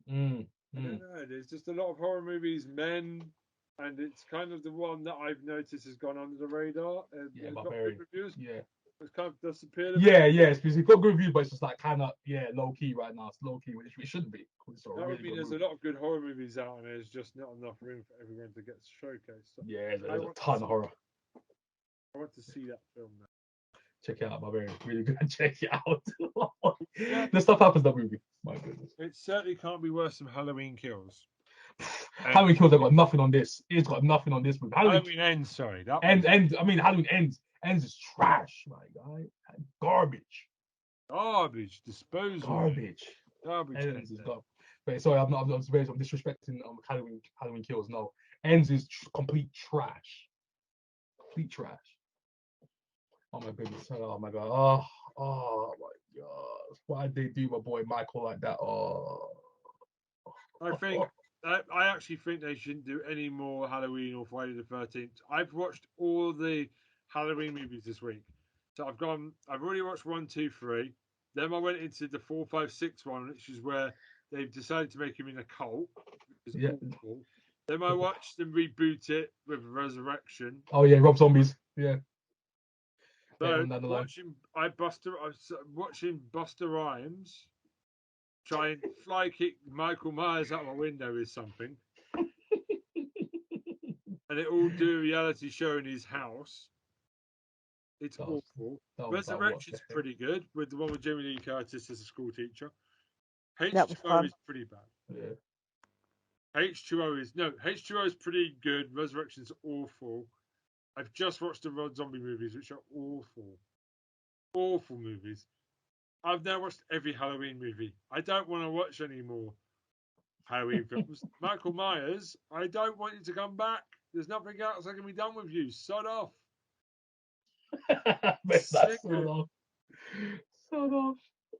Speaker 1: don't know. There's just a lot of horror movies, Men, and it's kind of the one that I've noticed has gone under the radar.
Speaker 4: Yeah, Barbarian.
Speaker 1: Reviews.
Speaker 4: Yeah.
Speaker 1: It's kind of disappeared.
Speaker 4: It's because it's got good reviews, but it's just like kind of low key right now. It's low key, which it shouldn't be.
Speaker 1: That would mean there's a lot of good horror movies out, and there's just not enough room for everyone to get showcased. So
Speaker 4: yeah, there's a ton of horror.
Speaker 1: I want to see that film now.
Speaker 4: Check it out, Barbarian. Really good. Check it out. The stuff happens in that movie. My goodness.
Speaker 1: It certainly can't be worse than Halloween Kills.
Speaker 4: Halloween Kills have got nothing on this. It's got nothing on this movie.
Speaker 1: Halloween Ends, sorry.
Speaker 4: Halloween Ends. Ends is trash, my guy. Garbage.
Speaker 1: Disposable. Garbage.
Speaker 4: Ends is garbage. But sorry, I'm disrespecting Halloween Kills. No. Ends is complete trash. Complete trash. Oh my goodness. Oh my god. Oh my god. Why did they do my boy Michael like that?
Speaker 1: I actually think they shouldn't do any more Halloween or Friday the 13th. I've watched all the Halloween movies this week. So I've already watched 1, 2, 3. Then I went into the 4, 5, 6 one, which is where they've decided to make him in a cult.
Speaker 4: Yeah.
Speaker 1: Awful. Then I watched them reboot it with Resurrection.
Speaker 4: Oh yeah, Rob Zombies. Yeah.
Speaker 1: So watching Buster Rhymes try and fly kick Michael Myers out my window is something. And it all do a reality show in his house. It's awful. Resurrection's pretty good with the one with Jamie Lee Curtis as a school teacher. H2O is pretty bad.
Speaker 4: Yeah.
Speaker 1: H2O is pretty good. Resurrection's awful. I've just watched the Rob Zombie movies, which are awful. Awful movies. I've now watched every Halloween movie. I don't want to watch any more Halloween films. Michael Myers, I don't want you to come back. There's nothing else that can be done with you. Sod off.
Speaker 4: Sod off.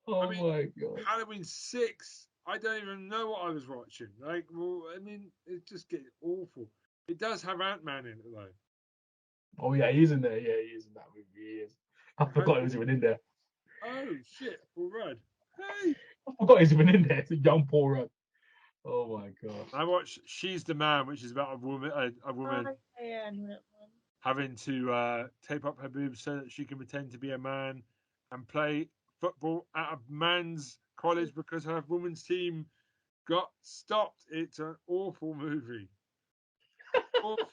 Speaker 4: Oh my god.
Speaker 1: Halloween 6. I don't even know what I was watching. It just gets awful. It does have Ant-Man in it though.
Speaker 4: Oh yeah, he's in there. Yeah, he is in that movie. He is. I forgot he was even in there.
Speaker 1: Oh shit, Paul Rudd. Hey,
Speaker 4: I forgot he's even in there. It's a young Paul Rudd. Oh my god.
Speaker 1: I watched She's the Man, which is about a woman having to tape up her boobs so that she can pretend to be a man and play football at a man's college because her women's team got stopped. It's an awful movie. Awful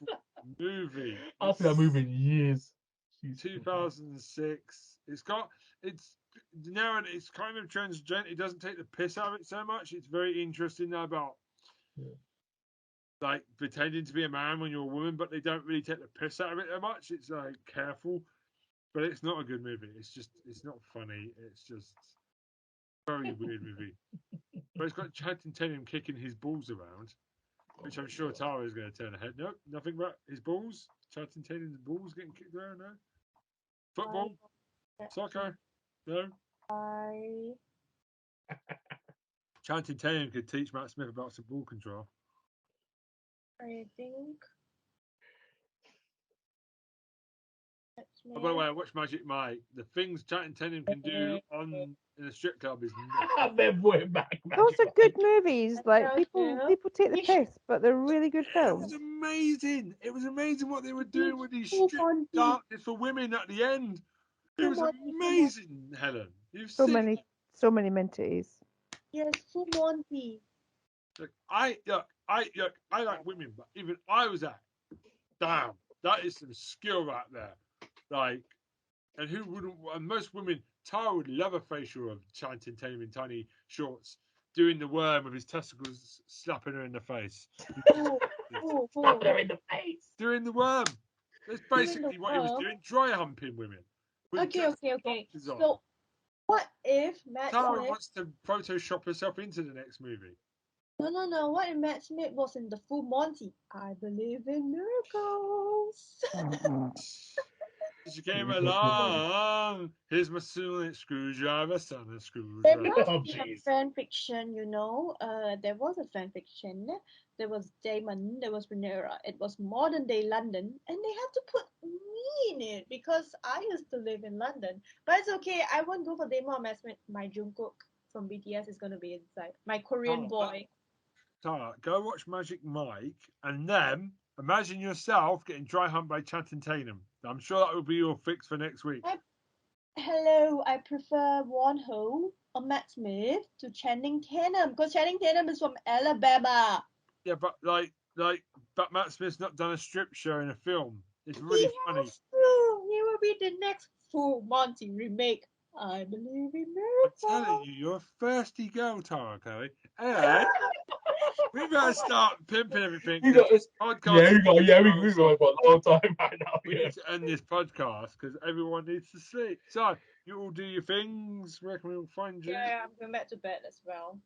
Speaker 1: movie.
Speaker 4: I've seen that movie in years.
Speaker 1: 2006. It's kind of transgender. It doesn't take the piss out of it so much. It's very interesting now about like pretending to be a man when you're a woman, but they don't really take the piss out of it that much. It's like careful, but it's not a good movie. It's not funny. It's just Very weird movie. But it's got Channing Tatum kicking his balls around, which I'm sure Tara is going to turn her head. Nope, nothing about his balls. Channing Tatum's balls getting kicked around, no? Football? Soccer? No?
Speaker 3: I
Speaker 1: Channing Tatum could teach Matt Smith about some ball control.
Speaker 3: think that's
Speaker 1: Oh, by the way, I watched Magic Mike. The things Channing Tatum can do in a strip club is
Speaker 4: I've been put back.
Speaker 2: Those are good movies. Like
Speaker 3: Yeah.
Speaker 2: people take the
Speaker 3: You should-
Speaker 2: piss, but they're really good
Speaker 1: It
Speaker 2: films.
Speaker 1: was amazing. It was amazing what they were doing with these
Speaker 3: Full
Speaker 1: strip
Speaker 3: Monty.
Speaker 1: dances for women at the end. It
Speaker 3: Full
Speaker 1: was
Speaker 3: Monty,
Speaker 1: amazing, Helen. You've
Speaker 2: So
Speaker 1: seen
Speaker 2: many minties.
Speaker 3: Yes, Full Monty.
Speaker 1: Look, I like women, but even I was like, damn, that is some skill right there. Like, and who wouldn't? And most women, Tara would love a facial of Channing Tatum in tiny shorts doing the worm with his testicles slapping her in the face.
Speaker 3: Who?
Speaker 4: They're in the face.
Speaker 1: Doing the worm. That's basically
Speaker 3: the
Speaker 1: what he was
Speaker 3: worm?
Speaker 1: doing, dry humping women. with
Speaker 3: Okay.
Speaker 1: just boxes on.
Speaker 3: So, what if Matt
Speaker 1: Tara
Speaker 3: Smith?
Speaker 1: wants to Photoshop herself into the next movie.
Speaker 3: No. What if Matt Smith was in the Full Monty? I believe in miracles.
Speaker 1: She came along. Here's my sonic screwdriver, sonic
Speaker 3: There
Speaker 1: screwdriver.
Speaker 3: must
Speaker 4: Oh,
Speaker 3: be a
Speaker 4: jeez.
Speaker 3: fan fiction, there was a fan fiction. There was Damon, there was Rhaenyra. It was modern day London, and they have to put me in it because I used to live in London. But it's okay. I won't go for Damon or Matt Smith. My Jungkook from BTS is gonna be inside. My Korean boy.
Speaker 1: Tara, go watch Magic Mike, and then imagine yourself getting dry humped by Channing Tatum. I'm sure that will be your fix for next week.
Speaker 3: Hello, I prefer Wonho or Matt Smith to Channing Tatum because Channing Tatum is from Alabama.
Speaker 1: Yeah, but but Matt Smith's not done a strip show in a film. It's
Speaker 3: He
Speaker 1: really funny.
Speaker 3: has to. He will be the next Full Monty remake. I believe in
Speaker 1: I'm telling
Speaker 3: miracles.
Speaker 1: you, you're a thirsty girl, Tara Kelly. Anyway, we better start pimping everything.
Speaker 4: We got,
Speaker 1: This podcast.
Speaker 4: we got for a long time right now.
Speaker 1: We need to end this podcast because everyone needs to sleep. So you all do your things. Where can we all find you?
Speaker 3: Yeah, I'm going back to bed as well.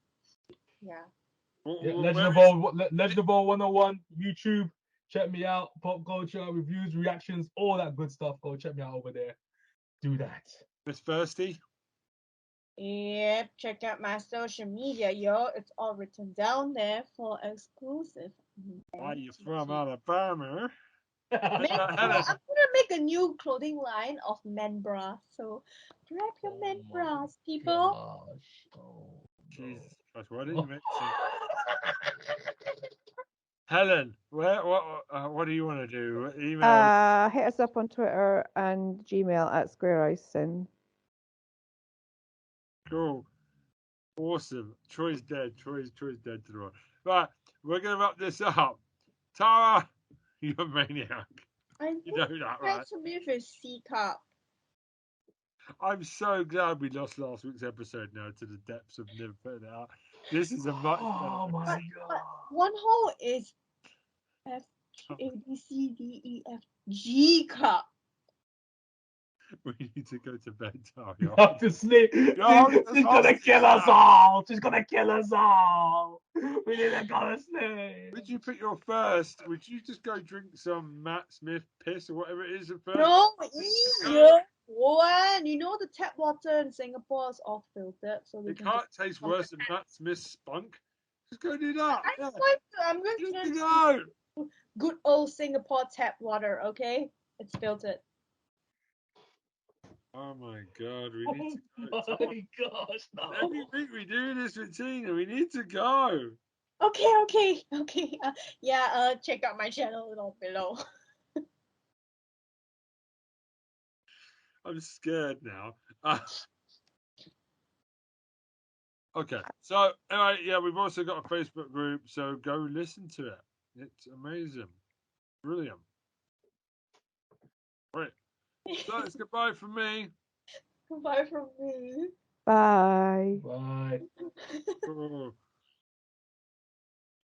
Speaker 3: Yeah.
Speaker 4: Legend of All 101, YouTube. Check me out. Pop culture, reviews, reactions, all that good stuff. Go check me out over there. Do that.
Speaker 1: Miss Thirsty.
Speaker 3: Yep, check out my social media, yo. It's all written down there for exclusive.
Speaker 1: Why are you from Alabama?
Speaker 3: I'm gonna make a new clothing line of men bras. So grab your men bras, people.
Speaker 1: Jesus Christ, why didn't you mention Helen? What do you want to do? Email.
Speaker 2: Hit us up on Twitter and Gmail at SquareIcing.
Speaker 1: Cool. Awesome. Troy's dead. Troy's dead to the world. Right, we're gonna wrap this up. Tara, you're a maniac. You know that, right?
Speaker 3: To me with C cup.
Speaker 1: I'm so glad we lost last week's episode now to the depths of never putting it out. This is a much better.
Speaker 4: Oh my god.
Speaker 3: One hole is F A B C D E F G cup.
Speaker 1: We need to go to bed, Tara.
Speaker 4: You have to sleep. She's gonna kill us all. She's gonna kill us all. We need to go to sleep.
Speaker 1: Would you put your first? Would you just go drink some Matt Smith piss or whatever it is at first?
Speaker 3: No, one. You know the tap water in Singapore is all filtered, so we
Speaker 1: It
Speaker 3: can
Speaker 1: can't taste worse than Matt Smith's spunk. Just go do that.
Speaker 3: I'm going
Speaker 1: Just
Speaker 3: to
Speaker 1: go.
Speaker 3: good old Singapore tap water, okay? It's filtered.
Speaker 1: Oh my god, we need to
Speaker 4: Oh
Speaker 1: go.
Speaker 4: my gosh, no.
Speaker 1: Every week we do this with Tina. We need to go.
Speaker 3: Okay. Check out my channel below.
Speaker 1: I'm scared now. Okay, so anyway, yeah, we've also got a Facebook group, so go listen to it. It's amazing, brilliant. Right, so it's goodbye from me.
Speaker 3: Goodbye from me.
Speaker 2: Bye.
Speaker 4: Bye.
Speaker 1: Oh.